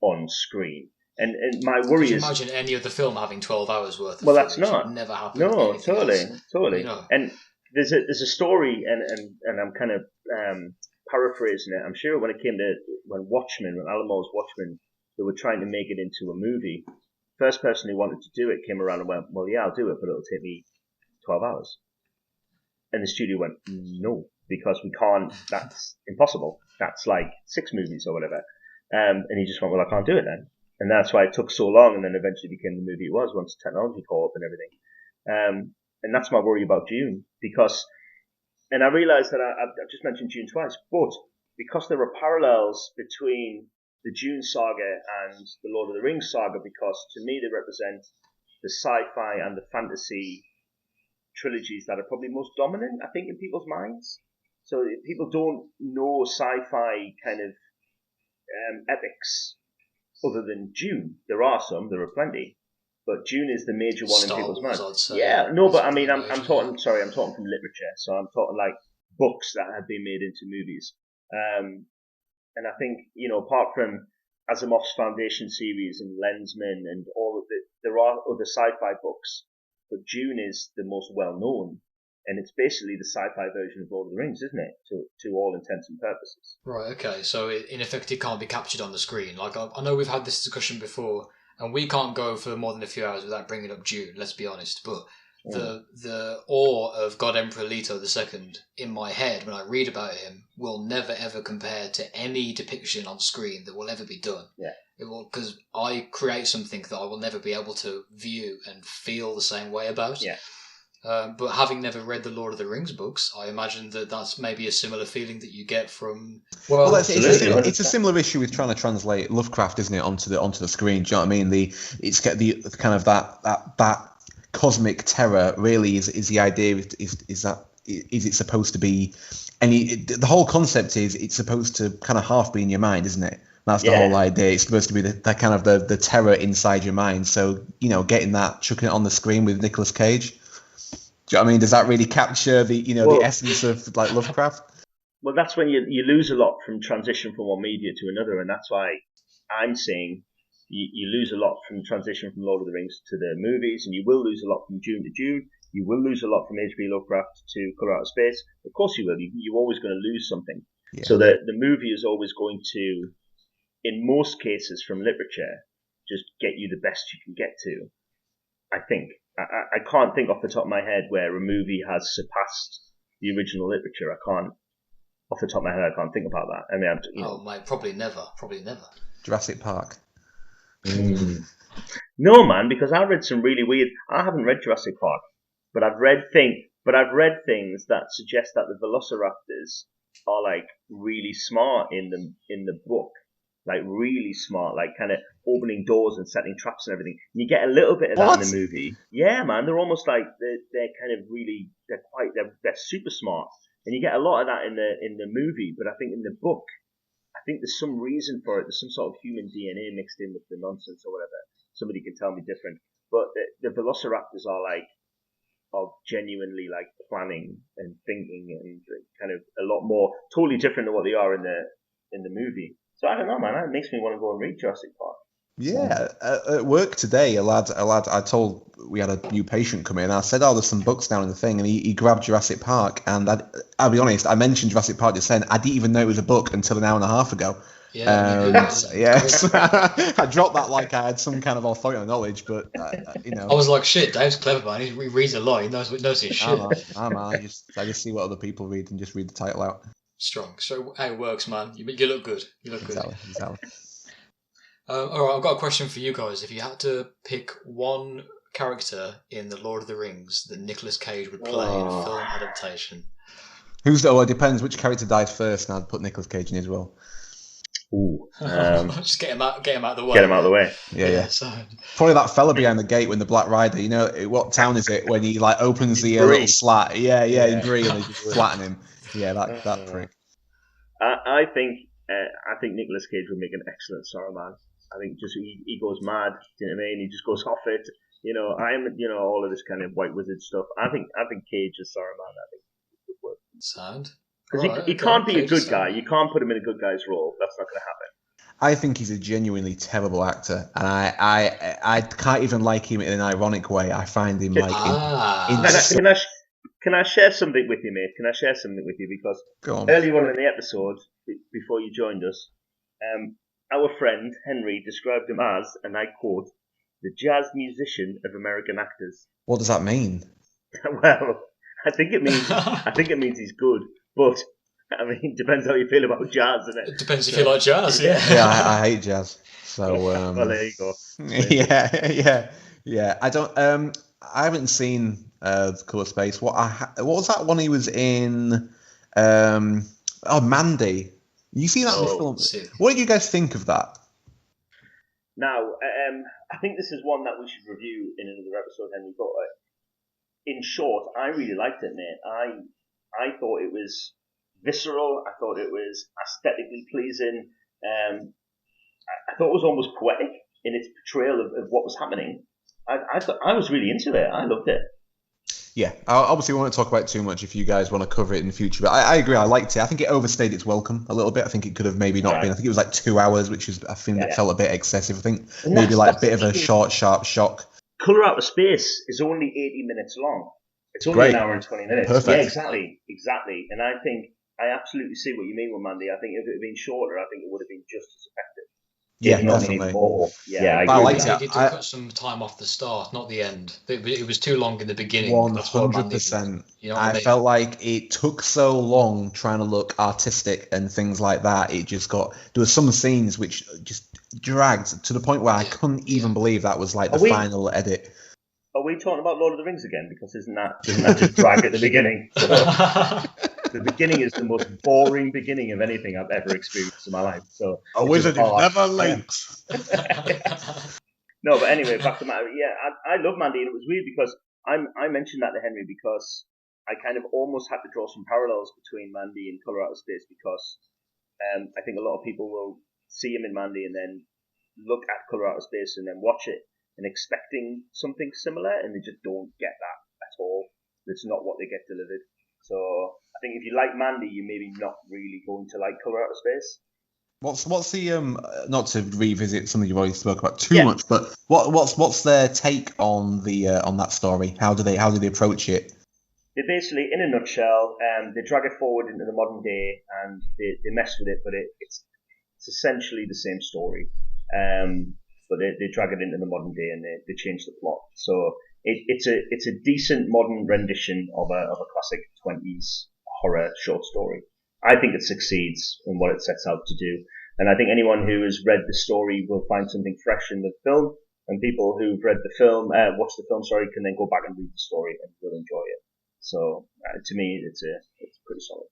on screen. And my worry is... imagine any other film having 12 hours worth of that's not. Never happened. No, totally. And there's a story, and I'm kind of paraphrasing it. I'm sure when Alan Moore's Watchmen, they were trying to make it into a movie. First person who wanted to do it came around and went, well, yeah, I'll do it, but it'll take me 12 hours. And the studio went, no, because we can't, that's impossible. That's like 6 movies or whatever. And he just went, well, I can't do it then. And that's why it took so long, and then eventually became the movie it was once technology caught up and everything. And that's my worry about Dune, and I realised that I've just mentioned Dune twice, but because there are parallels between the Dune saga and the Lord of the Rings saga, because to me they represent the sci-fi and the fantasy trilogies that are probably most dominant, I think, in people's minds. So people don't know sci-fi kind of epics other than Dune. There are plenty, but Dune is the major one in people's minds. Yeah, no, but I mean, I'm talking from literature, so I'm talking like books that have been made into movies. And I think, apart from Asimov's Foundation series and Lensman and all of there are other sci-fi books, but Dune is the most well-known. And it's basically the sci-fi version of Lord of the Rings, isn't it? To all intents and purposes. Right, okay. So in effect, it can't be captured on the screen. Like, I know we've had this discussion before, and we can't go for more than a few hours without bringing up Dune, let's be honest. But the awe of God Emperor Leto II in my head when I read about him will never ever compare to any depiction on screen that will ever be done. Yeah. It will, because I create something that I will never be able to view and feel the same way about. Yeah. But having never read the Lord of the Rings books, I imagine that's maybe a similar feeling that you get from. Well, it's a similar issue with trying to translate Lovecraft, isn't it, onto the screen? Do you know what I mean? It's got the kind of that cosmic terror. Really, is the idea is it supposed to be? The whole concept is it's supposed to kind of half be in your mind, isn't it? That's the whole idea. It's supposed to be the kind of the terror inside your mind. So getting that, chucking it on the screen with Nicolas Cage. Do you know what I mean? Does that really capture the the essence of like Lovecraft? Well, that's when you lose a lot from transition from one media to another, and that's why I'm saying you lose a lot from transition from Lord of the Rings to the movies, and you will lose a lot from Dune to Dune. You will lose a lot from H.P. Lovecraft to Color Out of Space. Of course you will. You're always going to lose something. Yeah. So the movie is always going to, in most cases from literature, just get you the best you can get to, I think. I can't think off the top of my head where a movie has surpassed the original literature. I can't, off the top of my head, I can't think about that. I mean, mate, probably never. Jurassic Park. No, man, because I read some really weird. I haven't read Jurassic Park, but I've read things that suggest that the Velociraptors are like really smart in the book. Like really smart, like kind of opening doors and setting traps and everything. And you get a little bit of that in the movie. Yeah, man, they're almost like they're kind of really they're super smart, and you get a lot of that in the movie. But I think in the book, I think there's some reason for it. There's some sort of human DNA mixed in with the nonsense or whatever. Somebody can tell me different. But the Velociraptors are like of genuinely like planning and thinking and kind of a lot more totally different than what they are in the movie. So I don't know, man. That makes me want to go and read Jurassic Park. Yeah, at work today, a lad, I told we had a new patient come in. I said, "Oh, there's some books down in the thing," and he grabbed Jurassic Park. And I'll be honest, I mentioned Jurassic Park just then. I didn't even know it was a book until an hour and a half ago. Yeah, Yes, I dropped that like I had some kind of authority knowledge, but I was like, shit, Dave's clever, man. He reads a lot. He knows his shit. Nah, man. I just see what other people read and just read the title out. Strong. So how it works, man. You look good. You look good. Exactly. All right, I've got a question for you guys. If you had to pick one character in the Lord of the Rings that Nicolas Cage would play in a film adaptation, it depends which character dies first, and I'd put Nicolas Cage in as well. Ooh, just get him out of the way. Get him out of the way. Yeah. So, probably that fella behind the gate when the Black Rider. You know what town is it when he like opens the little slat? Yeah, in Bree, and they just flatten him. Yeah, that prick. I think Nicolas Cage would make an excellent Saruman. I think just he goes mad. Do you know what I mean? He just goes off it. All of this kind of white wizard stuff. I think Cage is Saruman. I think would work. Sound. Because he can't be a good guy. You can't put him in a good guy's role. That's not going to happen. I think he's a genuinely terrible actor, and I can't even like him in an ironic way. I find him like. Can I share something with you, mate? Can I share something with you? Because earlier on in the episode, before you joined us, our friend Henry described him as, and I quote, the jazz musician of American actors. What does that mean? Well, I think it means he's good, but I mean, it depends how you feel about jazz, isn't it? It depends if you like jazz, yeah. Yeah, I hate jazz. So well, there you go. Yeah. I don't. I haven't seen The Colour Space. What was that one he was in? Mandy. You seen that film? What did you guys think of that? Now, I think this is one that we should review in another episode, Henry. But in short, I really liked it, mate. I thought it was visceral. I thought it was aesthetically pleasing. I thought it was almost poetic in its portrayal of what was happening. I was really into it. I loved it. Yeah, obviously we won't talk about it too much if you guys want to cover it in the future, but I agree, I liked it. I think it overstayed its welcome a little bit. I think it could have maybe not been. I think it was like 2 hours, which is, I think it felt a bit excessive. I think maybe like a bit of a short, sharp shock. Colour Out of Space is only 80 minutes long. It's only an hour and 20 minutes. Perfect. Yeah, exactly. And I think I absolutely see what you mean with Mandy. I think if it had been shorter, I think it would have been just as effective. Yeah, definitely. I liked it. They did cut some time off the start, not the end. It was too long in the beginning. 100%. You know what I mean? Felt like it took so long trying to look artistic and things like that. It just there were some scenes which just dragged to the point where I couldn't even believe that was like the final edit. Are we talking about Lord of the Rings again? Because isn't that just drag at the beginning? So, the beginning is the most boring beginning of anything I've ever experienced in my life. So a wizard is never late. No, but anyway, back to matter. Yeah, I love Mandy, and it was weird because I mentioned that to Henry because I kind of almost had to draw some parallels between Mandy and Colour Out of Space because I think a lot of people will see him in Mandy and then look at Colour Out of Space and then watch it and expecting something similar, and they just don't get that at all. It's not what they get delivered. So I think if you like Mandy, you're maybe not really going to like Colour Out of Space. What's the not to revisit something you've already spoke about too much, but what's their take on the on that story? How do they approach it? They basically, in a nutshell, they drag it forward into the modern day and they mess with it, but it's essentially the same story. But they drag it into the modern day and they change the plot. So it's a decent modern rendition of a classic 20s horror short story. I think it succeeds in what it sets out to do. And I think anyone who has read the story will find something fresh in the film. And people who've read the film, watched the film, can then go back and read the story and will enjoy it. So to me, it's pretty solid.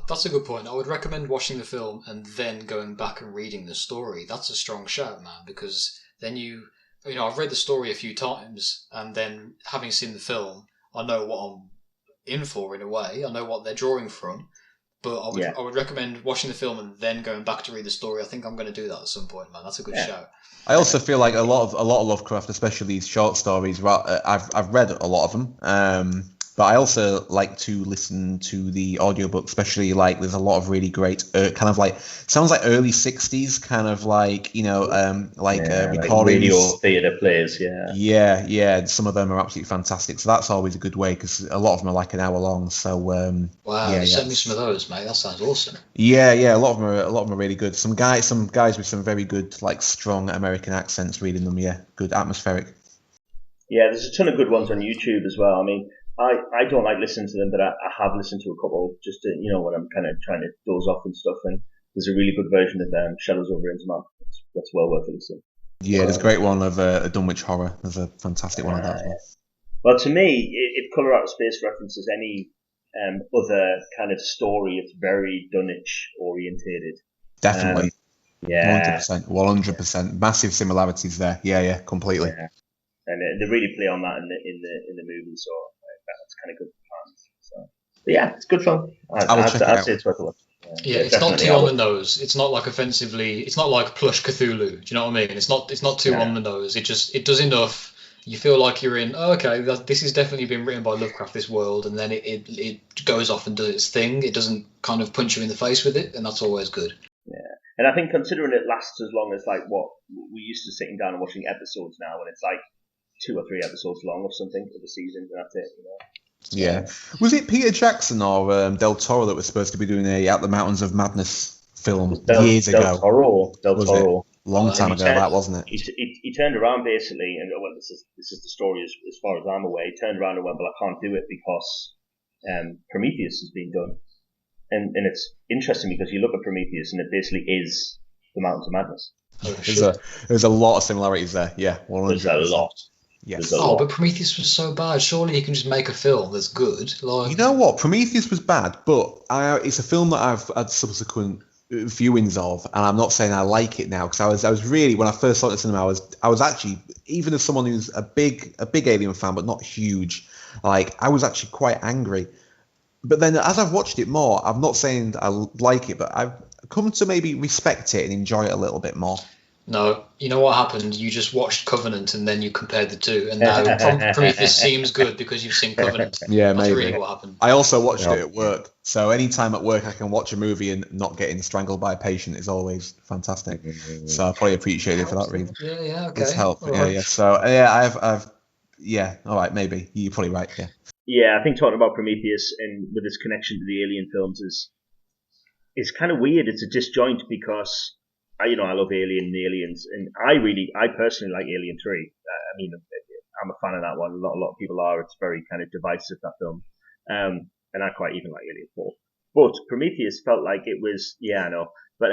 That's a good point. I would recommend watching the film and then going back and reading the story. That's a strong shout, man, because then I've read the story a few times, and then having seen the film, I know what I'm in for in a way. I know what they're drawing from. But Yeah. I would recommend watching the film and then going back to read the story. I think I'm going to do that at some point, man. That's a good show. I also feel like a lot of Lovecraft, especially these short stories. I've read a lot of them, but I also like to listen to the audiobook, especially like there's a lot of really great kind of like sounds like early '60s kind of like recordings. Like radio theatre plays. Yeah. Some of them are absolutely fantastic. So that's always a good way because a lot of them are like an hour long. So wow, send me some of those, mate. That sounds awesome. Yeah. A lot of them are really good. Some guys with some very good like strong American accents reading them. Yeah, good atmospheric. Yeah, there's a ton of good ones on YouTube as well. I mean, I don't like listening to them, but I have listened to a couple just to, when I'm kind of trying to doze off and stuff. And there's a really good version of Shadows over Innsmouth. That's well worth a listen. Yeah, there's a great one of a Dunwich Horror. There's a fantastic one of that as well. Well, to me, if Colour Out of Space references any other kind of story, it's very Dunwich orientated. Definitely. Yeah. 100%. Massive similarities there. Yeah, completely. Yeah. And they really play on that in the movie, so that's kind of good for fans. So, but yeah, it's a good film. I'd say it's worth a look. Yeah, it's not too on the nose. It's not like offensively. It's not like Plush Cthulhu. Do you know what I mean? It's not too on the nose. It does enough. You feel like you're in. Oh, okay, this has definitely been written by Lovecraft. This world, and then it goes off and does its thing. It doesn't kind of punch you in the face with it, and that's always good. Yeah, and I think considering it lasts as long as like what we're used to sitting down and watching episodes now, and it's like 2 or 3 episodes long or something for the season, and that's it. Yeah. Was it Peter Jackson or Del Toro that was supposed to be doing a At the Mountains of Madness film years ago? Del Toro. Long time ago, that wasn't it? He turned around basically, and well, this is the story as far as I'm aware. He turned around and went, "Well, I can't do it because Prometheus has been done." And it's interesting because you look at Prometheus and it basically is the Mountains of Madness. There's a lot of similarities there. Yeah, 100%. There's a lot. Yes. But Prometheus was so bad. Surely you can just make a film that's good. Like, you know what? Prometheus was bad, but it's a film that I've had subsequent viewings of, and I'm not saying I like it now because I was really, when I first saw it in the cinema, I was actually, even as someone who's a big Alien fan but not huge, like I was actually quite angry. But then as I've watched it more, I'm not saying I like it, but I've come to maybe respect it and enjoy it a little bit more. No, you know what happened? You just watched Covenant and then you compared the two, and now Prometheus seems good because you've seen Covenant. Yeah, That's maybe. really what happened. I also watched it at work, so anytime at work I can watch a movie and not getting strangled by a patient is always fantastic. So I probably appreciate it for that reason. Yeah, okay. It's help. All right. Yeah. So yeah, all right, maybe you're probably right. Yeah. Yeah, I think talking about Prometheus and with its connection to the Alien films is kind of weird. It's a disjoint because I love Alien and Aliens, and I personally like Alien 3. I mean, I'm a fan of that one. A lot of people are. It's very kind of divisive, that film. And I quite even like Alien 4. But Prometheus felt like it was, I know. But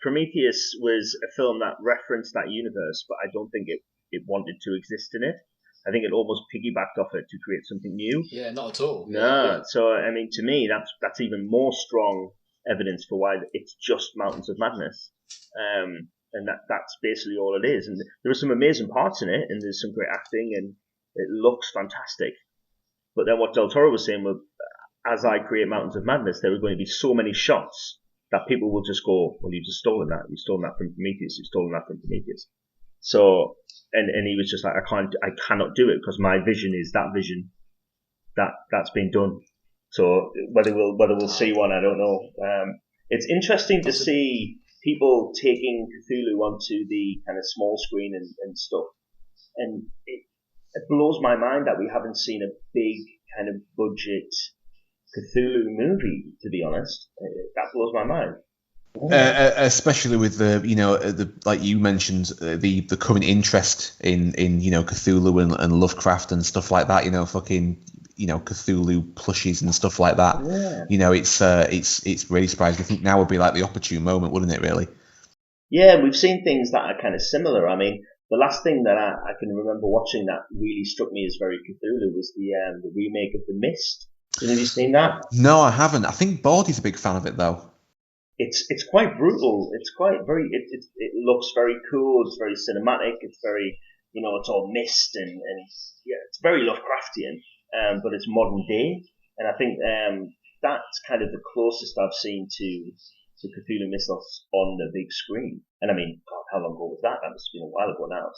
Prometheus was a film that referenced that universe, but I don't think it wanted to exist in it. I think it almost piggybacked off it to create something new. Yeah, not at all. No. Yeah. So, I mean, to me, that's even more strong evidence for why it's just Mountains of Madness. And that's basically all it is. And there are some amazing parts in it, and there's some great acting, and it looks fantastic. But then what Del Toro was saying was, as I create Mountains of Madness, there are going to be so many shots that people will just go, well, you've just stolen that. You've stolen that from Prometheus. You've stolen that from Prometheus. So, and he was just like, I cannot do it because my vision is that vision that's been done. So whether we'll see one, I don't know. It's interesting to see people taking Cthulhu onto the kind of small screen and stuff. And it blows my mind that we haven't seen a big kind of budget Cthulhu movie, to be honest. That blows my mind. Especially with the like you mentioned, the current interest in Cthulhu and Lovecraft and stuff like that. Cthulhu plushies and stuff like that. Yeah. It's really surprising. I think now would be like the opportune moment, wouldn't it? Really. Yeah, we've seen things that are kind of similar. I mean, the last thing that I can remember watching that really struck me as very Cthulhu was the remake of The Mist. Have you seen that? No, I haven't. I think Bordy's a big fan of it though. It's quite brutal. It's quite it looks very cool. It's very cinematic. It's very, it's all mist and yeah, it's very Lovecraftian. But it's modern day. And I think that's kind of the closest I've seen to Cthulhu Mythos on the big screen. And I mean, God, how long ago was that? That must have been a while ago now.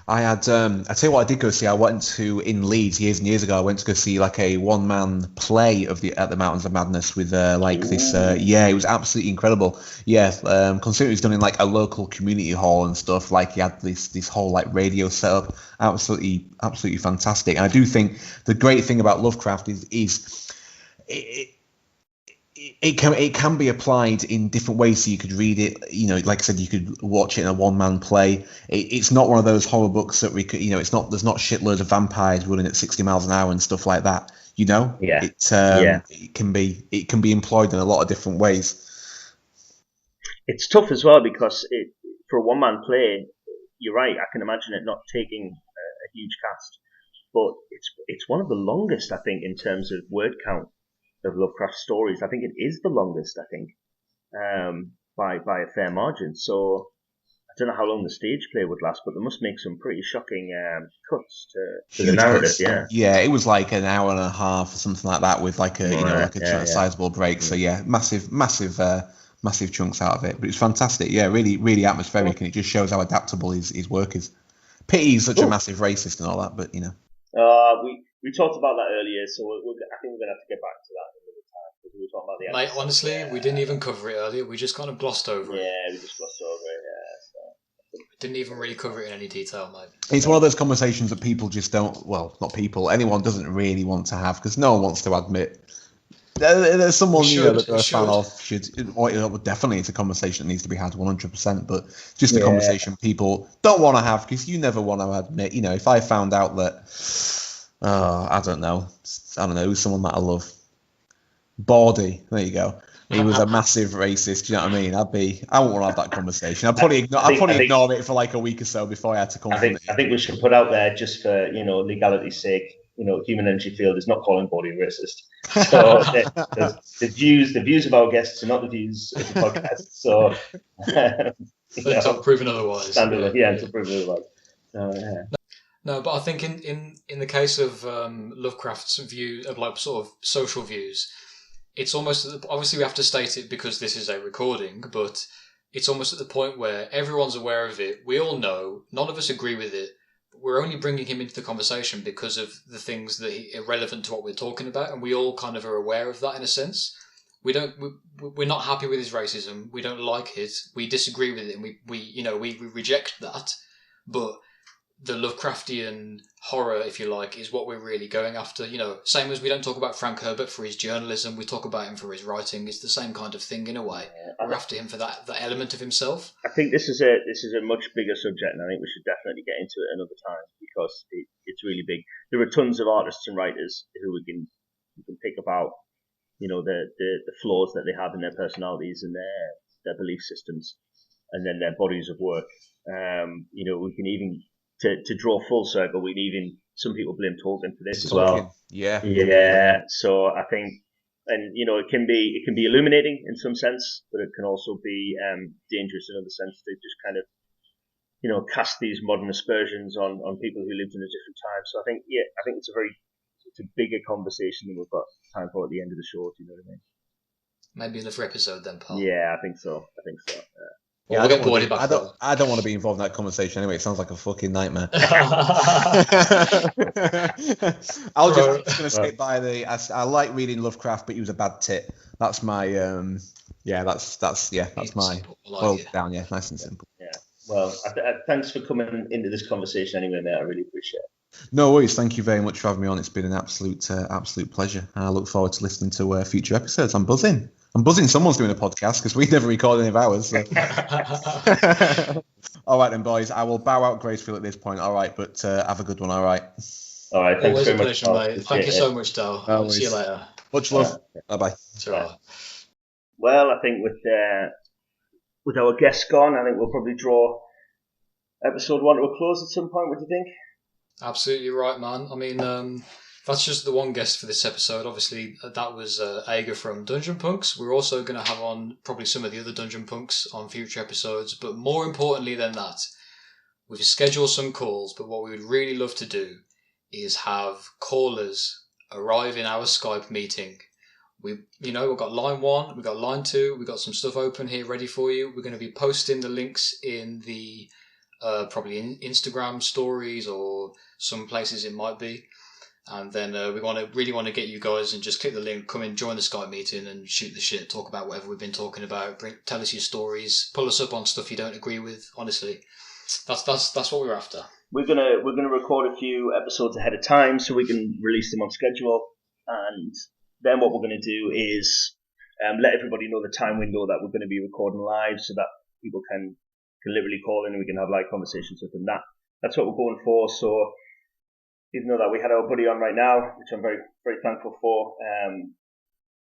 I had, I tell you what, I did go see. I went to in Leeds years and years ago. I went to go see like a one-man play of at the Mountains of Madness with this. Yeah, it was absolutely incredible. Yeah, considering it was done in like a local community hall and stuff. Like he had this whole like radio setup. Absolutely fantastic. And I do think the great thing about Lovecraft is it can be applied in different ways. So you could read it, like I said, you could watch it in a one-man play. It's not one of those horror books that we could, there's not shitloads of vampires running at 60 miles an hour and stuff like that. Yeah. It can be employed in a lot of different ways. It's tough as well because for a one-man play, you're right. I can imagine it not taking a huge cast, but it's one of the longest, I think, in terms of word count of Lovecraft stories. I think it is the longest, by a fair margin. So I don't know how long the stage play would last, but they must make some pretty shocking cuts to the narrative. Cuts. Yeah, it was like an hour and a half or something like that with like a sizable break. So yeah, massive chunks out of it. But it's fantastic. Yeah, really, really atmospheric, and it just shows how adaptable his work is. Pity he's such a massive racist and all that, but We talked about that earlier, so I think we're going to have to get back to that another time, because we were talking about the episode. Mate, honestly, we didn't even cover it earlier. We just kind of glossed over it. Yeah, we just glossed over it, So. Didn't even really cover it in any detail, mate. It's one of those conversations that people just don't, well, not people, anyone doesn't really want to have, because no one wants to admit. There's someone that they're a fan of definitely it's a conversation that needs to be had 100%, but just a conversation people don't want to have, because you never want to admit, if I found out that I don't know who's someone that I love, Bawdy, there you go, he was a massive racist, do you know what I mean? I wouldn't want to have that conversation. I'd probably ignored it for like a week or so before I had to confront it. I think we should put out there, just for legality's sake, Human Energy Field is not calling Bawdy racist. So the views of our guests are not the views of the podcast. So until proven otherwise. Until proven otherwise. No, but I think in the case of Lovecraft's view of like sort of social views, it's almost, obviously we have to state it because this is a recording, but it's almost at the point where everyone's aware of it. We all know, none of us agree with it. We're only bringing him into the conversation because of the things that are relevant to what we're talking about, and we all kind of are aware of that in a sense. We're not happy with his racism. We don't like it. We disagree with it, and we reject that. But the Lovecraftian horror, if you like, is what we're really going after. Same as we don't talk about Frank Herbert for his journalism, we talk about him for his writing. It's the same kind of thing in a way. We're after him for that element of himself. I think this is a much bigger subject, and I think we should definitely get into it another time, because it's really big. There are tons of artists and writers who we can pick about, the flaws that they have in their personalities and their belief systems, and then their bodies of work. We can even to draw full circle, some people blame Tolkien for this as well. Yeah. So I think, and it can be illuminating in some sense, but it can also be dangerous in other sense to just kind of cast these modern aspersions on people who lived in a different time. So I think it's a bigger conversation than we've got time for at the end of the show. Do you know what I mean? Maybe another episode then, Paul. Yeah, I think so. Well, we'll get Bawdy back. I don't want to be involved in that conversation anyway. It sounds like a fucking nightmare. I'm just going to skip by I like reading Lovecraft, but he was a bad tit. That's my that's my down. Yeah, nice and simple. Yeah. Well, thanks for coming into this conversation anyway, mate. I really appreciate it. No worries. Thank you very much for having me on. It's been an absolute pleasure. I look forward to listening to future episodes. I'm buzzing. Someone's doing a podcast, because we never record any of ours. So. All right then, boys. I will bow out gracefully at this point. All right, but have a good one. All right. All right. Thanks Always very a pleasure, much, mate. Thank you so much, Dal. No See you later. Much love. Bye-bye. Well, I think with our guests gone, I think we'll probably draw episode 1 to a close at some point. What do you think? Absolutely right, man. I mean, that's just the one guest for this episode. Obviously, that was Aga from Dungeon Punks. We're also going to have on probably some of the other Dungeon Punks on future episodes. But more importantly than that, we've scheduled some calls. But what we would really love to do is have callers arrive in our Skype meeting we've got line 1, we've got line 2, we've got some stuff open here ready for you. We're going to be posting the links in the probably in Instagram stories or some places it might be. And then we really want to get you guys and just click the link, come in, join the Skype meeting and shoot the shit, talk about whatever we've been talking about, tell us your stories, pull us up on stuff you don't agree with. Honestly, that's what we're after. We're gonna record a few episodes ahead of time so we can release them on schedule, and then what we're gonna do is let everybody know the time window that we're going to be recording live, so that people can literally call in and we can have live conversations with them. That's what we're going for. So even though that we had our buddy on right now, which I'm very, very thankful for,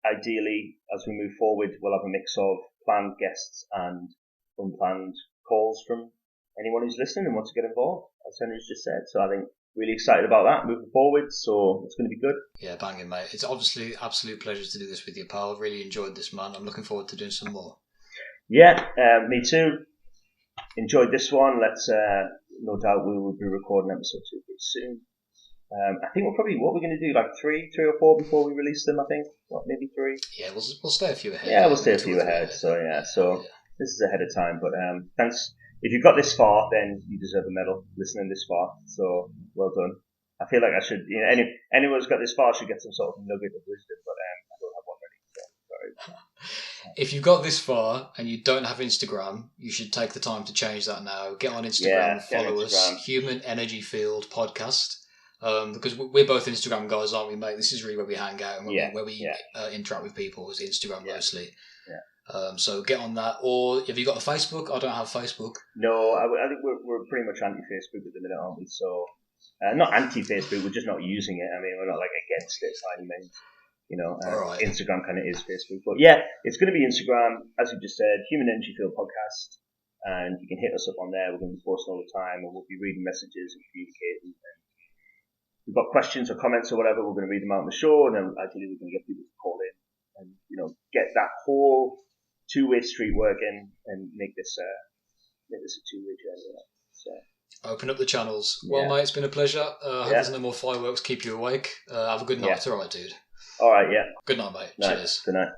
ideally, as we move forward, we'll have a mix of planned guests and unplanned calls from anyone who's listening and wants to get involved, as Henry's just said. So I think really excited about that moving forward. So it's going to be good. Yeah, banging, mate. It's obviously absolute pleasure to do this with you, pal. Really enjoyed this, man. I'm looking forward to doing some more. Yeah, me too. Enjoyed this one. Let's no doubt we will be recording episode 2 pretty soon. I think what we're going to do, like three or four before we release them. I think, maybe 3. Yeah, we'll stay a few ahead. Yeah, we'll stay a few ahead. So this is ahead of time. But thanks. If you've got this far, then you deserve a medal. Listening this far, so well done. I feel like I should. Anyone who's got this far should get some sort of nugget of wisdom. But I don't have one ready. So sorry. If you've got this far and you don't have Instagram, you should take the time to change that now. Get on Instagram, follow us, Human Energy Field Podcast. Because we're both Instagram guys, aren't we, mate? This is really where we hang out and where we interact with people is Instagram mostly. Yeah. So get on that. Or have you got a Facebook? I don't have Facebook. No, I think we're pretty much anti-Facebook at the minute, aren't we? So not anti-Facebook, we're just not using it. I mean, we're not like against it by any means. Right. Instagram kind of is Facebook, but yeah, it's going to be Instagram, as you just said, Human Energy Field Podcast, and you can hit us up on there. We're going to be posting all the time, and we'll be reading messages and communicating. We've got questions or comments or whatever, we're going to read them out on the show, and then ideally we're going to get people to call in and get that whole two-way street working and make this a two-way journey. So open up the channels. Well, mate, it's been a pleasure. I hope there's no more fireworks keep you awake. Have a good night. All right, dude. All right, yeah. Good night, mate. Night. Cheers. Good night.